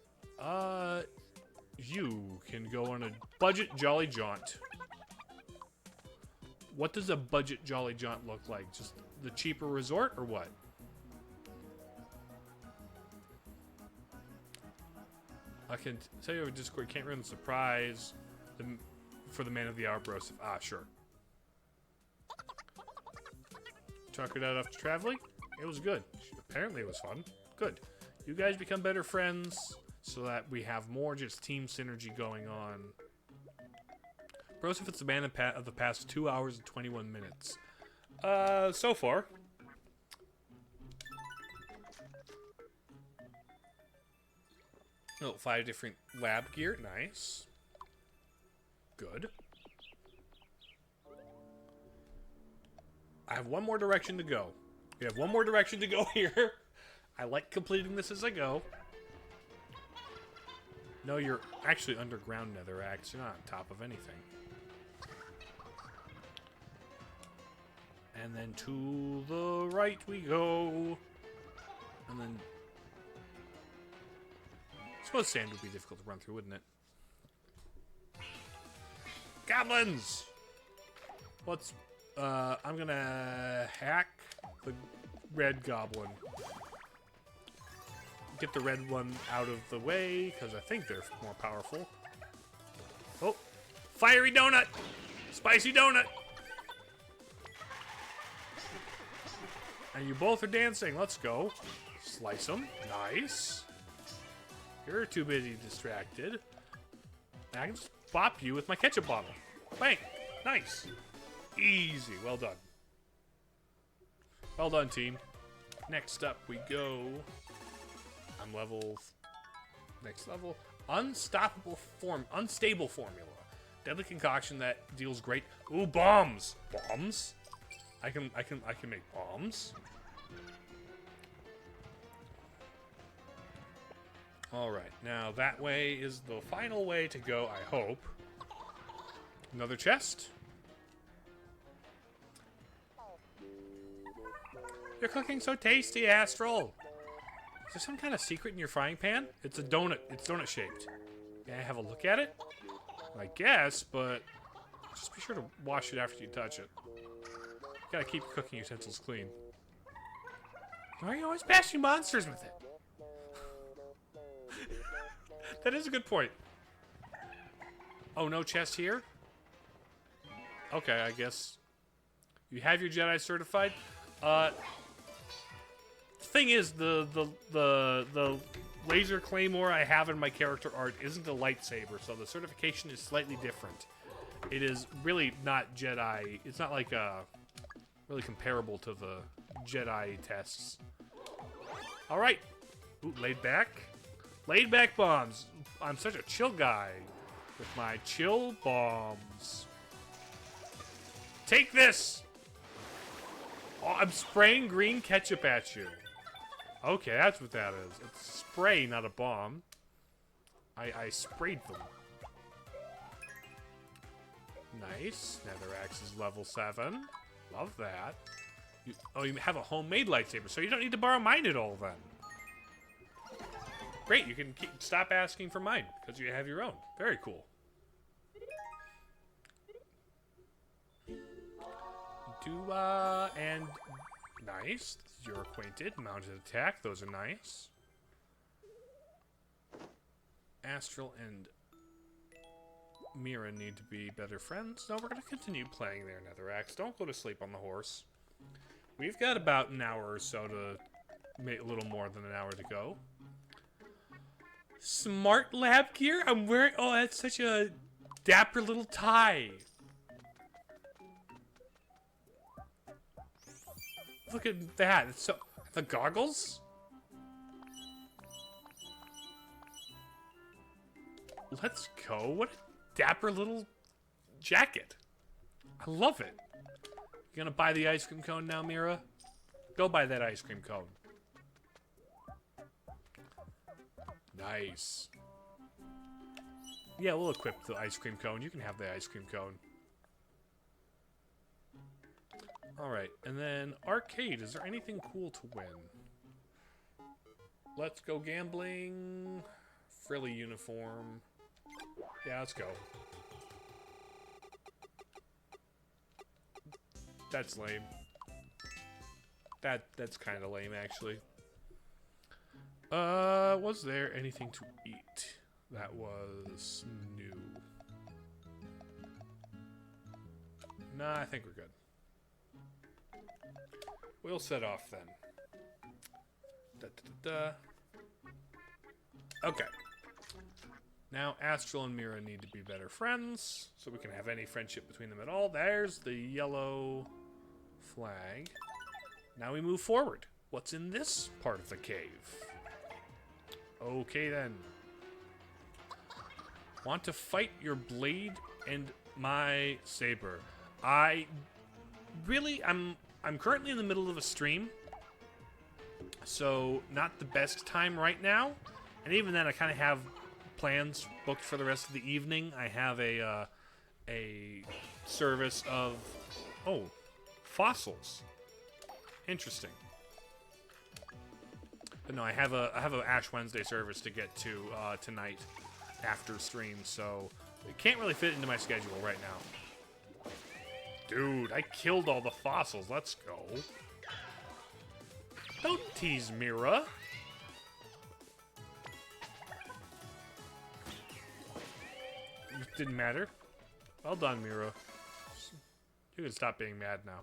You can go on a budget jolly jaunt. What does a budget jolly jaunt look like? Just the cheaper resort or what? I can tell you over Discord, can't ruin the surprise for the man of the hour, Broseph. Ah, sure. Talk it out after traveling? It was good. Apparently it was fun. Good. You guys become better friends so that we have more just team synergy going on. Broseph is the man of the past 2 hours and 21 minutes. So far. Oh, 5 different lab gear. Nice. Good. I have one more direction to go. We have one more direction to go here. I like completing this as I go. No, you're actually underground, Netherrax. You're not on top of anything. And then to the right we go. And then... suppose sand would be difficult to run through, wouldn't it? Goblins! Let's, I'm gonna hack the red goblin. Get the red one out of the way, because I think they're more powerful. Oh, fiery donut! Spicy donut! And you both are dancing. Let's go. Slice them. Nice. You're too busy distracted. I can just bop you with my ketchup bottle. Bang. Nice. Easy. Well done. Well done, team. Next up we go. I'm level... Next level. Unstable formula. Deadly concoction that deals great... Ooh, bombs! Bombs? I can make bombs. Alright, now that way is the final way to go, I hope. Another chest. You're cooking so tasty, Astral. Is there some kind of secret in your frying pan? It's a donut. It's donut shaped. Can I have a look at it? I guess, but just be sure to wash it after you touch it. You gotta keep your cooking utensils clean. Why are you always bashing monsters with it? That is a good point. Oh, no chest here? Okay, I guess. You have your Jedi certified? Thing is, the laser claymore I have in my character art isn't a lightsaber, so the certification is slightly different. It is really not Jedi. It's not like really comparable to the Jedi tests. All right. Ooh, laid back. Laid back bombs. I'm such a chill guy with my chill bombs. Take this. Oh, I'm spraying green ketchup at you. Okay, that's what that is. It's a spray, not a bomb. I sprayed them. Nice. Netherrax is level 7. Love that. You have a homemade lightsaber, so you don't need to borrow mine at all then. Great, you can stop asking for mine, because you have your own. Very cool. And nice. You're acquainted. Mounted attack. Those are nice. Astral and Mira need to be better friends. No, we're going to continue playing there, Netherrax. Don't go to sleep on the horse. We've got about an hour or so to make a little more than an hour to go. Smart lab gear? I'm wearing... Oh, that's such a dapper little tie. Look at that. It's so... The goggles? Let's go. What a dapper little jacket. I love it. You gonna buy the ice cream cone now, Mira? Go buy that ice cream cone. Nice. Yeah, we'll equip the ice cream cone. You can have the ice cream cone. Alright, and then arcade. Is there anything cool to win? Let's go gambling. Frilly uniform. Yeah, let's go. That's lame. That's kind of lame, actually. Was there anything to eat that was new? Nah, I think we're good. We'll set off then. Okay. Now Astral and Mira need to be better friends, so we can have any friendship between them at all. There's the yellow flag. Now we move forward. What's in this part of the cave? Okay then. Want to fight your blade and my saber. I'm currently in the middle of a stream, so not the best time right now. And even then, I kind of have plans booked for the rest of the evening. I have a service of fossils. Interesting. But no, I have a Ash Wednesday service to get to tonight after stream, so it can't really fit into my schedule right now. Dude, I killed all the fossils. Let's go. Don't tease Mira. It didn't matter. Well done, Mira. You can stop being mad now.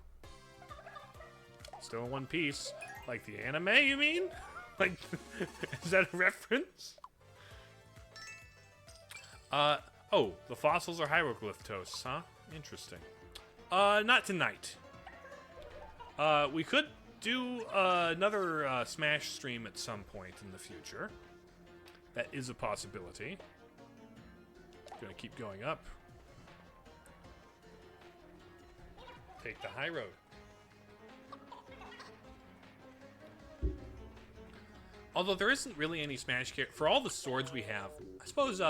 Still in one piece. Like the anime, you mean? Like, is that a reference? Oh, the fossils are hieroglyph toasts, huh? Interesting. Not tonight. We could do another Smash stream at some point in the future. That is a possibility. Gonna keep going up. Take the high road. Although there isn't really any Smash character for all the swords we have. I suppose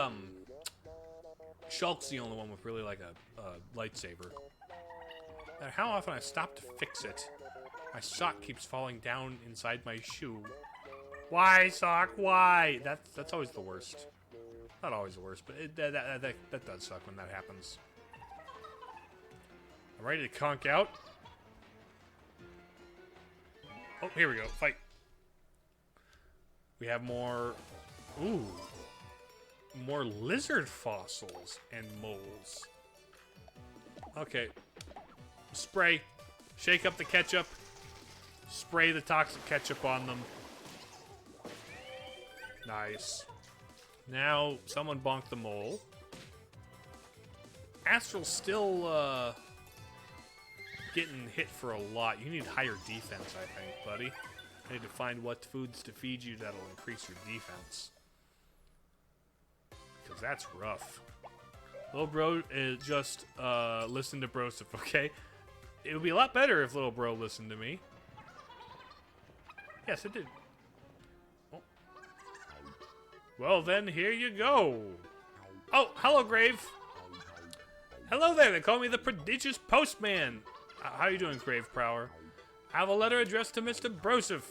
Shulk's the only one with really like a lightsaber. No matter how often I stop to fix it, my sock keeps falling down inside my shoe. Why, sock? Why? That's always the worst. Not always the worst, but that does suck when that happens. I'm ready to conk out. Oh, here we go. Fight. We have more... Ooh. More lizard fossils and moles. Okay. Spray. Shake up the ketchup. Spray the toxic ketchup on them. Nice. Now, someone bonked the mole. Astral's still, getting hit for a lot. You need higher defense, I think, buddy. I need to find what foods to feed you that'll increase your defense. Because that's rough. Little bro is just, listen to Broseph, okay? It would be a lot better if little bro listened to me. Yes, it did. Oh. Well, then, here you go. Oh, hello, Grave. Hello there. They call me the prodigious postman. How you doing, Grave Prower? I have a letter addressed to Mr. Broseph.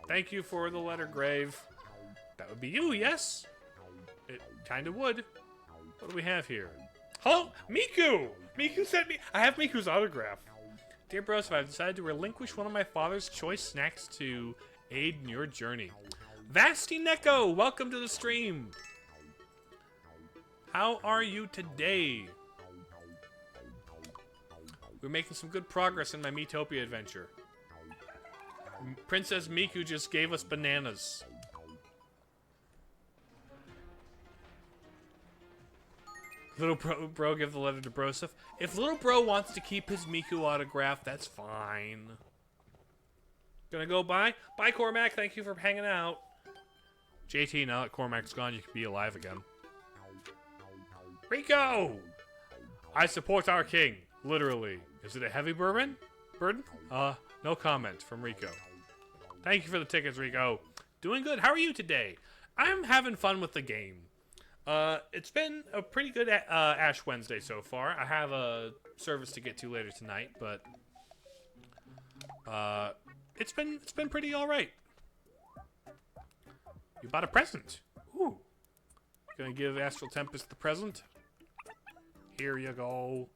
Thank you for the letter, Grave. That would be you, yes? It kind of would. What do we have here? Hello, Miku! Miku sent me... I have Miku's autograph. Dear Broseph, I've decided to relinquish one of my father's choice snacks to aid in your journey. Vasty Neko, welcome to the stream. How are you today? We're making some good progress in my Miitopia adventure. Princess Miku just gave us bananas. Little bro give the letter to Broseph. If little bro wants to keep his Miku autograph, that's fine. Gonna go bye? Bye, Cormac. Thank you for hanging out. JT, now that Cormac's gone, you can be alive again. Rico! I support our king. Literally. Is it a heavy burden? No comment from Rico. Thank you for the tickets, Rico. Doing good. How are you today? I'm having fun with the game. It's been a pretty good Ash Wednesday so far. I have a service to get to later tonight, but it's been pretty all right. You bought a present. Ooh. Gonna give Astral Tempest the present. Here you go.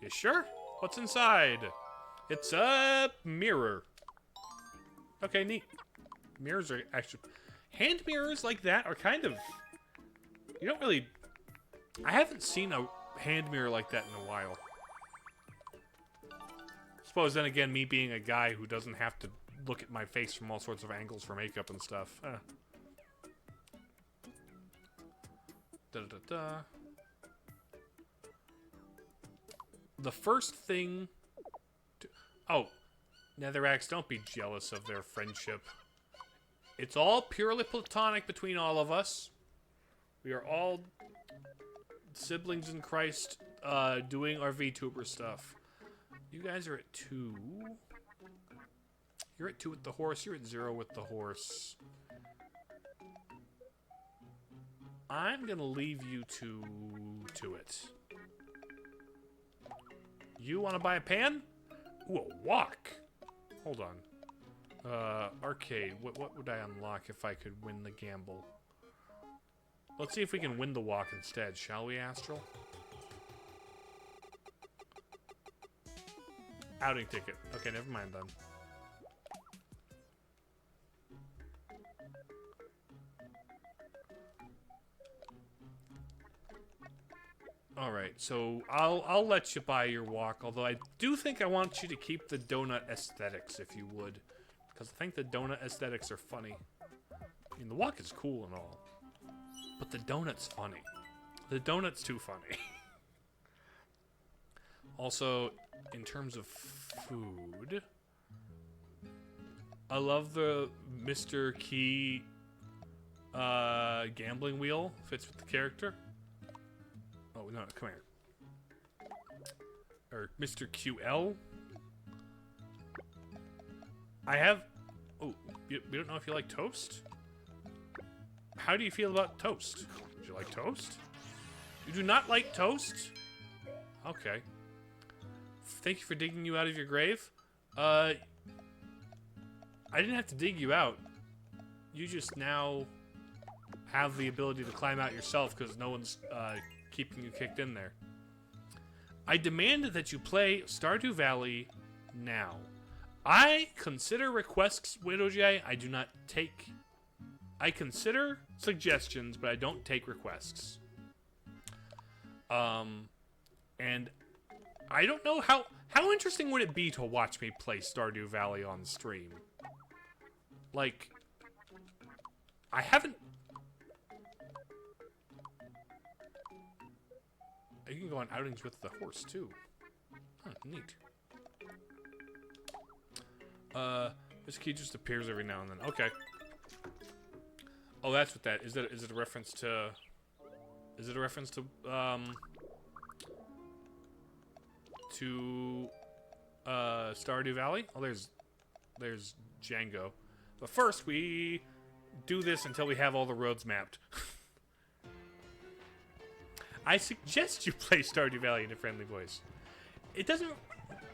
You sure? What's inside? It's a mirror. Okay, neat. Mirrors are actually... Hand mirrors like that are kind of... You don't really... I haven't seen a hand mirror like that in a while. Suppose then again, me being a guy who doesn't have to look at my face from all sorts of angles for makeup and stuff. Da-da-da-da. The first thing... Oh, Netherax, don't be jealous of their friendship. It's all purely platonic between all of us. We are all siblings in Christ doing our VTuber stuff. You guys are at 2. You're at 2 with the horse. You're at 0 with the horse. I'm going to leave you to it. You want to buy a pan? Ooh, a wok. Hold on. Arcade. What would I unlock if I could win the gamble? Let's see if we can win the walk instead, shall we, Astral? Outing ticket. Okay, never mind then. Alright, so I'll let you buy your walk, although I do think I want you to keep the donut aesthetics, if you would. Because I think the donut aesthetics are funny. I mean, the walk is cool and all. But the donut's funny. The donut's too funny. Also, in terms of food, I love the Mr. Key gambling wheel. Fits with the character. Oh, no, come here. Or Mr. QL. I have... Oh, we don't know if you like toast? How do you feel about toast? Do you like toast? You do not like toast? Okay. Thank you for digging you out of your grave. I didn't have to dig you out. You just now have the ability to climb out yourself because no one's keeping you kicked in there. I demand that you play Stardew Valley now. I consider requests, Widowjay. I do not take... I consider suggestions, but I don't take requests. And I don't know how interesting would it be to watch me play Stardew Valley on stream? Like, I haven't... You can go on outings with the horse, too. Huh, neat. This key just appears every now and then. Okay. Oh, that's what that is. Is it a reference to? Is it a reference to Stardew Valley? Oh, there's Django. But first, we do this until we have all the roads mapped. I suggest you play Stardew Valley in a friendly voice. It doesn't...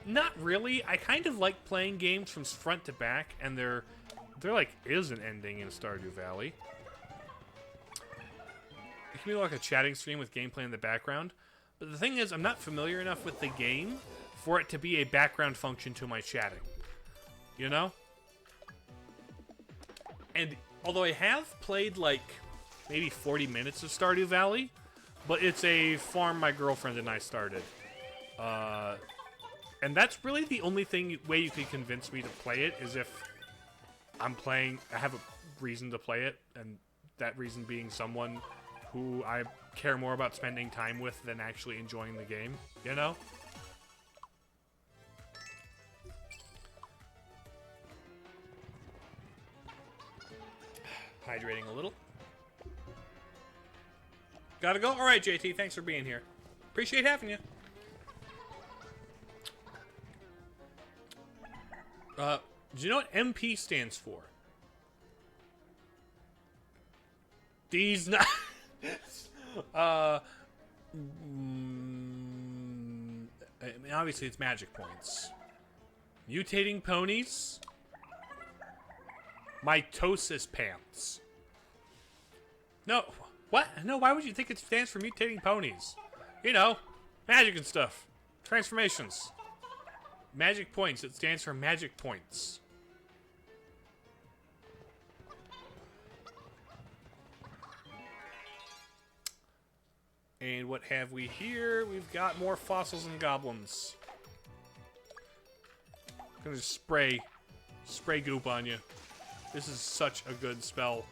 Not really. I kind of like playing games from front to back, and there like is an ending in Stardew Valley. It can be like a chatting stream with gameplay in the background. But the thing is, I'm not familiar enough with the game for it to be a background function to my chatting. You know? And although I have played like maybe 40 minutes of Stardew Valley, but it's a farm my girlfriend and I started. And that's really the only way you can convince me to play it, is if I have a reason to play it, and that reason being someone who I care more about spending time with than actually enjoying the game, you know? Hydrating a little. Gotta go? Alright, JT, thanks for being here. Appreciate having you. Do you know what MP stands for? These not... I mean, obviously it's magic points. Mutating ponies. Mitosis pants. No, what? No, why would you think it stands for mutating ponies? You know, magic and stuff. Transformations. Magic points. It stands for magic points. And what have we here? We've got more fossils and goblins. I'm gonna just spray goop on you. This is such a good spell.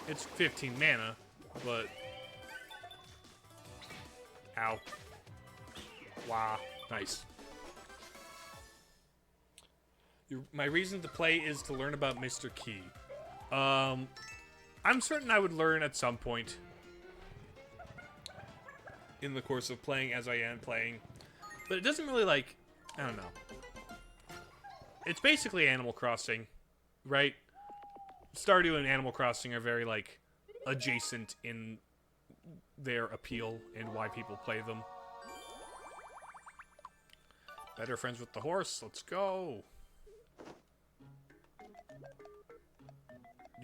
It's 15 mana, but... Ow. Wow. Nice. My reason to play is to learn about Mr. Key. I'm certain I would learn at some point in the course of playing as I am playing. But it doesn't really, like... I don't know. It's basically Animal Crossing, right? Stardew and Animal Crossing are very, like, adjacent in their appeal and why people play them. Better friends with the horse. Let's go.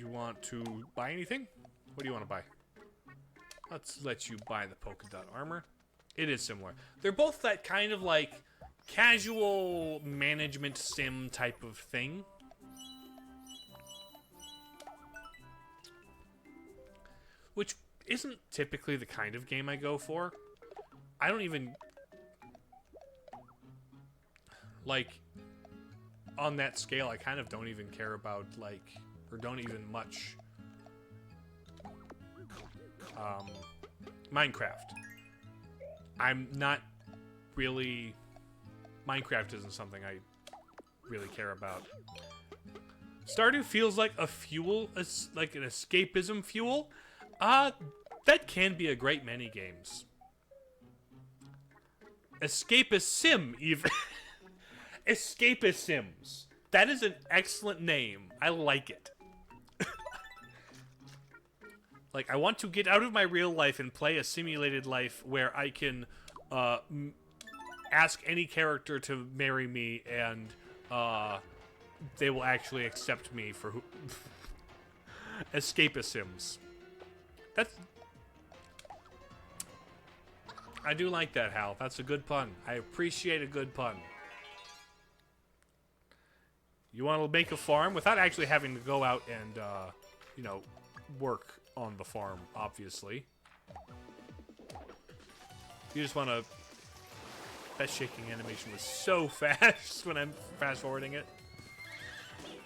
you want to buy anything? What do you want to buy? Let's let you buy the polka dot armor. It is similar. They're both that kind of like casual management sim type of thing. Which isn't typically the kind of game I go for. I don't even... Like, on that scale, I kind of don't even care about, like... Or don't even much... Minecraft. I'm not really... Minecraft isn't something I really care about. Stardew feels like a fuel, like an escapism fuel. That can be a great many games. Escapist sim, even. Escapist sims. That is an excellent name. I like it. Like, I want to get out of my real life and play a simulated life where I can ask any character to marry me and they will actually accept me for who... Escapist sims. That's... I do like that, Hal. That's a good pun. I appreciate a good pun. You want to make a farm without actually having to go out and, you know, work on the farm, obviously. You just want to... That shaking animation was so fast when I'm fast-forwarding it.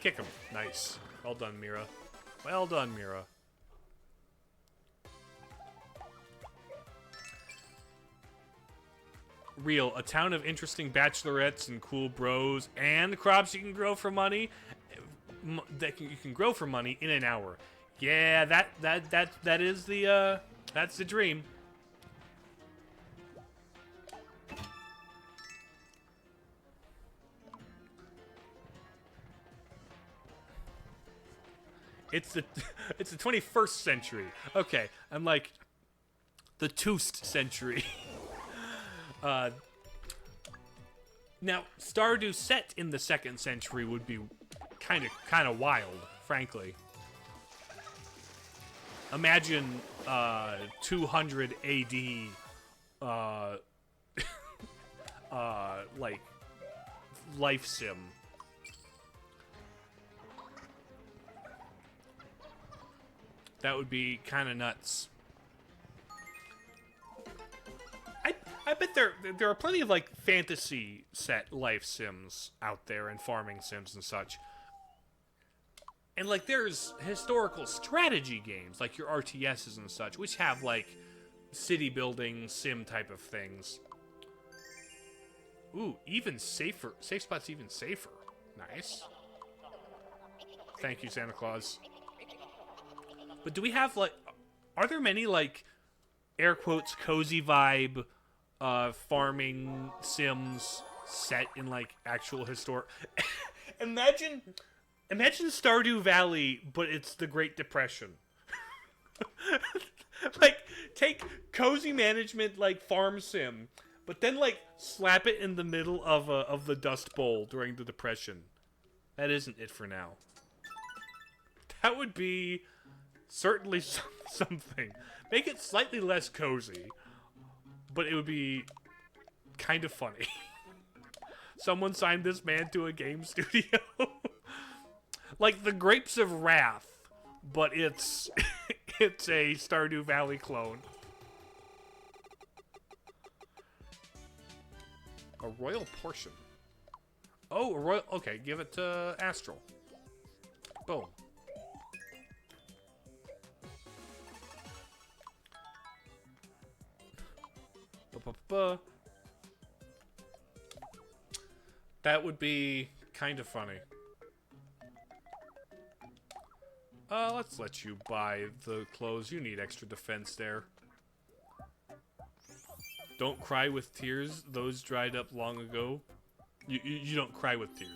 Kick him. Nice. Well done, Mira. Well done, Mira. Real, a town of interesting bachelorettes and cool bros and crops you can grow for money you can grow for money in an hour. Yeah, that is the that's the dream. It's the 21st century. Okay, I'm like the Toost century. Now, Stardew set in the 2nd century would be kind of wild, frankly. Imagine 200 AD, like life sim. That would be kind of nuts. I bet there are plenty of like fantasy set life sims out there and farming sims and such. And like there's historical strategy games like your RTSs and such, which have like city building sim type of things. Ooh, even safer. Safe spot's even safer. Nice. Thank you, Santa Claus. But do we have like, are there many like air quotes cozy vibe farming sims set in like actual historic? Imagine Stardew Valley, but it's the Great Depression. Like take cozy management like farm sim, but then like slap it in the middle of the Dust Bowl during the Depression. That isn't it for now. That would be certainly something. Make it slightly less cozy, but it would be kind of funny. Someone signed this man to a game studio. Like the Grapes of Wrath, but it's it's a Stardew Valley clone. A royal portion. Oh, a royal... Okay, give it to Astral. Boom. That would be kind of funny. Let's let you buy the clothes. You need extra defense there. Don't cry with tears. Those dried up long ago. You don't cry with tears.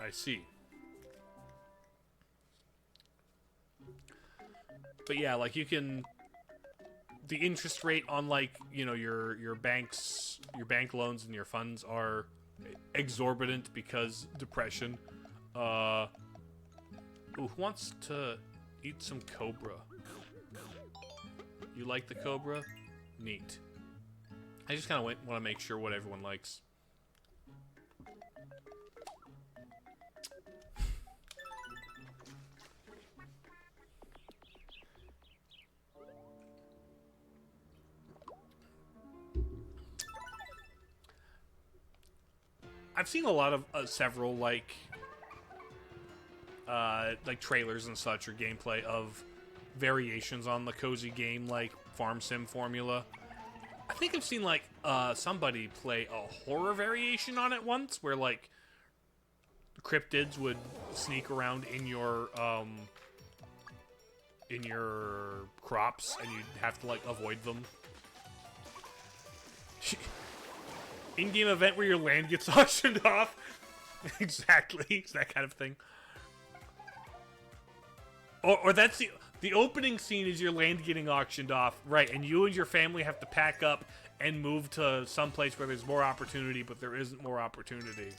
I see. But yeah, like you can... The interest rate on like, you know, your bank loans and your funds are exorbitant because depression. Ooh, who wants to eat some cobra? You like the cobra? Neat. I just kind of want to make sure what everyone likes. I've seen a lot of several like trailers and such or gameplay of variations on the cozy game like farm sim formula. I think I've seen like somebody play a horror variation on it once, where like cryptids would sneak around in your crops and you'd have to like avoid them. In-game event where your land gets auctioned off. Exactly, it's that kind of thing. Or that's the opening scene is your land getting auctioned off, right? And you and your family have to pack up and move to some place where there's more opportunity, but there isn't more opportunity.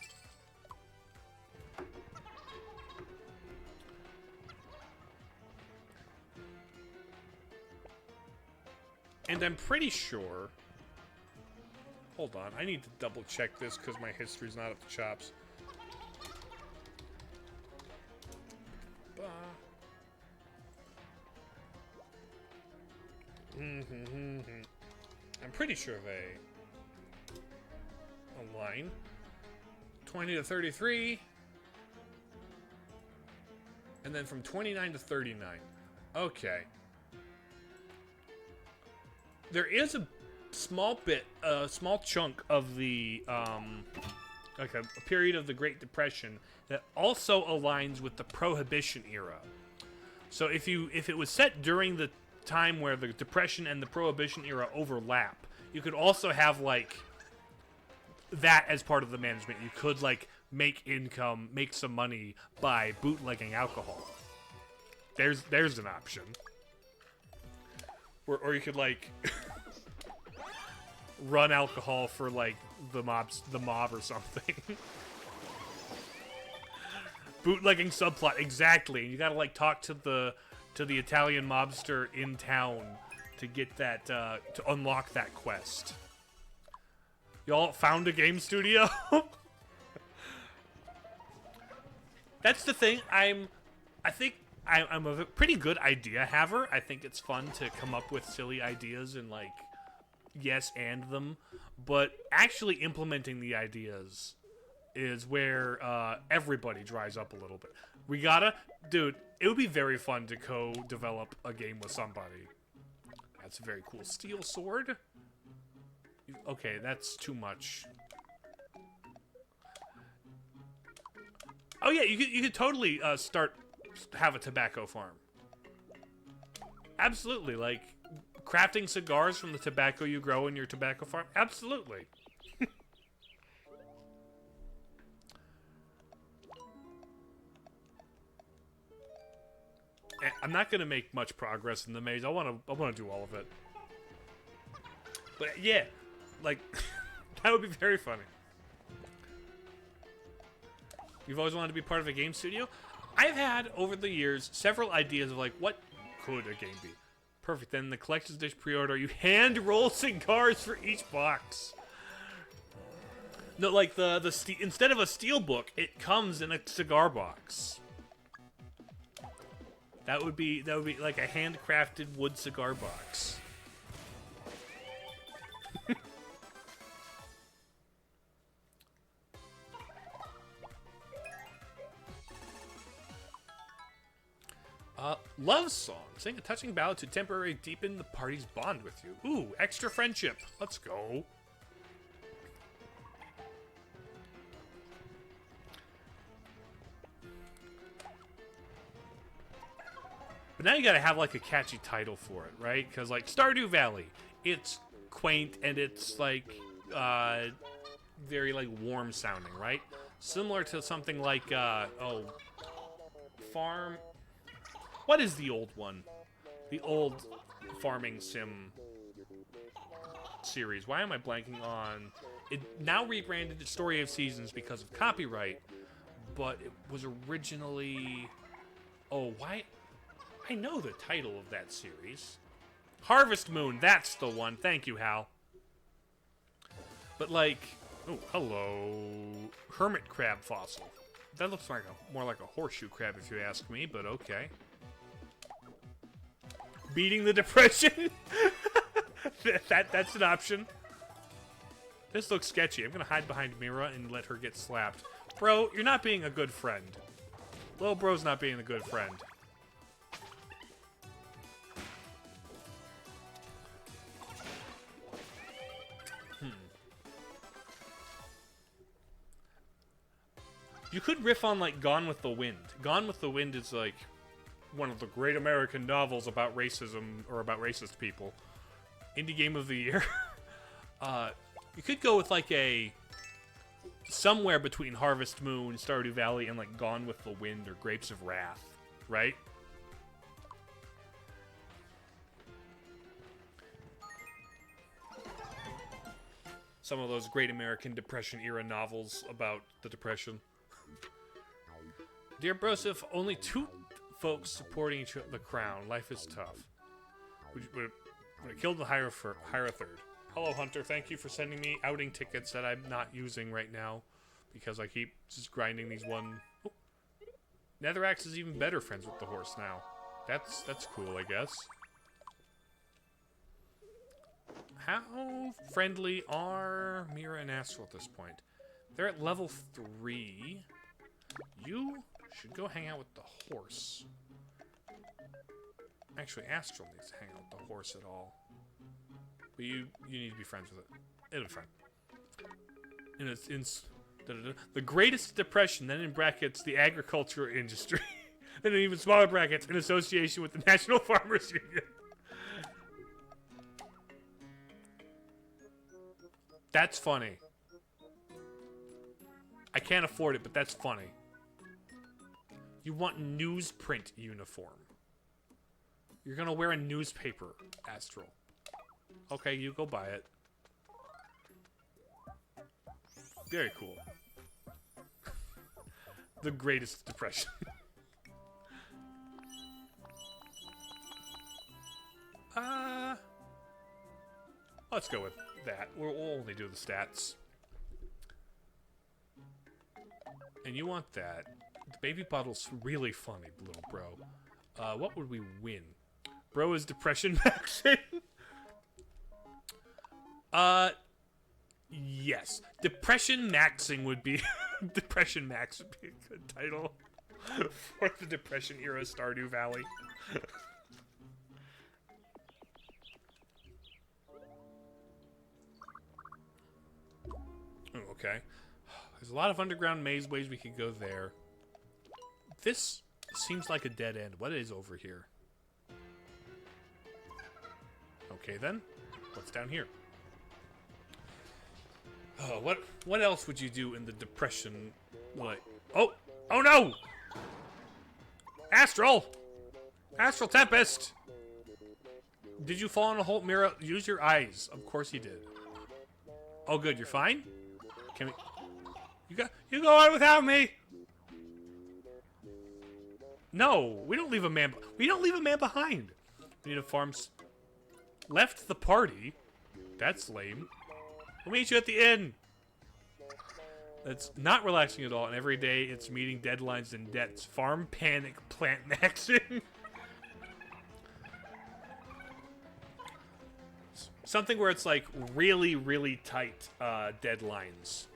And I'm pretty sure. Hold on, I need to double check this because my history's not at the chops. I'm pretty sure they align. 20 to 33. And then from 29 to 39. Okay. There is a small chunk of the, like a period of the Great Depression that also aligns with the Prohibition era. So if it was set during the time where the Depression and the Prohibition era overlap, you could also have like that as part of the management. You could like make some money by bootlegging alcohol. There's an option. Or you could like run alcohol for like the mob or something. Bootlegging subplot, exactly. You gotta like talk to the Italian mobster in town to get that to unlock that quest. Y'all found a game studio? That's the thing. I think I'm a pretty good idea haver. I think it's fun to come up with silly ideas and like yes and them, but actually implementing the ideas is where everybody dries up a little bit. Dude, it would be very fun to co-develop a game with somebody. That's a very cool steel sword. Okay, that's too much. Oh yeah, you could totally have a tobacco farm. Absolutely, like crafting cigars from the tobacco you grow in your tobacco farm. Absolutely. I'm not gonna make much progress in the maze. I wanna do all of it. But yeah, like that would be very funny. You've always wanted to be part of a game studio? I've had, over the years, several ideas of, like, what could a game be? Perfect. Then the collector's edition pre-order, you hand-roll cigars for each box. No, like, instead of a steel book, it comes in a cigar box. That would be like a handcrafted wood cigar box. Love song. Sing a touching ballad to temporarily deepen the party's bond with you. Ooh, extra friendship. Let's go. But now you gotta have like a catchy title for it, right? Because like Stardew Valley, it's quaint and it's like very like warm sounding, right? Similar to something like Farm. What is the old one? The old farming sim series. Why am I blanking on it? Now rebranded to Story of Seasons because of copyright, but it was originally Oh, why? I know the title of that series. Harvest Moon, that's the one. Thank you, Hal. But like, oh, hello. Hermit crab fossil. That looks like more like a horseshoe crab if you ask me, but okay. Beating the depression? That's an option. This looks sketchy. I'm gonna hide behind Mira and let her get slapped. Bro, you're not being a good friend. Little bro's not being a good friend. You could riff on, like, Gone with the Wind. Gone with the Wind is, like, one of the great American novels about racism, or about racist people. Indie Game of the Year. You could go with, like, somewhere between Harvest Moon, Stardew Valley, and, like, Gone with the Wind, or Grapes of Wrath, right? Some of those great American Depression-era novels about the Depression. Dear Broseph, only 2 folks supporting the crown. Life is tough. Would I killed the hire a third. Hello, Hunter. Thank you for sending me outing tickets that I'm not using right now because I keep just grinding these one. Oh. Netherax is even better friends with the horse now. That's cool, I guess. How friendly are Mira and Astral at this point? They're at level 3. You should go hang out with the horse. Actually, Astral needs to hang out with the horse at all. But you need to be friends with it. It'll be fine. And it's in the greatest depression, then in brackets, the agriculture industry. Then in even smaller brackets, in association with the National Farmers Union. That's funny. I can't afford it, but that's funny. You want newsprint uniform. You're gonna wear a newspaper, Astral. Okay, you go buy it. Very cool. The greatest depression. Let's go with that. We'll only do the stats. And you want that. The baby bottle's really funny, little bro. What would we win? Bro is depression maxing? Yes. Depression maxing would be... Depression Max would be a good title for the Depression era Stardew Valley. Okay. There's a lot of underground maze ways we could go there. This seems like a dead end. What is over here? Okay, then. What's down here? Oh, what else would you do in the depression? What? Oh! Oh no! Astral! Astral Tempest! Did you fall in a hole? Mira, use your eyes. Of course he did. Oh, good. You're fine? Can we... You go on without me! No! We don't leave a man... We don't leave a man behind! We need to farm... Left the party? That's lame. We'll meet you at the inn! That's not relaxing at all, and every day it's meeting deadlines and debts. Farm panic, plant maxing. Something where it's like really, really tight deadlines.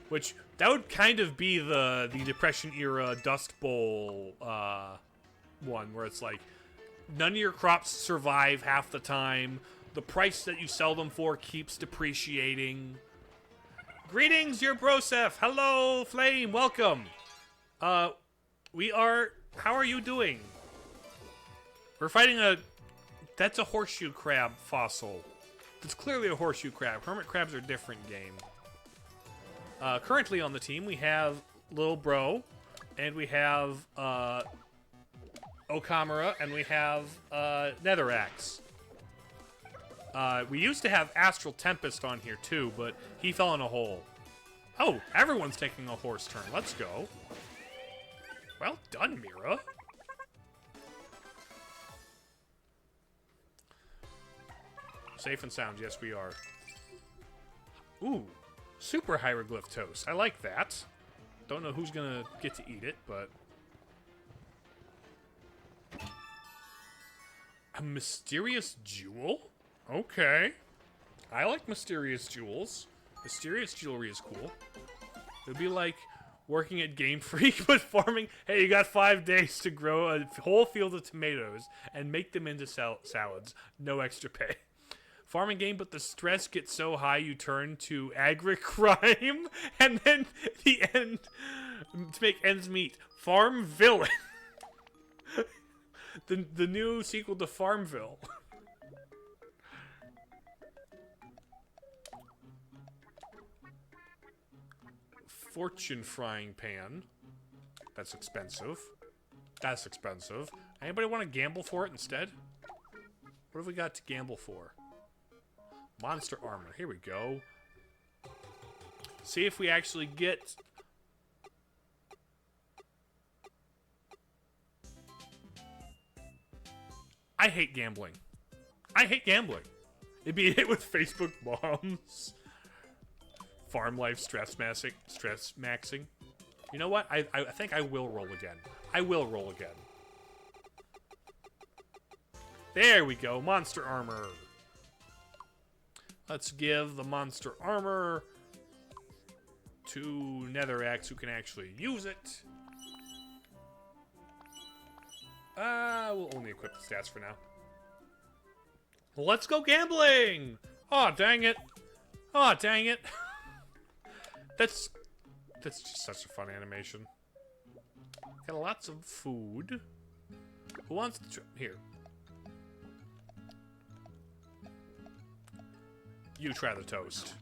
Which, that would kind of be the Depression era Dust Bowl one, where it's like, none of your crops survive half the time. The price that you sell them for keeps depreciating. Greetings, your Broseph. Hello, Flame. Welcome. We are... How are you doing? We're fighting a... That's a horseshoe crab fossil. It's clearly a horseshoe crab. Hermit crabs are a different game. Currently on the team, we have Lil Bro, and we have Okamura, and we have Netherax. We used to have Astral Tempest on here too, but he fell in a hole. Oh, everyone's taking a horse turn. Let's go. Well done, Mira. Safe and sound. Yes, we are. Ooh, super hieroglyph toast. I like that. Don't know who's gonna get to eat it, but... A mysterious jewel? Okay. I like mysterious jewels. Mysterious jewelry is cool. It would be like working at Game Freak, but farming. Hey, you got 5 days to grow a whole field of tomatoes and make them into salads. No extra pay. Farming game, but the stress gets so high you turn to agri-crime, and then the end to make ends meet. Farm Villain. the new sequel to Farmville. Fortune frying pan. That's expensive. That's expensive. Anybody want to gamble for it instead? What have we got to gamble for? Monster armor. Here we go. See if we actually get... I hate gambling. I hate gambling. It'd be a hit with Facebook bombs. Farm life stress maxing. You know what? I think I will roll again. I will roll again. There we go. Monster armor. Let's give the monster armor to Netherrax, who can actually use it. We'll only equip the stats for now. Let's go gambling! Aw, oh, dang it. Aw, oh, dang it. That's just such a fun animation. Got lots of food. Who wants to here? You try the toast.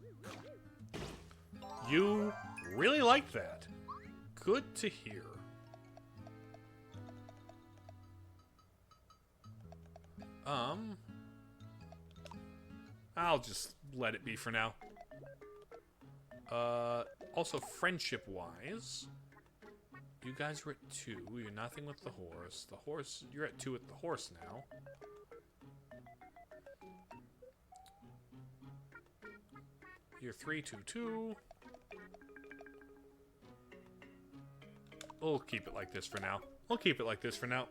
You really like that. Good to hear. I'll just let it be for now. Also friendship-wise, you guys are at 2. You're nothing with the horse. The horse, you're at 2 with the horse now. You're 3, 2, 2. We'll keep it like this for now. We'll keep it like this for now.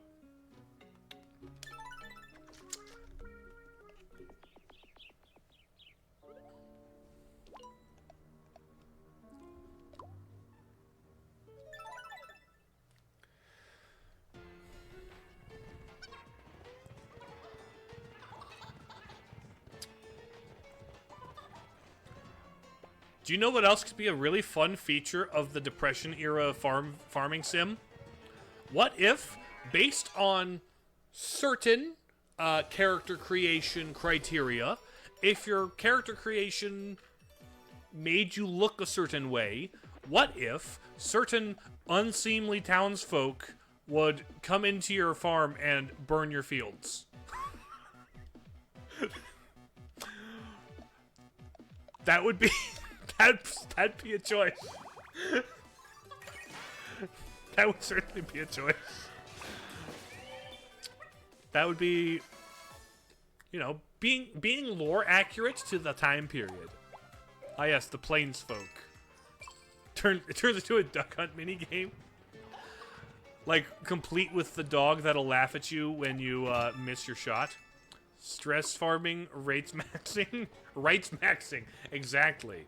Do you know what else could be a really fun feature of the Depression era farming sim? What if, based on certain character creation criteria, if your character creation made you look a certain way, what if certain unseemly townsfolk would come into your farm and burn your fields? That would be... That'd be a choice. That would certainly be a choice. That would be, you know, being lore accurate to the time period. Ah, yes, the plains folk. It turns into a duck hunt minigame. Like, complete with the dog that'll laugh at you when you miss your shot. Stress farming, rates maxing. Rights maxing, exactly.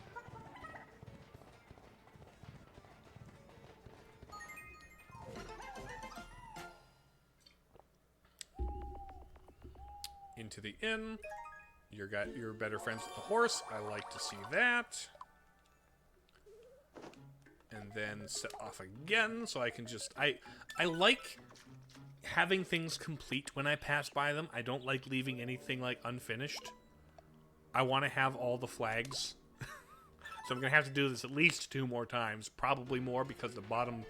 Into the inn. You're better friends with the horse. I like to see that. And then set off again, so I can just... I like having things complete when I pass by them. I don't like leaving anything, like, unfinished. I want to have all the flags. So I'm going to have to do this at least 2 more times. Probably more, because the bottom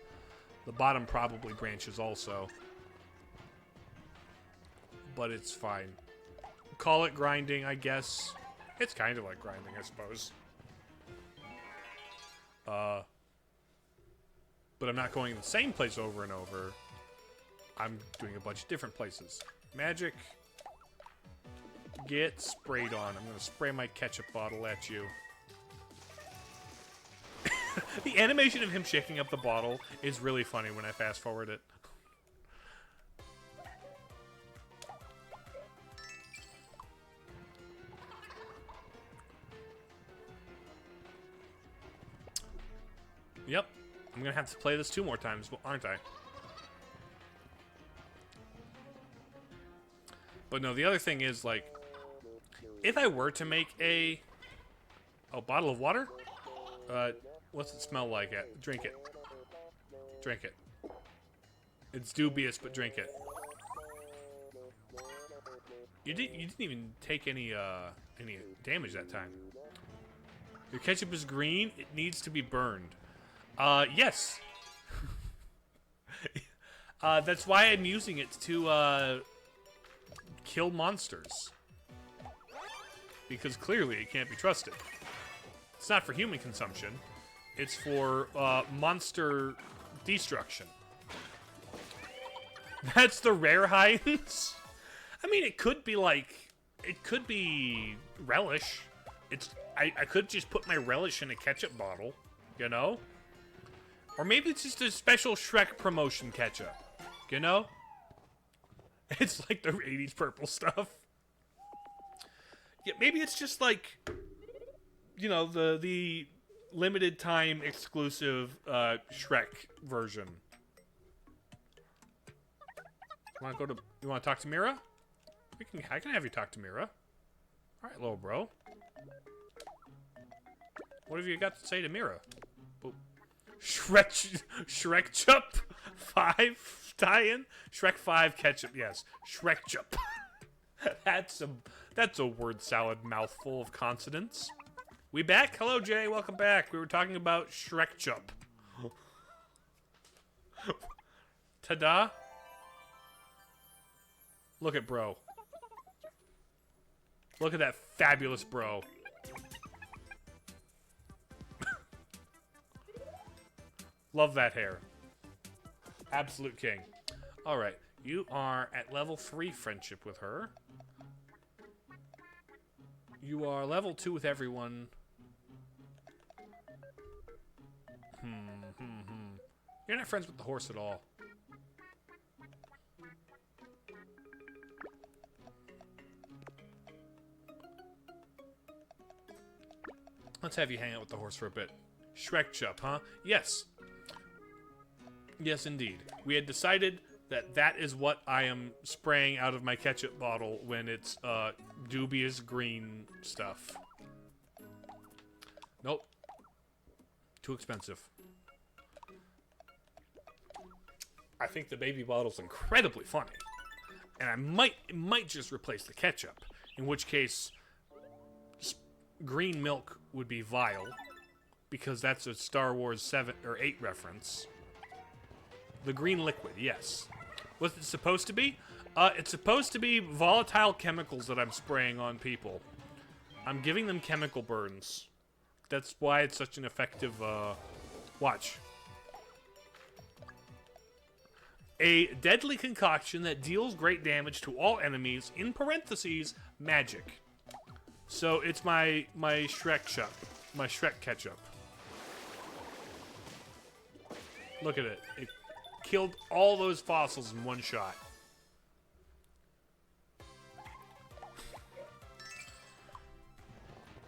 probably branches also. But it's fine. Call it grinding, I guess. It's kind of like grinding, I suppose. But I'm not going to the same place over and over. I'm doing a bunch of different places. Magic. Get sprayed on. I'm going to spray my ketchup bottle at you. The animation of him shaking up the bottle is really funny when I fast forward it. Yep. I'm going to have to play this 2 more times, aren't I? But no, the other thing is, like, if I were to make a bottle of water, what's it smell like? Drink it. Drink it. It's dubious, but drink it. You didn't even take any damage that time. Your ketchup is green. It needs to be burned. Yes. That's why I'm using it to kill monsters. Because clearly it can't be trusted. It's not for human consumption. It's for monster destruction. That's the rare Heinz? I mean, it could be like... It could be relish. I could just put my relish in a ketchup bottle. You know? Or maybe it's just a special Shrek promotion ketchup. You know? It's like the 80s purple stuff. Yeah, maybe it's just like, you know, the limited time exclusive Shrek version. You want to talk to Mira? I can have you talk to Mira. All right, little bro. What have you got to say to Mira? Shrek Chup 5 tie-in? Shrek 5 ketchup, yes. Shrek Chup. That's a word salad mouthful of consonants. We back? Hello, Jay. Welcome back. We were talking about Shrek Chup. Ta-da. Look at bro. Look at that fabulous bro. Love that hair. Absolute king. Alright, you are at level 3 friendship with her. You are level 2 with everyone. You're not friends with the horse at all. Let's have you hang out with the horse for a bit. Shrek Chup, huh? Yes. Yes, indeed. We had decided that that is what I am spraying out of my ketchup bottle when it's dubious green stuff. Nope. Too expensive. I think the baby bottle's incredibly funny. And I might just replace the ketchup. In which case, green milk would be vile. Because that's a Star Wars 7 or 8 reference. The green liquid, yes. What's it supposed to be? It's supposed to be volatile chemicals that I'm spraying on people. I'm giving them chemical burns. That's why it's such an effective, watch. A deadly concoction that deals great damage to all enemies, in parentheses, magic. So it's my Shrek Chup. My Shrek ketchup. Look at it. It killed all those fossils in one shot.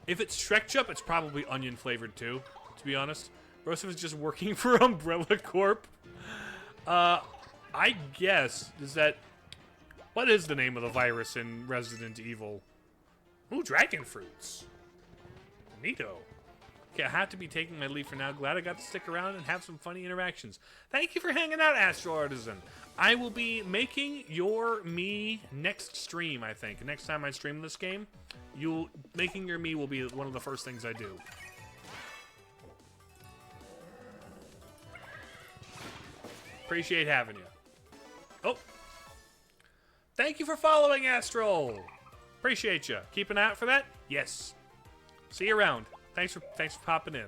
If it's Shrek Chup, it's probably onion flavored too, to be honest. Broseph is just working for Umbrella Corp. I guess, what is the name of the virus in Resident Evil? Ooh, dragon fruits. Neato. Okay, I have to be taking my leave for now. Glad I got to stick around and have some funny interactions. Thank you for hanging out, Astro Artisan. I will be making your me next stream, I think. Next time I stream this game, making your me will be one of the first things I do. Appreciate having you. Oh. Thank you for following, Astro. Appreciate you. Keep an eye out for that? Yes. See you around. Thanks for popping in.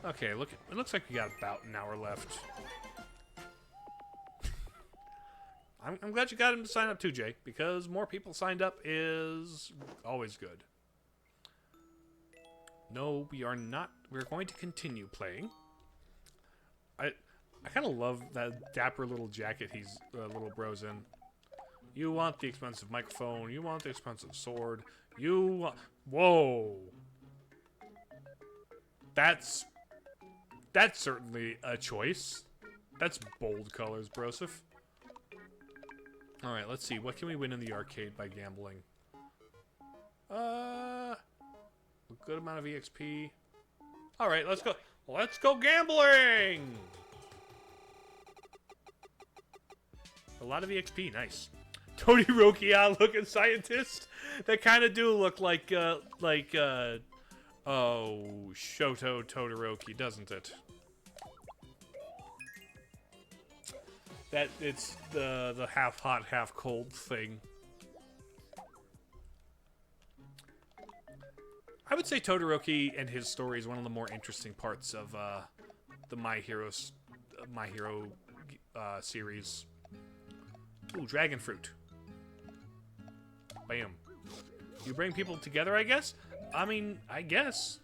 Okay, look. It looks like we got about an hour left. I'm glad you got him to sign up too, Jay, because more people signed up is always good. No, we are not. We're going to continue playing. I kind of love that dapper little jacket he's little bro's in. You want the expensive microphone. You want the expensive sword. You want... Whoa. That's certainly a choice. That's bold colors, Broseph. Alright, let's see. What can we win in the arcade by gambling? A good amount of EXP. Alright, let's go. Let's go gambling! A lot of EXP, nice. Todiroki looking scientist. They kind of do look like oh, Shoto Todoroki, doesn't it? That it's the half hot, half cold thing. I would say Todoroki and his story is one of the more interesting parts of the My Hero series. Ooh, dragon fruit. Bam. You bring people together, I guess? I mean, I guess.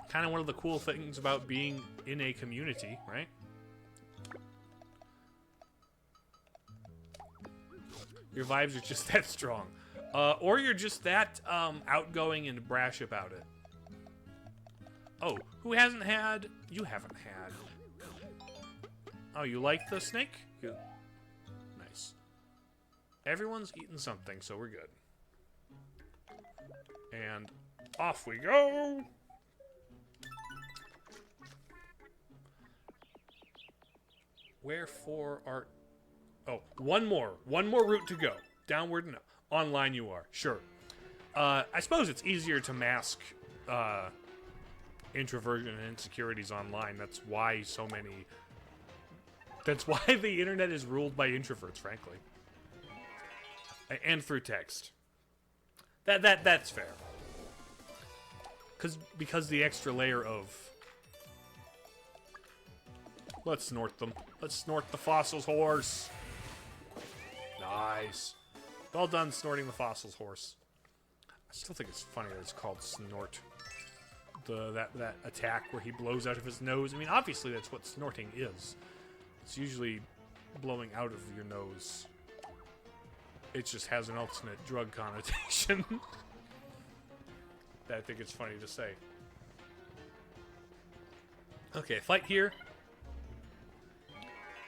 Kind of one of the cool things about being in a community, right? Your vibes are just that strong. Or you're just that outgoing and brash about it. Oh, who hasn't had? You haven't had. Oh, you like the snake? Nice. Everyone's eating something, so we're good. And off we go! Wherefore art... Oh, one more route to go. Downward, no. Online you are, sure. I suppose it's easier to mask introversion and insecurities online. That's why so many... That's why the internet is ruled by introverts, frankly. And through text. That's fair. Because the extra layer of... Let's snort them. Let's snort the fossil's horse. Nice. Well done snorting the fossil's horse. I still think it's funny that it's called snort. That attack where he blows out of his nose. I mean, obviously that's what snorting is. It's usually blowing out of your nose. It just has an alternate drug connotation. That I think it's funny to say. Okay, fight here.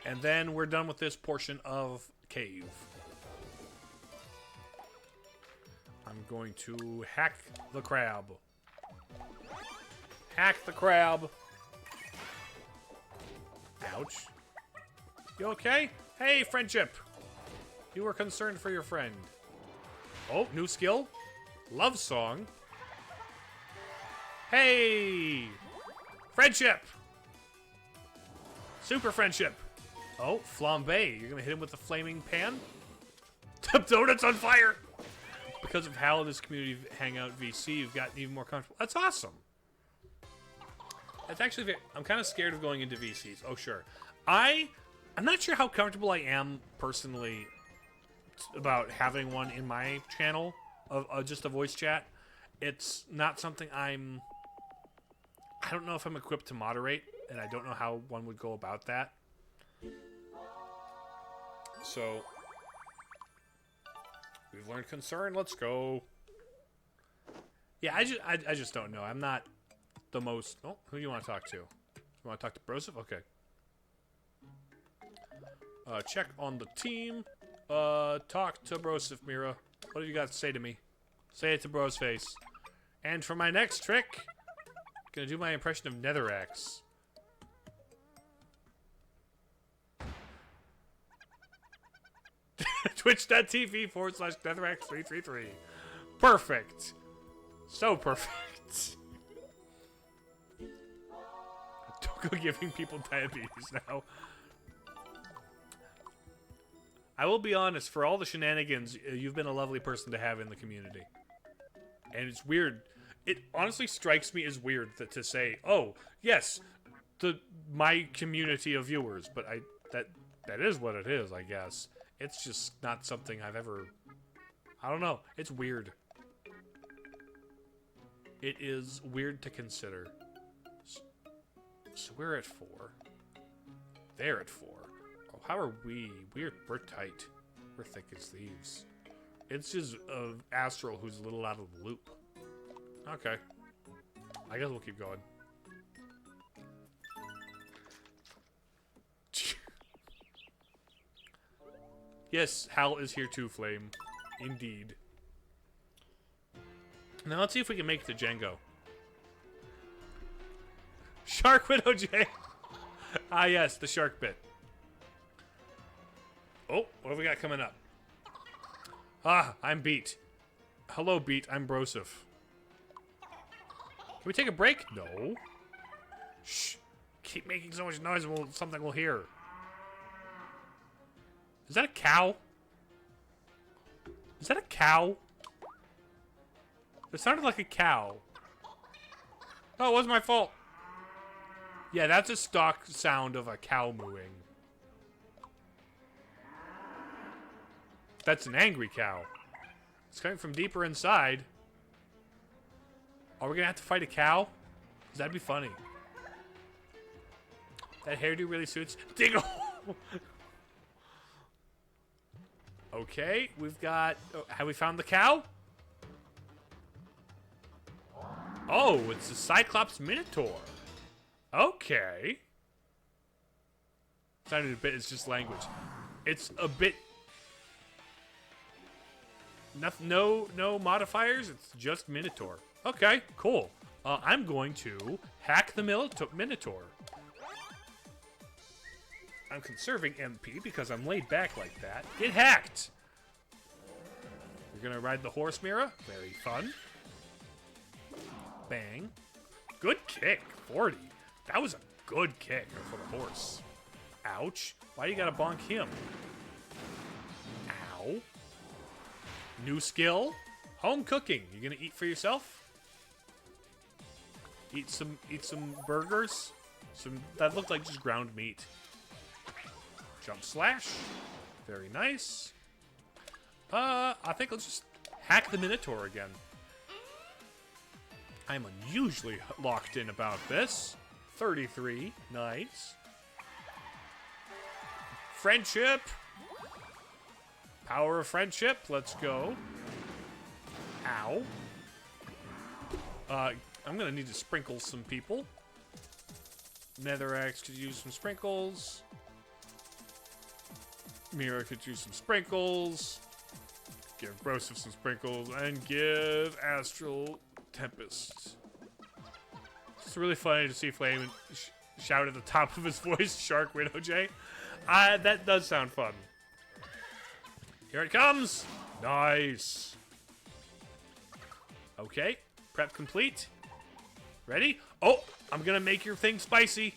And then we're done with this portion of cave. I'm going to hack the crab. Hack the crab. Ouch. You okay? Hey, friendship. You were concerned for your friend. Oh, new skill. Love song. Hey! Friendship! Super friendship. Oh, flambe. You're gonna hit him with the flaming pan? Donuts on fire! Because of how this community hangout VC, you've gotten even more comfortable. That's awesome. That's actually very... I'm kind of scared of going into VCs. Oh, sure. I'm not sure how comfortable I am, personally, about having one in my channel, of just a voice chat. It's not something I don't know if I'm equipped to moderate, and I don't know how one would go about that. So, we've learned concern. Let's go. Yeah, I just don't know. I'm not the most... Oh, who do you want to talk to? You want to talk to Broseph? Okay. Check on the team. Talk to Broseph, Mira. What have you got to say to me? Say it to Bro's face. And for my next trick, I'm gonna do my impression of Netherax. Twitch.tv/Netherax333. Perfect. So perfect. Don't go giving people diabetes now. I will be honest, for all the shenanigans, you've been a lovely person to have in the community. And it's weird. it honestly strikes me as weird to say, oh, yes, my community of viewers, but that is what it is, I guess. It's just not something I've ever... I don't know. It's weird. It is weird to consider. So we're at 4. They're at 4. Oh, how are we? We're tight. We're thick as thieves. It's just Astral who's a little out of the loop. Okay. I guess we'll keep going. Yes, Hal is here too, Flame. Indeed. Now let's see if we can make it to Django. Shark Widow J! Ah yes, the shark bit. Oh, what have we got coming up? Ah, I'm Beat. Hello, Beat. I'm Broseph. Can we take a break? No. Shh. Keep making so much noise and something will hear. Is that a cow? Is that a cow? It sounded like a cow. Oh, it wasn't my fault. Yeah, that's a stock sound of a cow mooing. That's an angry cow. It's coming from deeper inside. Are we gonna have to fight a cow? 'Cause that'd be funny. That hairdo really suits. Dingo! Okay, we've got... Oh, have we found the cow? Oh, it's a Cyclops Minotaur. Okay. Sounded a bit, it's just language. It's a bit... No modifiers, it's just Minotaur. Okay, cool. I'm going to hack the Minotaur. I'm conserving MP because I'm laid back like that. Get hacked! You're gonna ride the horse, Mira? Very fun. Bang. Good kick. 40. That was a good kick for the horse. Ouch. Why you gotta bonk him? Ow. New skill. Home cooking. You gonna eat for yourself? Eat some burgers? That looked like just ground meat. Jump slash. Very nice. I think let's just hack the Minotaur again. I'm unusually locked in about this. 33. Nice. Friendship. Power of friendship. Let's go. Ow. I'm gonna need to sprinkle some people. Netherrax could use some sprinkles. Mira could use some sprinkles. Give Broseph some sprinkles. And give Astral Tempest. It's really funny to see Flame shout at the top of his voice, Shark Widow J. That does sound fun. Here it comes! Nice! Okay, prep complete. Ready? Oh, I'm gonna make your thing spicy.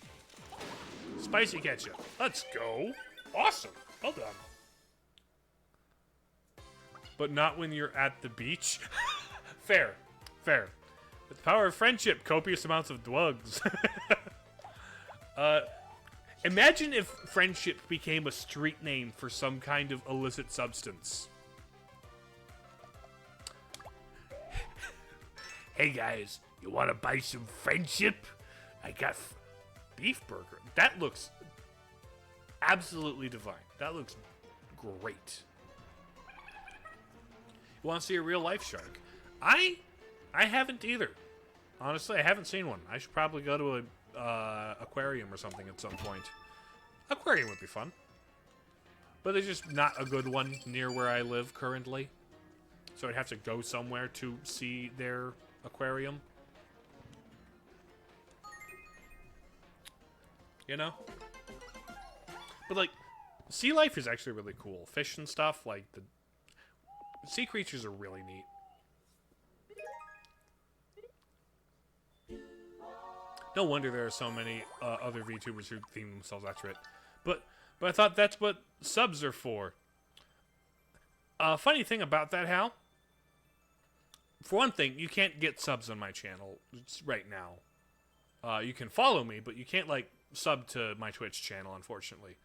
Spicy ketchup. Let's go. Awesome. Well done. But not when you're at the beach. Fair. Fair. With the power of friendship, copious amounts of drugs. Imagine if friendship became a street name for some kind of illicit substance. Hey guys, you want to buy some friendship? I got beef burger. That looks absolutely divine. That looks great. You want to see a real life shark? I haven't either. Honestly, I haven't seen one. I should probably go to a aquarium or something at some point. Aquarium would be fun. But there's just not a good one near where I live currently. So I'd have to go somewhere to see their aquarium. You know? But like, sea life is actually really cool. Fish and stuff, like the sea creatures are really neat. No wonder there are so many other VTubers who theme themselves after it. But I thought that's what subs are for. Funny thing about that, Hal. For one thing, you can't get subs on my channel right now. You can follow me, but you can't, like, sub to my Twitch channel, unfortunately.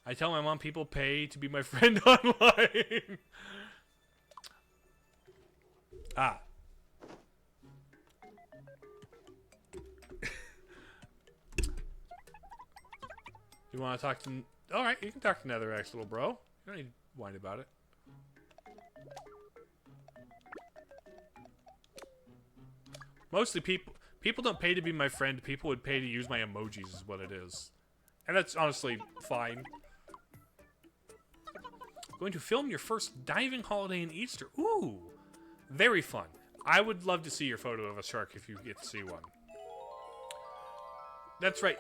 I tell my mom people pay to be my friend online. Ah. You want to talk to... Alright, you can talk to Netherx, little bro. You don't need to whine about it. Mostly people don't pay to be my friend. People would pay to use my emojis is what it is. And that's honestly fine. Going to film your first diving holiday in Easter. Ooh. Very fun. I would love to see your photo of a shark if you get to see one. That's right.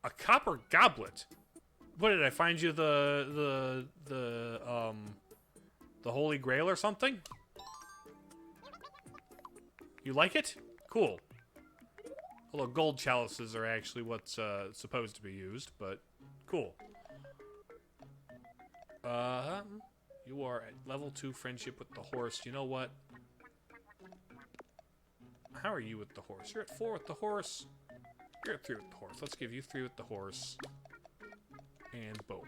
A copper goblet. What did I find you the Holy Grail or something? You like it? Cool. Although gold chalices are actually what's supposed to be used, but cool. You are at level 2 friendship with the horse. You know what? How are you with the horse? You're at 4 with the horse. You're at 3 with the horse. Let's give you 3 with the horse. And boom.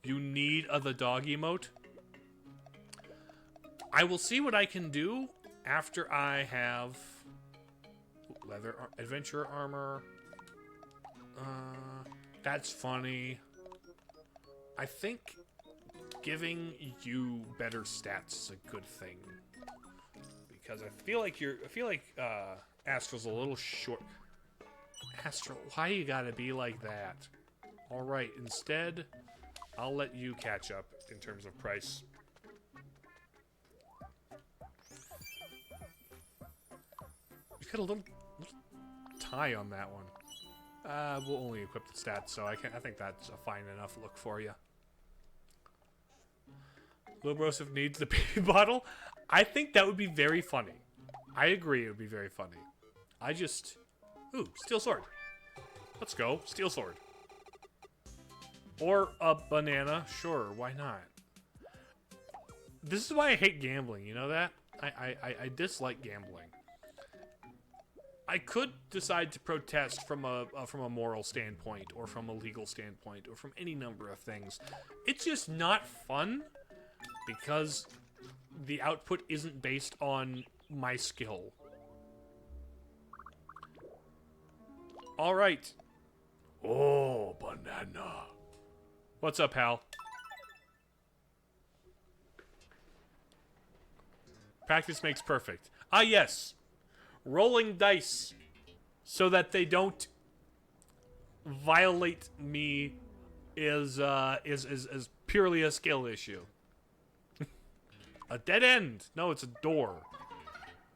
You need the dog emote? I will see what I can do after I have leather adventure armor. That's funny. I think giving you better stats is a good thing. Because I feel like Astral's a little short. Astral, why you gotta be like that? Alright, instead, I'll let you catch up in terms of price. You got a little tie on that one. We'll only equip the stats, so I think that's a fine enough look for you. Lil Broseph needs the baby bottle. I think that would be very funny. I agree it would be very funny. I just... Ooh, steel sword. Let's go. Steel sword. Or a banana. Sure, why not? This is why I hate gambling, you know that? I dislike gambling. I could decide to protest from a moral standpoint, or from a legal standpoint, or from any number of things. It's just not fun, because the output isn't based on my skill. Alright. Oh, banana. What's up, Hal? Practice makes perfect. Ah, yes. Rolling dice so that they don't violate me is purely a skill issue. A dead end. No, it's a door.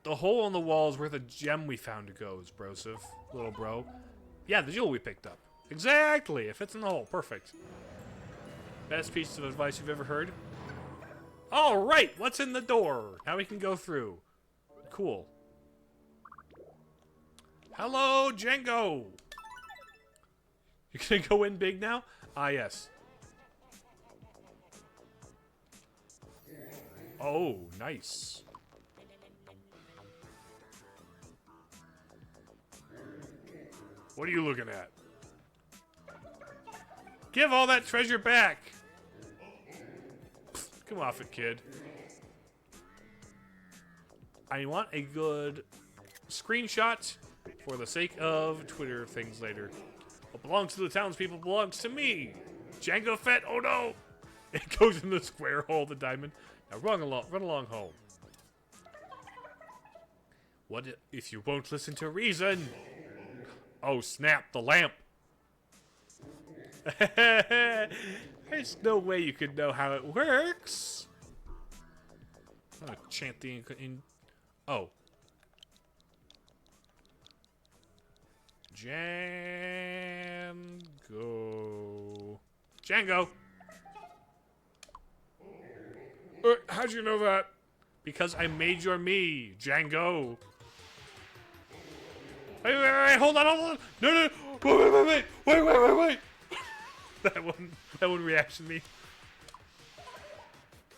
The hole in the wall is where the gem we found goes, Broseph, little bro. Yeah, the jewel we picked up. Exactly. It fits in the hole. Perfect. Best piece of advice you've ever heard. All right. What's in the door? Now we can go through. Cool. Hello, Django. You gonna go in big now? Ah, yes. Oh, nice. What are you looking at? Give all that treasure back! Pfft, come off it, kid. I want a good screenshot for the sake of Twitter things later. What belongs to the townspeople belongs to me! Django Fett, oh no! It goes in the square hole, the diamond. Now run along home. What if you won't listen to reason? Oh snap, the lamp. There's no way you could know how it works. I'm gonna chant the oh. Django. Django. How'd you know that? Because I made your me, Django. Wait, hold on. No, wait. That one reaction me.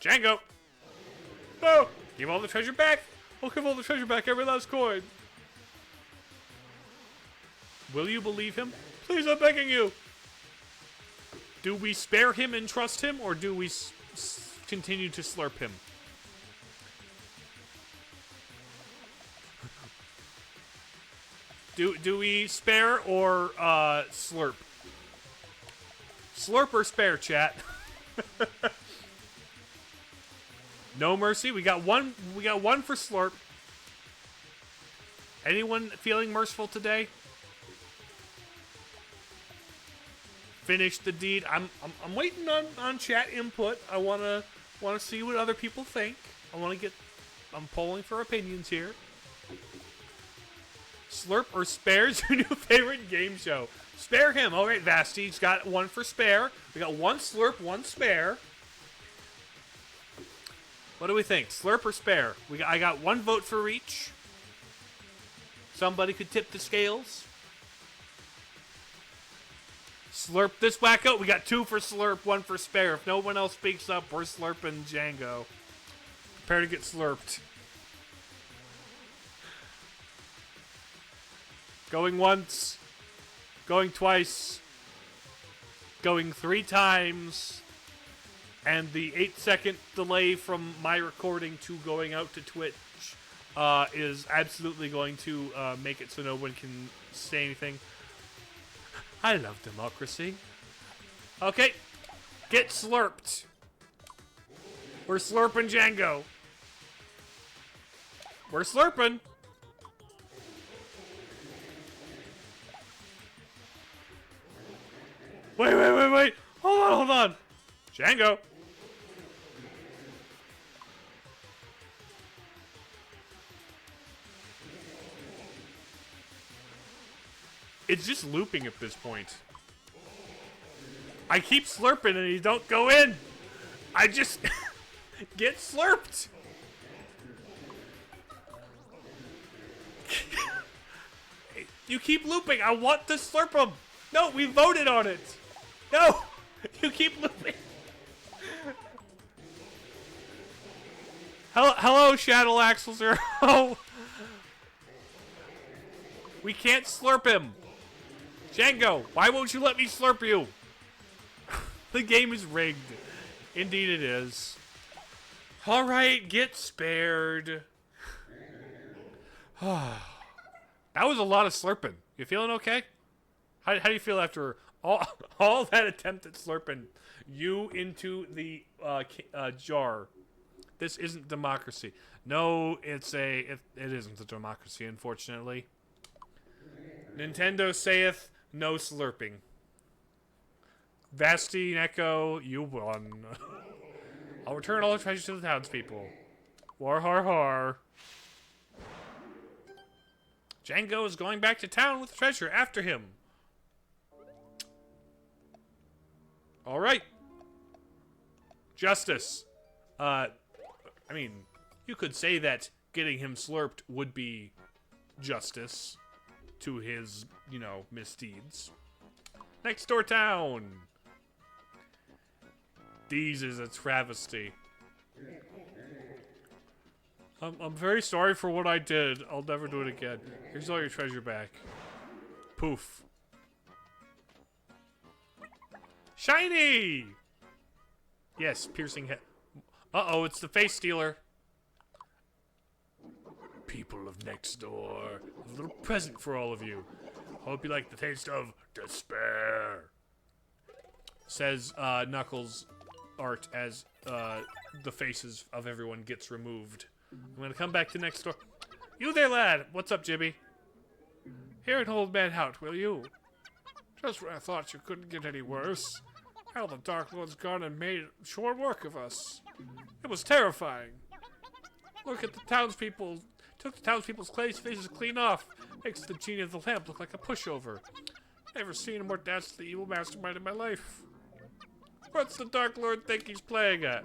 Django. No! Give all the treasure back! I'll give all the treasure back, every last coin! Will you believe him? Please, I'm begging you! Do we spare him and trust him, or do we continue to slurp him? Do we spare or slurp? Slurp or spare, chat? No mercy. We got one. We got one for slurp. Anyone feeling merciful today? Finish the deed. I'm waiting on chat input. I wanna see what other people think. I'm polling for opinions here. Slurp or spare's your new favorite game show. Spare him. All right, Vasty's got one for spare. We got one slurp, one spare. What do we think? Slurp or spare? I got one vote for each. Somebody could tip the scales. Slurp this wacko. We got two for slurp, one for spare. If no one else speaks up, we're slurping Django. Prepare to get slurped. Going once. Going twice. Going 3 times. And the 8-second delay from my recording to going out to Twitch is absolutely going to make it so no one can say anything. I love democracy. Okay. Get slurped. We're slurping Django. We're slurping. Wait. Hold on. Django. It's just looping at this point. I keep slurping and he don't go in. I just get slurped. You keep looping. I want to slurp him. No, we voted on it. No, you keep looping. Hello, Shadow Axel Zero. We can't slurp him. Django, why won't you let me slurp you? The game is rigged. Indeed it is. Alright, get spared. That was a lot of slurping. You feeling okay? How do you feel after all that attempt at slurping you into the jar? This isn't democracy. No, it isn't a democracy, unfortunately. Nintendo saith no slurping. Vasti Neko, you won. I'll return all the treasures to the townspeople. War har har. Django is going back to town with treasure after him. Alright. Justice. I mean, you could say that getting him slurped would be justice to his, misdeeds. Next door town. These is a travesty. I'm very sorry for what I did. I'll never do it again. Here's all your treasure back. Poof. Shiny! Yes, piercing head. Uh-oh, it's the face stealer. People of next door, a little present for all of you. Hope you like the taste of despair. Says Knuckles' art as the faces of everyone gets removed. I'm gonna come back to next door. You there, lad. What's up, Jibby? Hear an old man out, will you? Just when I thought you couldn't get any worse. How the Dark Lord's gone and made short work of us. It was terrifying. Look at the townspeople. Took the townspeople's faces clean off. Makes the genie of the lamp look like a pushover. Never seen him or danced to the evil mastermind in my life. What's the Dark Lord think he's playing at?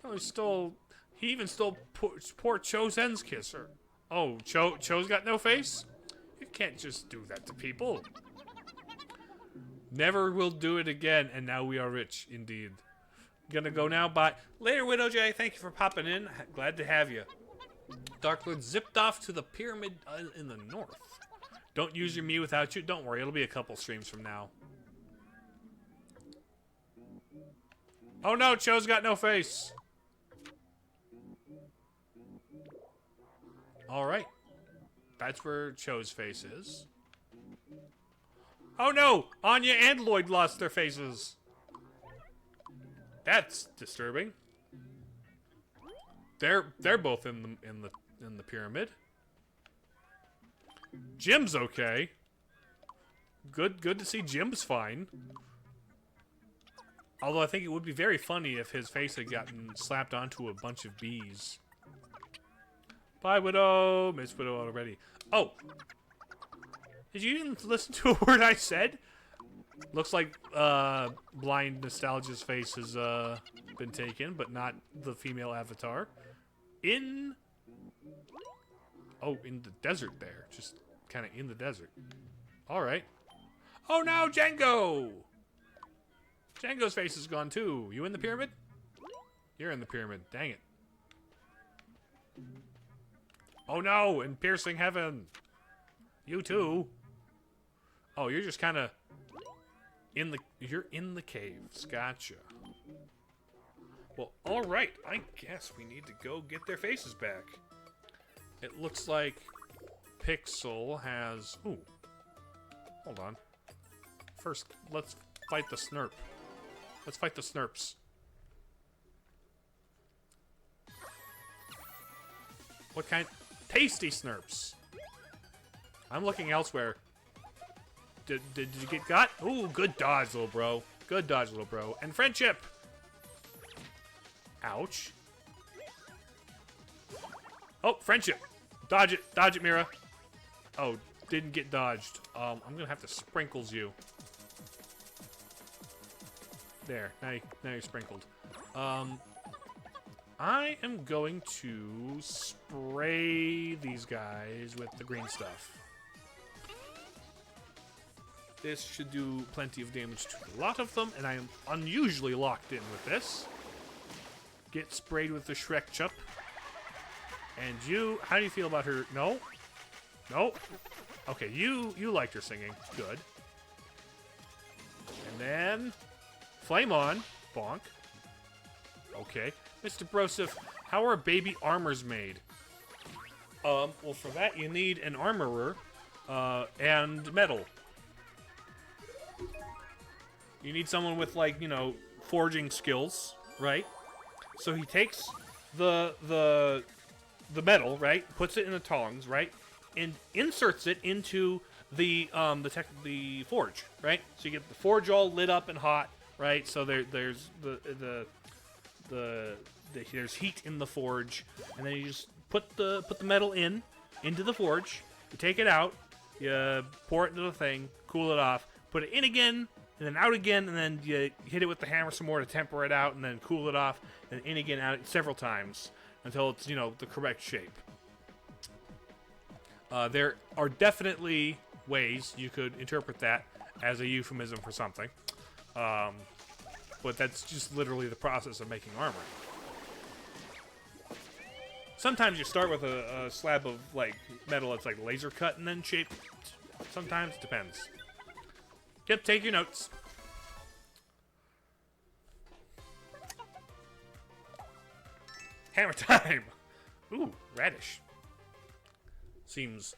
Oh, he even stole poor Chosen's kisser. Oh, Cho's got no face? You can't just do that to people. Never will do it again, and now we are rich, indeed. Gonna go now. Bye. Later, Widow J. Thank you for popping in. Glad to have you. Dark Lord zipped off to the pyramid in the north. Don't use your Mii without you. Don't worry, it'll be a couple streams from now. Oh no, Cho's got no face. Alright. That's where Cho's face is. Oh no! Anya and Lloyd lost their faces. That's disturbing. They're both in the pyramid. Jim's okay. Good to see Jim's fine. Although I think it would be very funny if his face had gotten slapped onto a bunch of bees. Bye, Widow. Miss Widow already. Oh! Did you even listen to a word I said? Looks like Blind Nostalgia's face has been taken, but not the female avatar. In the desert there. Just kind of in the desert. Alright. Oh no, Django! Django's face is gone too. You in the pyramid? You're in the pyramid. Dang it. Oh no, in piercing heaven. You too. Oh, you're just kind of you're in the caves. Gotcha. Well, alright. I guess we need to go get their faces back. It looks like Pixel has... Ooh. Hold on. First, let's fight the Snurp. Let's fight the Snurps. What kind? Tasty Snurps. I'm looking elsewhere. Did you get got? Ooh, good dodge, little bro. Good dodge, little bro. And friendship! Ouch. Oh, friendship. Dodge it, Mira. Oh, didn't get dodged. I'm gonna have to sprinkles you. There, now you're sprinkled. I am going to spray these guys with the green stuff. This should do plenty of damage to a lot of them, and I am unusually locked in with this. Get sprayed with the Shrek Chup. And you, how do you feel about her? No? No? Okay, you liked her singing. Good. And then, flame on. Bonk. Okay. Mr. Broseph, how are baby armors made? Well, for that you need an armorer, and metal. You need someone with, like, you know, forging skills, right? So he takes the metal, right? Puts it in the tongs, right? And inserts it into the forge, right? So you get the forge all lit up and hot, right? So there's there's heat in the forge, and then you just put the metal into the forge. You take it out, you pour it into the thing, cool it off, put it in again, and then out again, and then you hit it with the hammer some more to temper it out, and then cool it off, and in again, out several times until it's, you know, the correct shape. There are definitely ways you could interpret that as a euphemism for something, but that's just literally the process of making armor. Sometimes you start with a slab of, like, metal that's like laser cut and then shaped. Sometimes it depends. Yep, take your notes. Hammer time! Ooh, radish. Seems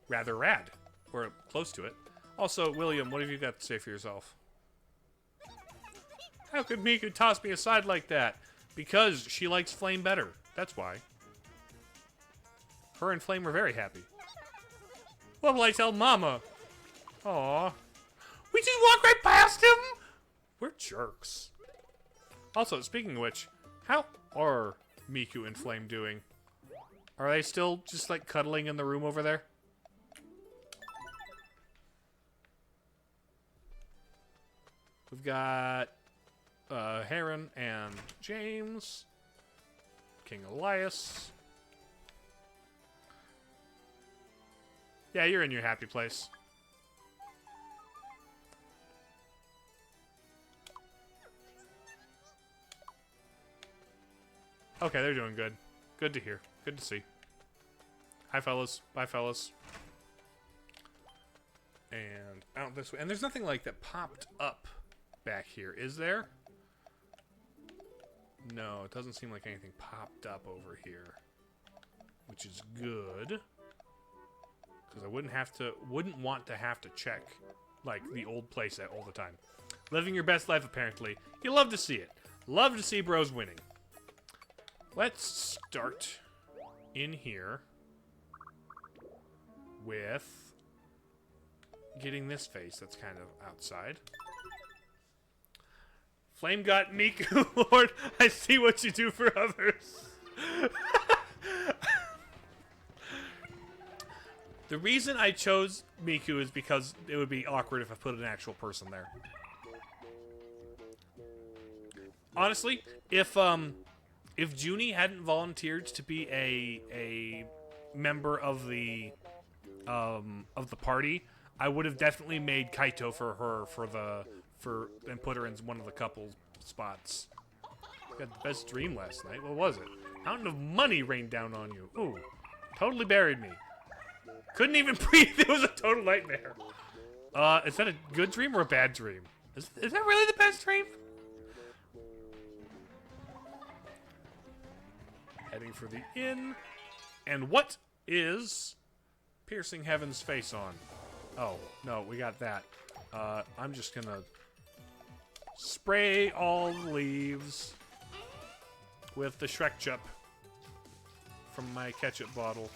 rather rad. Or close to it. Also, William, what have you got to say for yourself? How could Miku toss me aside like that? Because she likes Flame better. That's why. Her and Flame are very happy. What will I tell Mama? Aww. We just walked right past him! We're jerks. Also, speaking of which, how are Miku and Flame doing? Are they still just, like, cuddling in the room over there? We've got Heron and James. King Elias. Yeah, you're in your happy place. Okay, they're doing good. Good to hear. Good to see. Hi, fellas. Bye, fellas. And out this way. And there's nothing like that popped up back here, is there? No, it doesn't seem like anything popped up over here, which is good. Because I wouldn't want to have to check, like, the old playset all the time. Living your best life, apparently. You love to see it. Love to see bros winning. Let's start in here with getting this face that's kind of outside. Flame got Miku, Lord, I see what you do for others. The reason I chose Miku is because it would be awkward if I put an actual person there. Honestly, if Junie hadn't volunteered to be a member of the party, I would have definitely made Kaito for her and put her in one of the couple spots. Got the best dream last night. What was it? Mountain of money rained down on you. Ooh, totally buried me. Couldn't even breathe. It was a total nightmare. Is that a good dream or a bad dream? Is that really the best dream? Heading for the inn. And what is Piercing Heaven's face on? Oh, no, we got that. I'm just gonna spray all the leaves with the Shrek Chup from my ketchup bottle.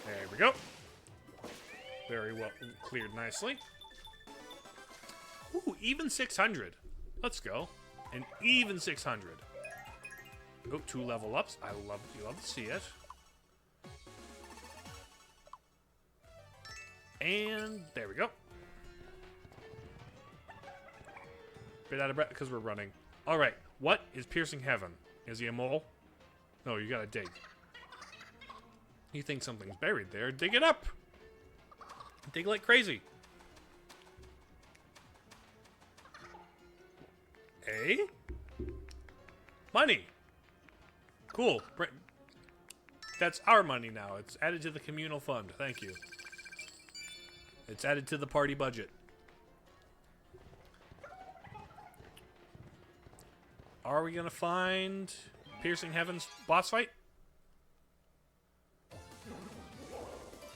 There we go. Very well cleared nicely. Ooh, even 600. Let's go. An even 600. Oh, 2 level ups. You love to see it. And there we go. Bit out of breath because we're running. All right. What is Piercing Heaven? Is he a mole? No, you gotta dig. You think something's buried there? Dig it up. Dig like crazy. Eh? Money. Cool. That's our money now. It's added to the communal fund. Thank you. It's added to the party budget. Are we gonna find Piercing Heaven's boss fight?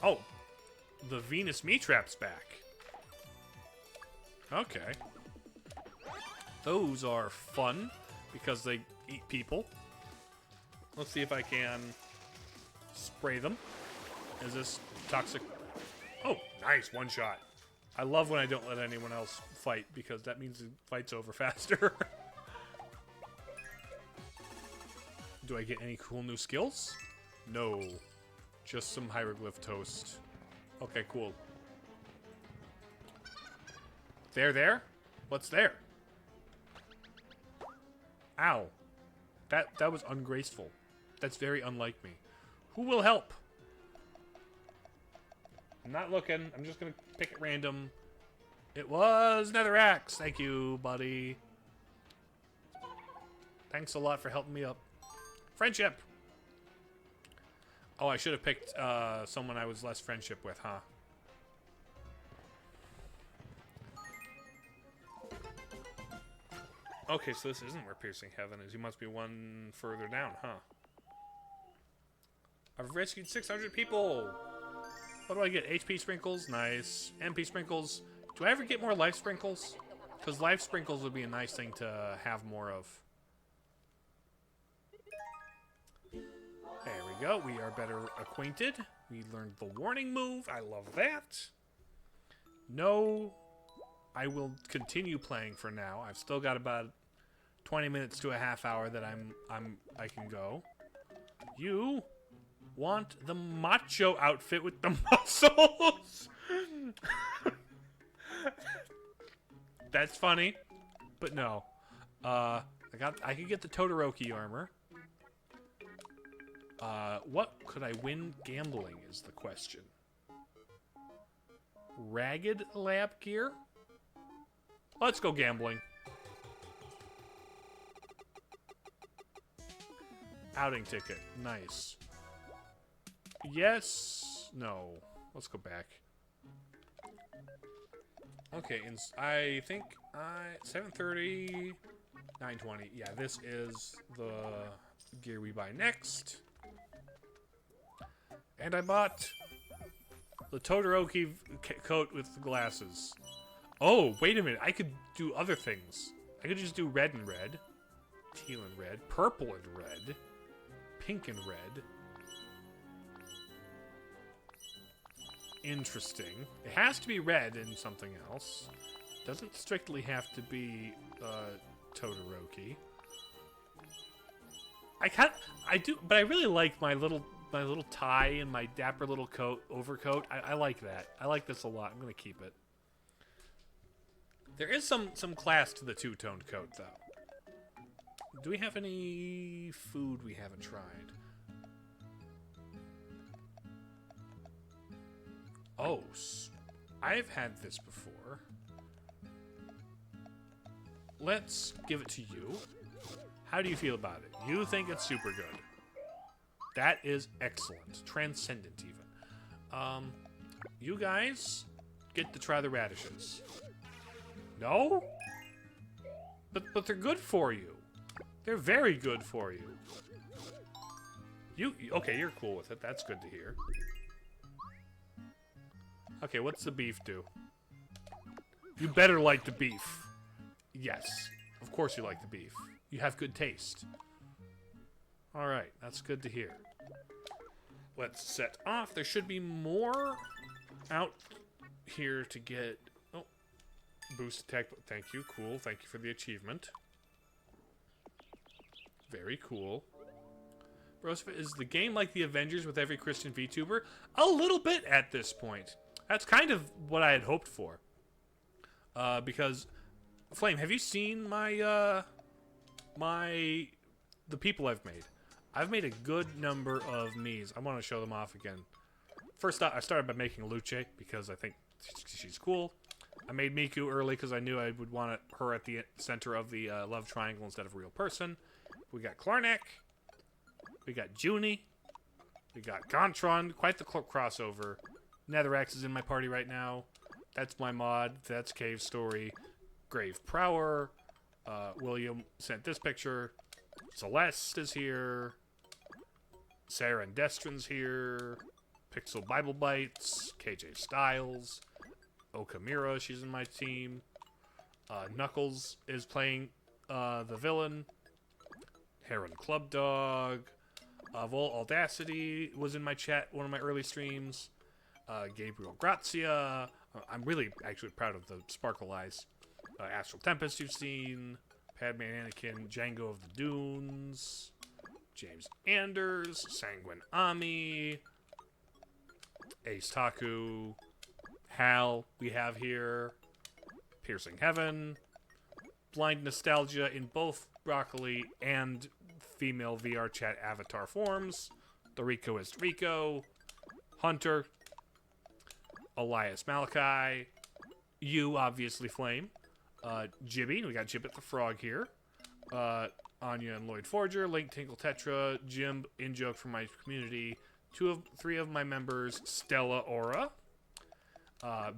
Oh, the Venus Meatrap's back. Okay. Those are fun because they eat people. Let's see if I can spray them. Is this toxic? Oh, nice. One shot. I love when I don't let anyone else fight because that means the fight's over faster. Do I get any cool new skills? No. Just some hieroglyph toast. Okay, cool. There? What's there? Ow. That was ungraceful. That's very unlike me. Who will help? I'm not looking. I'm just gonna pick at random. It was Netherax. Thank you, buddy. Thanks a lot for helping me up. Friendship. Oh, I should have picked someone I was less friendship with, huh? Okay, so this isn't where Piercing Heaven is. He must be one further down, huh? I've rescued 600 people! What do I get? HP sprinkles? Nice. MP sprinkles. Do I ever get more life sprinkles? Because life sprinkles would be a nice thing to have more of. There we go. We are better acquainted. We learned the warning move. I love that. No, I will continue playing for now. I've still got about 20 minutes to a half hour that I can go. You want the macho outfit with the muscles? That's funny, but no. I could get the Todoroki armor. What could I win gambling is the question. Ragged lab gear? Let's go gambling. Outing ticket. Nice. Yes. No. Let's go back. Okay, and I think 7:30, 9:20. Yeah, this is the gear we buy next. And I bought the Todoroki coat with the glasses. Oh, wait a minute. I could do other things. I could just do red and red, teal and red, purple and red, pink and red. Interesting. It has to be red and something else. Doesn't strictly have to be Todoroki. I do, but I really like my little tie and my dapper little overcoat. I like that. I like this a lot. I'm gonna keep it. There is some class to the two-toned coat, though. Do we have any food we haven't tried? Oh, I've had this before. Let's give it to you. How do you feel about it? You think it's super good. That is excellent. Transcendent, even. You guys get to try the radishes. No? But they're good for you. They're very good for you. Okay, you're cool with it. That's good to hear. Okay, what's the beef do? You better like the beef. Yes. Of course you like the beef. You have good taste. Alright, that's good to hear. Let's set off. There should be more out here to get... Oh. Boost attack. Thank you. Cool. Thank you for the achievement. Very cool. Broseph, is the game like the Avengers with every Christian VTuber? A little bit at this point. That's kind of what I had hoped for. Because, Flame, have you seen my, the people I've made? I've made a good number of Miis. I want to show them off again. First off, I started by making Luce, because I think she's cool. I made Miku early because I knew I would want her at the center of the love triangle instead of a real person. We got Klarnak. We got Junie. We got Gontron. Quite the crossover. Netherrax is in my party right now. That's my mod. That's Cave Story. Grave Prower. William sent this picture. Celeste is here. Sarah and Destron's here. Pixel Bible Bites. KJ Styles. Okamura, she's in my team. Knuckles is playing the villain. Heron Club Dog. Vol Audacity was in my chat, one of my early streams. Gabriel Grazia. I'm really actually proud of the Sparkle Eyes. Astral Tempest you've seen. Padme Anakin, Django of the Dunes. James Anders. Sanguine Ami. Ace Taku. Hal we have here. Piercing Heaven. Blind Nostalgia in both Broccoli and female VR chat avatar forms. The Ricoist Rico. Hunter. Elias Malachi. You, obviously, Flame. Jibby. We got Jibbit the Frog here. Anya and Lloyd Forger. Link Tinkle Tetra. Jim, in-joke from my community. 3 of my members. Stella Aura.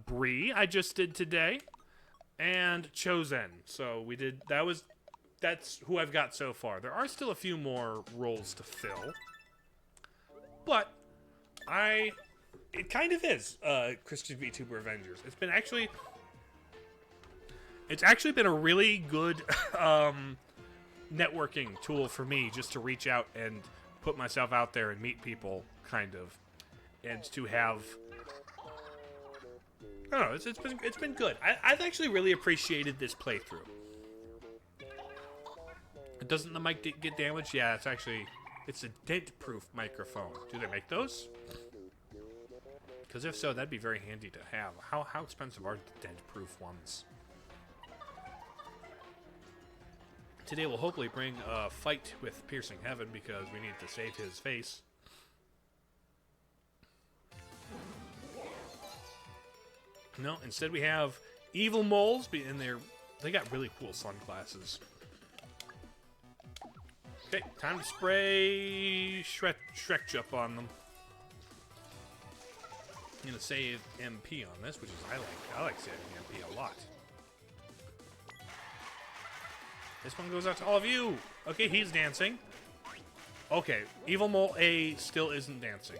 Bree, I just did today. And Chosen. So we did... That's who I've got so far. There are still a few more roles to fill. But it kind of is Christian VTuber Avengers. It's actually been a really good networking tool for me just to reach out and put myself out there and meet people, kind of, and to have. I don't know. It's been good. I've actually really appreciated this playthrough. Doesn't the mic get damaged? Yeah, it's a dent-proof microphone. Do they make those? Because if so, that'd be very handy to have. How expensive are the dent-proof ones? Today we'll hopefully bring a fight with Piercing Heaven because we need to save his face. No, instead we have evil moles, and they got really cool sunglasses. Okay, time to spray Shrek Jup on them. I'm gonna save MP on this, which is I like saving MP a lot. This one goes out to all of you. Okay, he's dancing. Okay, Evil Mole A still isn't dancing.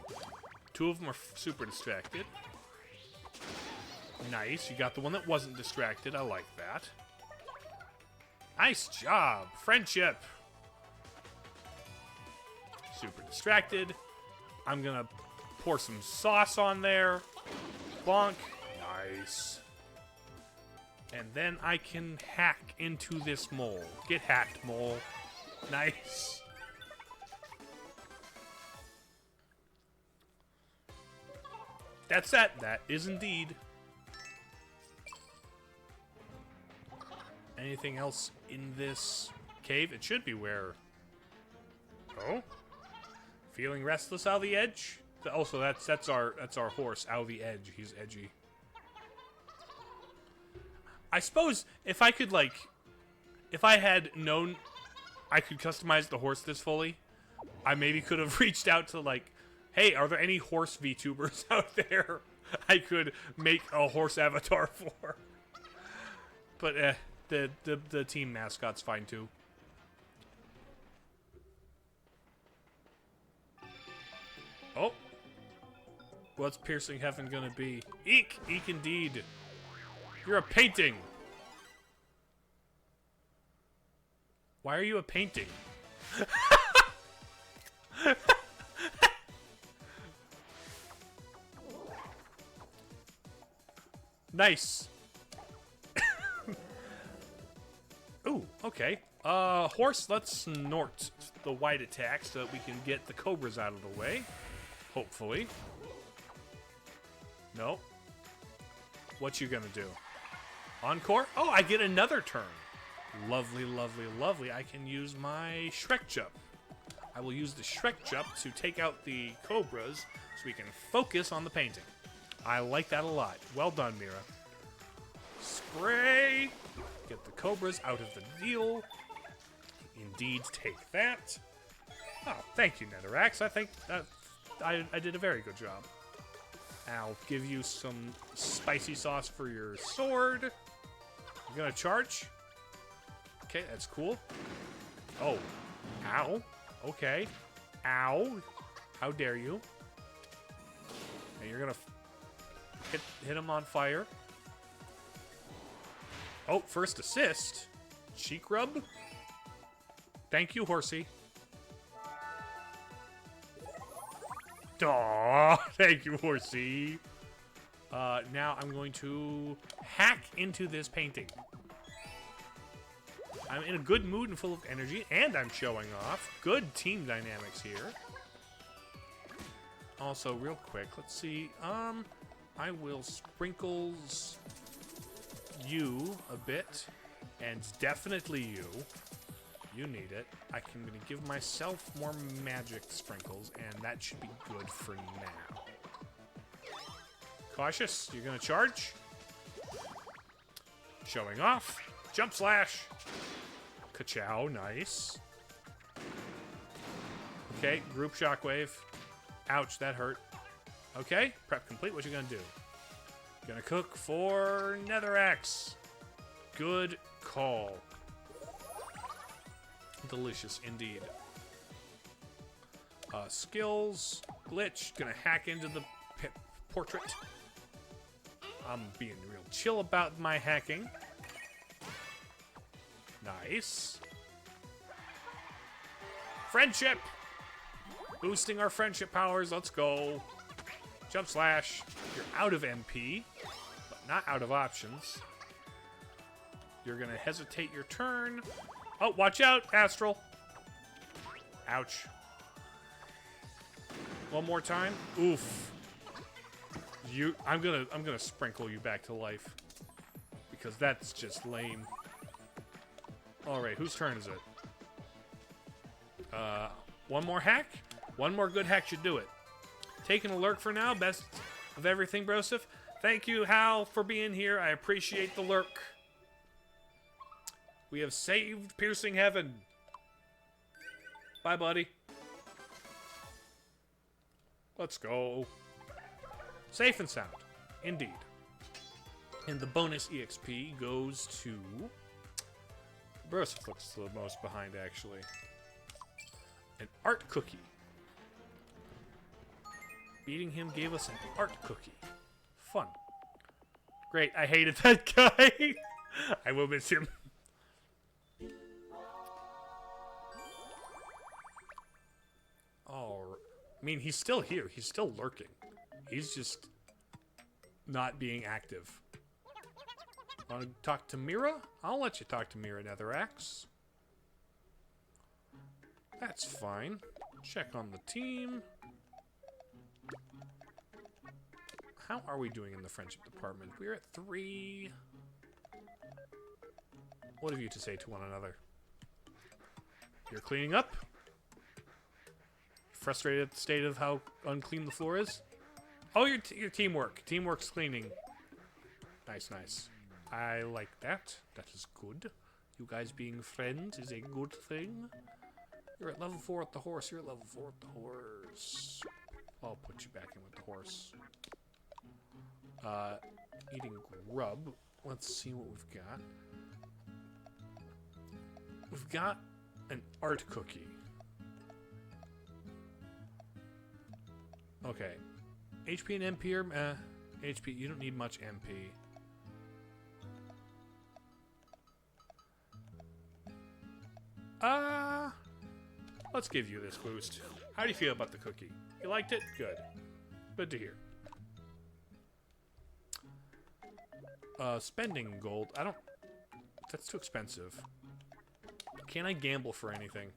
Two of them are super distracted. Nice, you got the one that wasn't distracted. I like that. Nice job, friendship. Super distracted. I'm gonna pour some sauce on there. Bonk. Nice. And then I can hack into this mole. Get hacked, mole. Nice. That's that. That is indeed. Anything else in this cave? It should be where... Oh? Feeling restless out the edge? Also, that's our horse, out the edge. He's edgy. I suppose if I could, like, if I had known I could customize the horse this fully, I maybe could have reached out to, like, hey, are there any horse VTubers out there I could make a horse avatar for? But the team mascot's fine too. Oh. What's Piercing Heaven gonna be? Eek! Eek indeed. You're a painting! Why are you a painting? Nice. Ooh, okay. Horse, let's snort the white attack so that we can get the cobras out of the way. Hopefully. No. What you gonna do? Encore? Oh, I get another turn. Lovely, lovely, lovely. I can use my Shrek Jump. I will use the Shrek Jump to take out the cobras so we can focus on the painting. I like that a lot. Well done, Mira. Spray. Get the cobras out of the deal. Indeed, take that. Oh, thank you, Netherax. I think that I did a very good job. I'll give you some spicy sauce for your sword. You're gonna charge? Okay, that's cool. Oh. Ow. Okay. Ow. How dare you? And you're gonna hit him on fire. Oh, first assist. Cheek rub. Thank you, horsey. Aw, thank you, horsey. Now I'm going to hack into this painting. I'm in a good mood and full of energy, and I'm showing off. Good team dynamics here. Also, real quick, let's see. I will sprinkles you a bit, and definitely you. You need it. I'm going to give myself more magic sprinkles, and that should be good for now. Cautious, you're going to charge. Showing off. Jump slash. Ka-chow, nice. Okay, group shockwave. Ouch, that hurt. Okay, prep complete. What you going to do? Gonna cook for Netherax. Good call. Delicious indeed. Skills. Glitch. Gonna hack into the portrait. I'm being real chill about my hacking. Nice. Friendship. Boosting our friendship powers. Let's go. Jump slash. You're out of MP, but not out of options. You're gonna hesitate your turn. Oh, watch out, Astral. Ouch. One more time. Oof. I'm gonna sprinkle you back to life because that's just lame. All right, whose turn is it? One more hack. One more good hack should do it. Taking a lurk for now. Best of everything, Broseph. Thank you, Hal, for being here. I appreciate the lurk. We have saved Piercing Heaven. Bye, buddy. Let's go. Safe and sound. Indeed. And the bonus EXP goes to... Broseph looks the most behind, actually. An art cookie. Beating him gave us an art cookie. Fun. Great, I hated that guy. I will miss him. Oh, I mean, he's still here. He's still lurking. He's just not being active. Want to talk to Mira? I'll let you talk to Mira, Netherax. That's fine. Check on the team. How are we doing in the friendship department? We're at 3. What have you to say to one another? You're cleaning up? Frustrated at the state of how unclean the floor is? Oh, your teamwork. Teamwork's cleaning. Nice, nice. I like that. That is good. You guys being friends is a good thing. You're at level 4 with the horse. You're at level 4 with the horse. I'll put you back in with the horse. Eating grub. Let's see what we've got. We've got an art cookie. Okay. HP and MP are... HP, you don't need much MP. Let's give you this boost. How do you feel about the cookie? You liked it? Good. Good to hear. Spending gold. I don't... That's too expensive. Can I gamble for anything?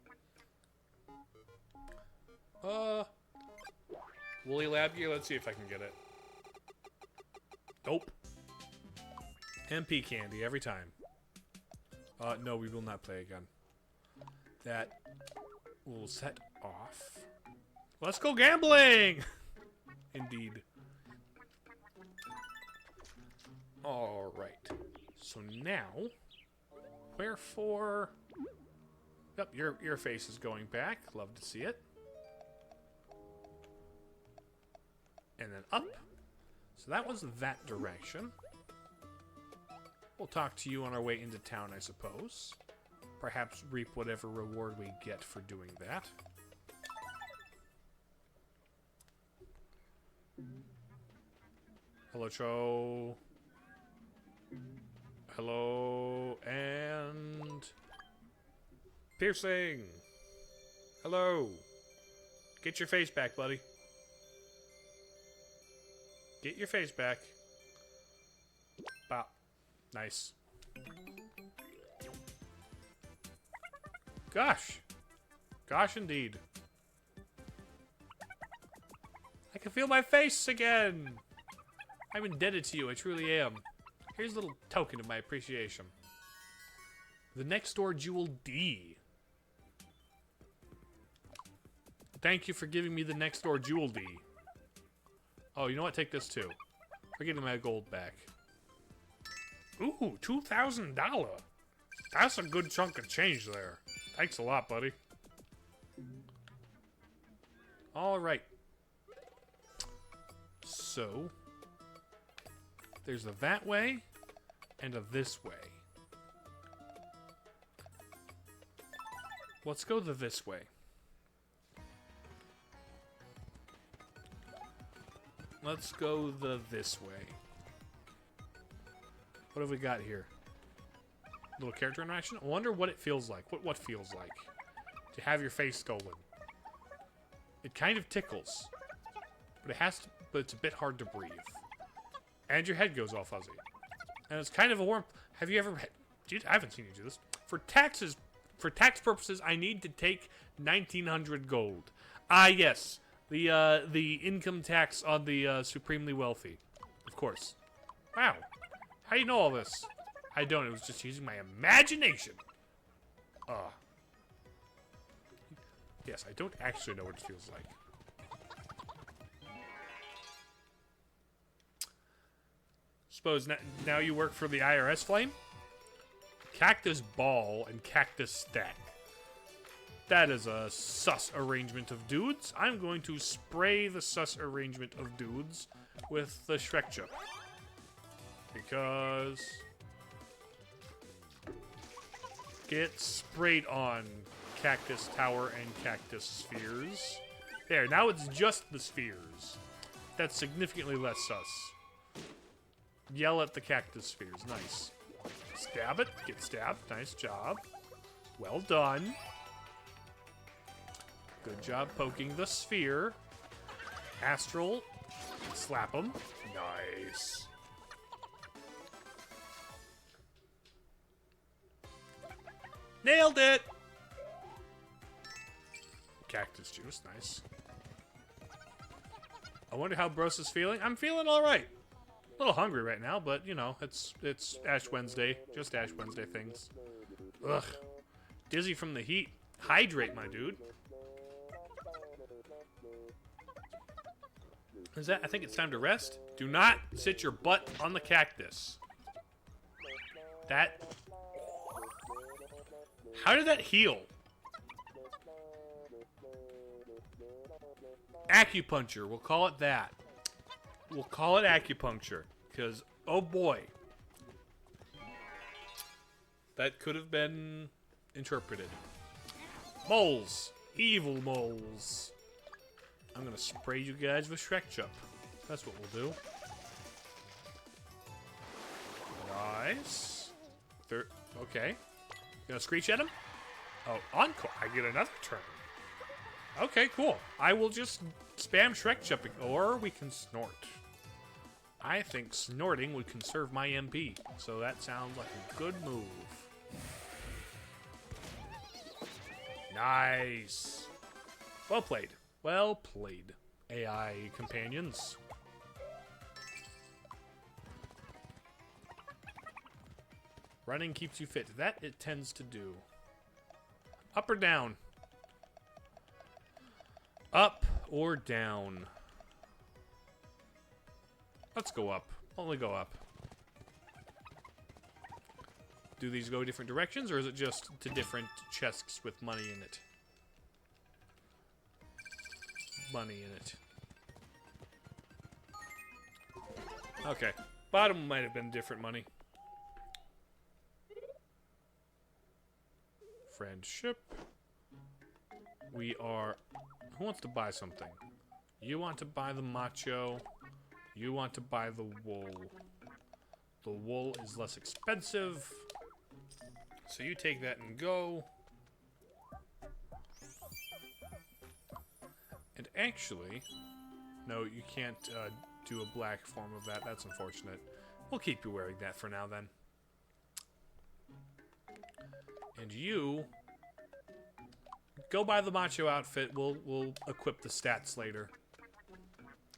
Woolly Lab Gear? Let's see if I can get it. Nope. MP candy every time. No, we will not play again. That will set off. Let's go gambling! Indeed. Alright. So now, wherefore... Yep, your face is going back. Love to see it. And then up. So that was that direction. We'll talk to you on our way into town, I suppose. Perhaps reap whatever reward we get for doing that. Hello, Cho. Hello, and... Piercing! Hello! Get your face back, buddy. Get your face back. Bop. Nice. Gosh. Gosh, indeed. I can feel my face again! I'm indebted to you, I truly am. Here's a little token of my appreciation. The next door Jewel D. Thank you for giving me the next door Jewel D. Oh, you know what? Take this too. We're getting my gold back. Ooh, $2,000. That's a good chunk of change there. Thanks a lot, buddy. Alright. So, there's a that way and a this way. Let's go the this way. Let's go the this way. What have we got here? Little character interaction? I wonder what it feels like. What feels like to have your face stolen. It kind of tickles. But it has to, but it's a bit hard to breathe. And your head goes all fuzzy. And it's kind of a warm... Have you ever... I haven't seen you do this. For tax purposes, I need to take 1,900 gold. Ah, yes. The income tax on the supremely wealthy. Of course. Wow. How do you know all this? I don't. It was just using my imagination. Yes, I don't actually know what it feels like. Suppose now you work for the IRS flame? Cactus ball and cactus stack. That is a sus arrangement of dudes. I'm going to spray the sus arrangement of dudes with the Shrek chip. Because... get sprayed on Cactus Tower and Cactus Spheres. There, now it's just the spheres. That's significantly less sus. Yell at the Cactus Spheres. Nice. Stab it. Get stabbed. Nice job. Well done. Good job poking the sphere. Astral. Slap him. Nice. Nailed it! Cactus juice. Nice. I wonder how Bros is feeling. I'm feeling alright. A little hungry right now, but, you know, it's Ash Wednesday. Just Ash Wednesday things. Ugh. Dizzy from the heat. Hydrate, my dude. Is that? I think it's time to rest. Do not sit your butt on the cactus. That... how did that heal? Acupuncture. We'll call it that. We'll call it acupuncture. Because, oh boy. That could have been interpreted. Moles. Evil moles. I'm going to spray you guys with Shrek Chup. That's what we'll do. Nice. Okay. Gonna screech at him? Oh, encore. I get another turn. Okay, cool. I will just spam Shrek Chupping, or we can snort. I think snorting would conserve my MP, so that sounds like a good move. Nice. Well played. Well played, AI companions. Running keeps you fit. That it tends to do. Up or down? Up or down? Let's go up. Only go up. Do these go different directions, or is it just to different chests with money in it? Money in it. Okay. Bottom might have been different money. Friendship. We are... who wants to buy something? You want to buy the macho. You want to buy the wool. The wool is less expensive. So you take that and go. And actually... no, you can't do a black form of that. That's unfortunate. We'll keep you wearing that for now, then. And you... go buy the macho outfit. We'll equip the stats later.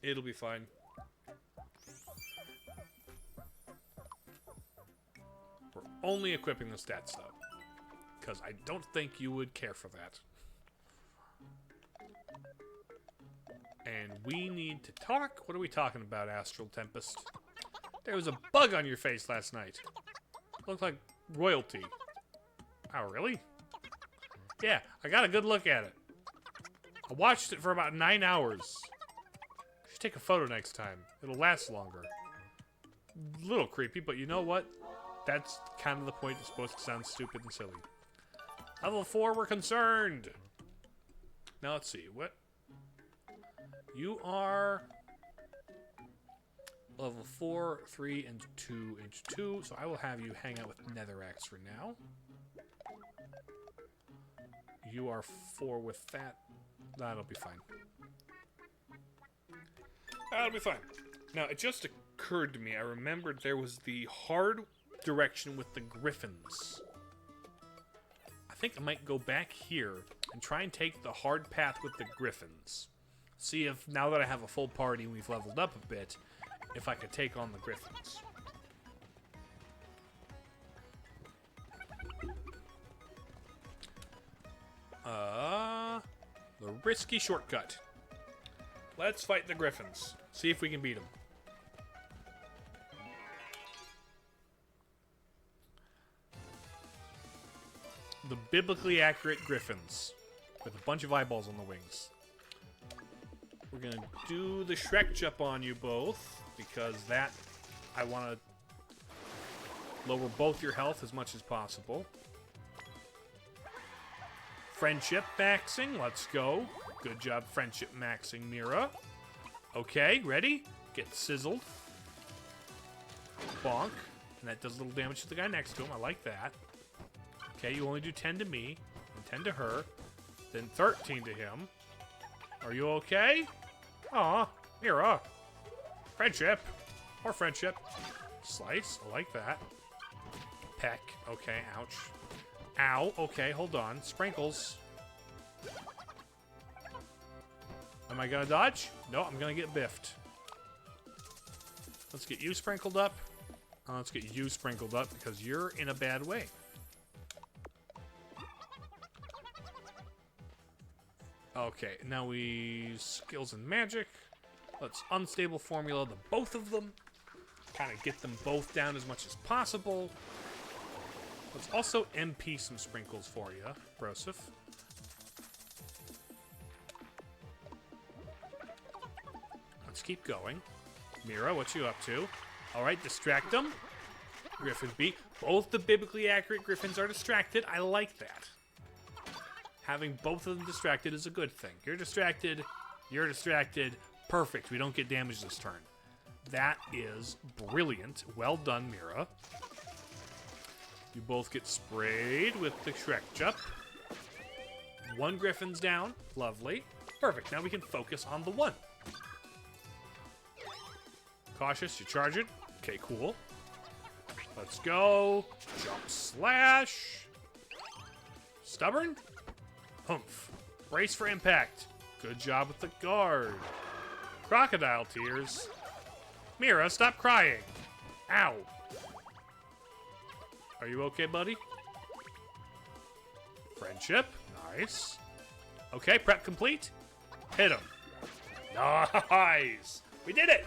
It'll be fine. We're only equipping the stats, though. Because I don't think you would care for that. And we need to talk. What are we talking about, Astral Tempest? There was a bug on your face last night. Looked like royalty. Oh, really? Yeah, I got a good look at it. I watched it for about 9 hours. You should take a photo next time. It'll last longer. A little creepy, but you know what? That's kind of the point. It's supposed to sound stupid and silly. Level 4, we're concerned. Now, let's see. What? You are... level 4, 3, and 2, inch 2. So I will have you hang out with Netherax for now. You are 4 with that. That'll be fine. That'll be fine. Now, it just occurred to me. I remembered there was the hard direction with the griffins. I think I might go back here and try and take the hard path with the griffins. See if, now that I have a full party and we've leveled up a bit, if I could take on the griffins. The risky shortcut. Let's fight the griffins. See if we can beat them. The biblically accurate griffins. with a bunch of eyeballs on the wings. We're gonna do the Shrek jump on you both, because that, I want to lower both your health as much as possible. Friendship maxing, let's go. Good job friendship maxing, Mira. Okay, ready? Get sizzled. Bonk. And that does a little damage to the guy next to him. I like that. Okay, you only do 10 to me, and 10 to her, then 13 to him. Are you okay? Aw, Mira. Friendship. More friendship. Slice. I like that. Peck. Okay, ouch. Ow. Okay, hold on. Sprinkles. Am I gonna dodge? No, I'm gonna get biffed. Let's get you sprinkled up. Let's get you sprinkled up because you're in a bad way. Okay, now we skills and magic. Let's unstable formula the both of them. Kind of get them both down as much as possible. Let's also MP some sprinkles for you, Broseph. Let's keep going. Mira, what you up to? Alright, distract them. Griffin beat. Both the biblically accurate griffins are distracted. I like that. Having both of them distracted is a good thing. You're distracted. You're distracted. Perfect. We don't get damage this turn. That is brilliant. Well done, Mira. You both get sprayed with the Shrek jump. One griffin's down. Lovely. Perfect. Now we can focus on the one. Cautious. You charge it. Okay, cool. Let's go. Jump slash. Stubborn. Humph. Brace for impact. Good job with the guard. Crocodile tears. Mira, stop crying. Ow. Are you okay, buddy? Friendship. Nice. Okay, prep complete. Hit him. Nice. We did it.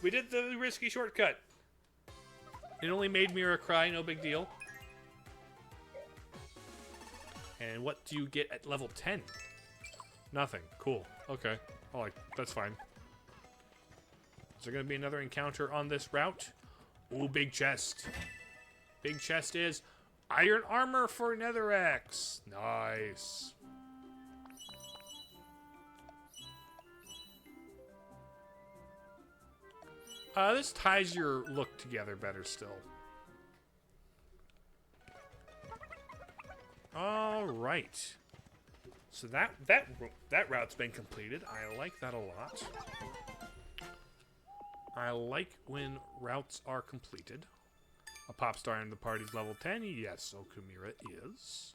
We did the risky shortcut. It only made Mira cry, no big deal. And what do you get at level 10? Nothing. Cool. Okay. Oh, that's fine. Is there going to be another encounter on this route? Ooh, big chest. Big chest is iron armor for Netherrax. Nice. This ties your look together better still. All right. So that route's been completed. I like that a lot. I like when routes are completed. A pop star in the party's level 10. Yes, Okumira is.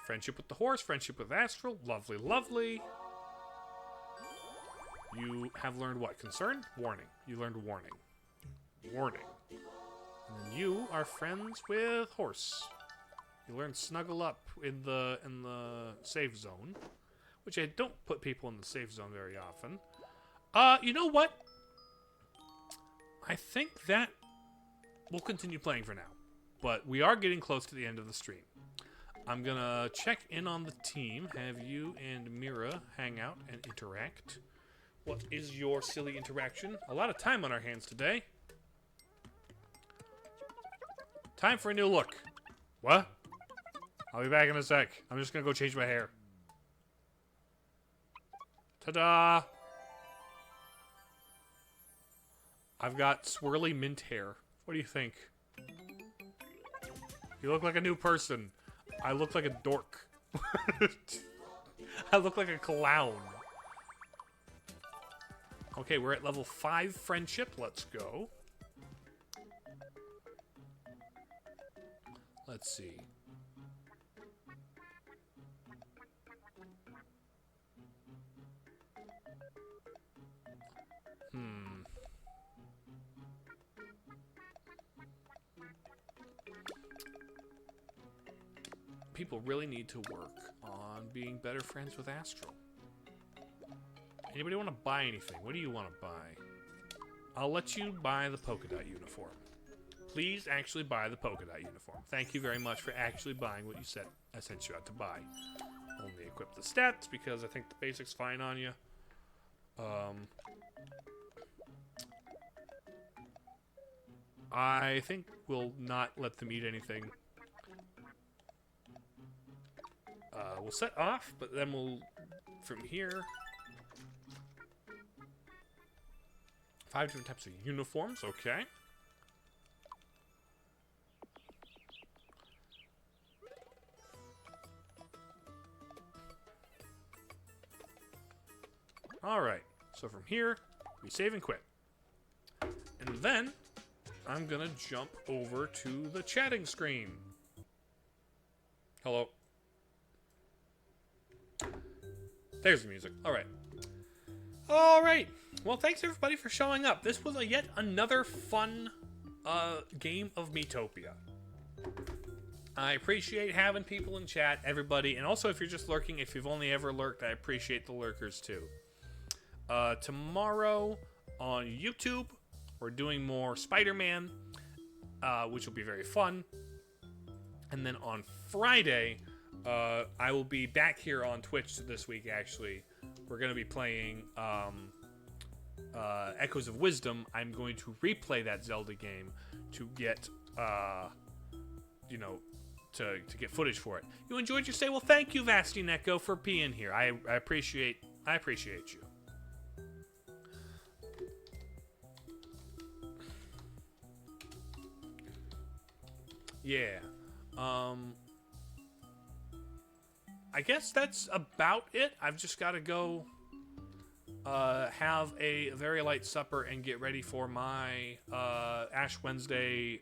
Friendship with the horse. Friendship with Astral. Lovely, lovely. You have learned what? Concern? Warning. You learned warning. Warning. And then you are friends with horse. You learn snuggle up in the safe zone, which I don't put people in the safe zone very often. You know what? I think that we'll continue playing for now, but we are getting close to the end of the stream. I'm gonna check in on the team, have you and Mira hang out and interact. What is your silly interaction? A lot of time on our hands today. Time for a new look. What? I'll be back in a sec. I'm just gonna go change my hair. Ta-da! I've got swirly mint hair. What do you think? You look like a new person. I look like a dork. I look like a clown. Okay, we're at level 5 friendship. Let's go. Let's see. People really need to work on being better friends with Astral. Anybody want to buy anything? What do you want to buy? I'll let you buy the polka dot uniform. please actually buy the polka dot uniform. Thank you very much for actually buying what you said I sent you out to buy. Only equip the stats because I think the basic's fine on you. I think we'll not let them eat anything. We'll set off, but then we'll, from here, 5 different types of uniforms, okay. Alright, so from here, we save and quit. And then, I'm gonna jump over to the chatting screen. Hello. There's the music. Alright. Alright. Well, thanks everybody for showing up. This was yet another fun game of Miitopia. I appreciate having people in chat, everybody. And also, if you're just lurking, if you've only ever lurked, I appreciate the lurkers too. Tomorrow on YouTube, we're doing more Spider-Man, which will be very fun. And then on Friday, I will be back here on Twitch this week, actually. We're going to be playing Echoes of Wisdom. I'm going to replay that Zelda game to get, you know, to get footage for it. You enjoyed your stay? Well, thank you, Vasti Neko, for being here. I appreciate you. Yeah. I guess that's about it. I've just got to go have a very light supper and get ready for my Ash Wednesday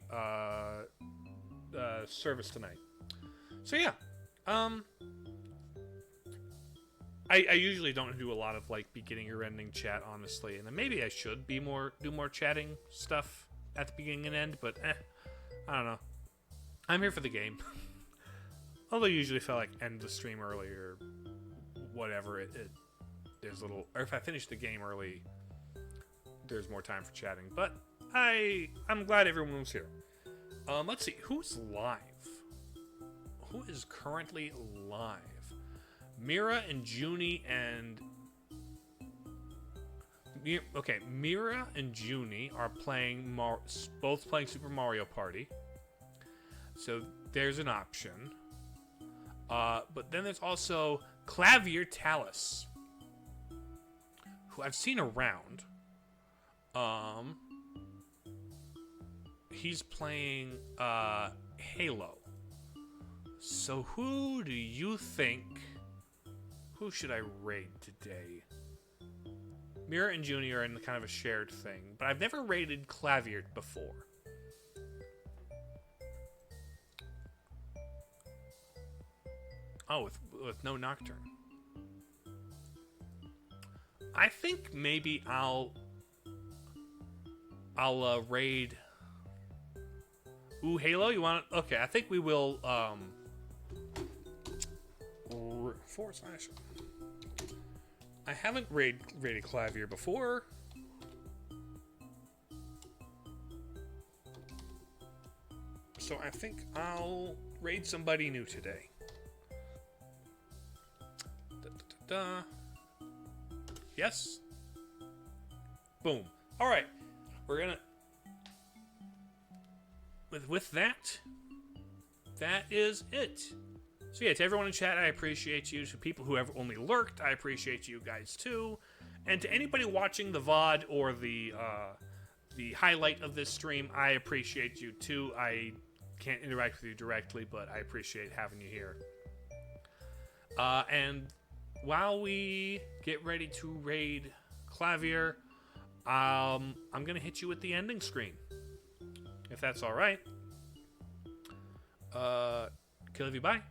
service tonight. So yeah, I usually don't do a lot of like beginning or ending chat, honestly, and then maybe I should do more chatting stuff at the beginning and end, but I don't know. I'm here for the game. Although usually if I like end the stream early or whatever, there's little, or if I finish the game early, there's more time for chatting. But I'm glad everyone was here. Let's see, who's live? Who is currently live? Mira and Junie and okay, Mira and Junie are playing both playing Super Mario Party. So there's an option. But then there's also Clavier Talus, who I've seen around. He's playing Halo. So who do you think? Who should I raid today? Mira and Junie are in kind of a shared thing, but I've never raided Clavier before. Oh, with no Nocturne. I think maybe I'll raid. Ooh, Halo, you want it? Okay, I think we will / I haven't raided Clavier before. So I think I'll raid somebody new today. Yes. Boom. All right. We're gonna. With that. That is it. So yeah, to everyone in chat, I appreciate you. To people who have only lurked, I appreciate you guys too. And to anybody watching the VOD or the highlight of this stream, I appreciate you too. I can't interact with you directly, but I appreciate having you here. And while we get ready to raid Clavier, I'm gonna hit you with the ending screen, if that's all right. Kill of you, bye.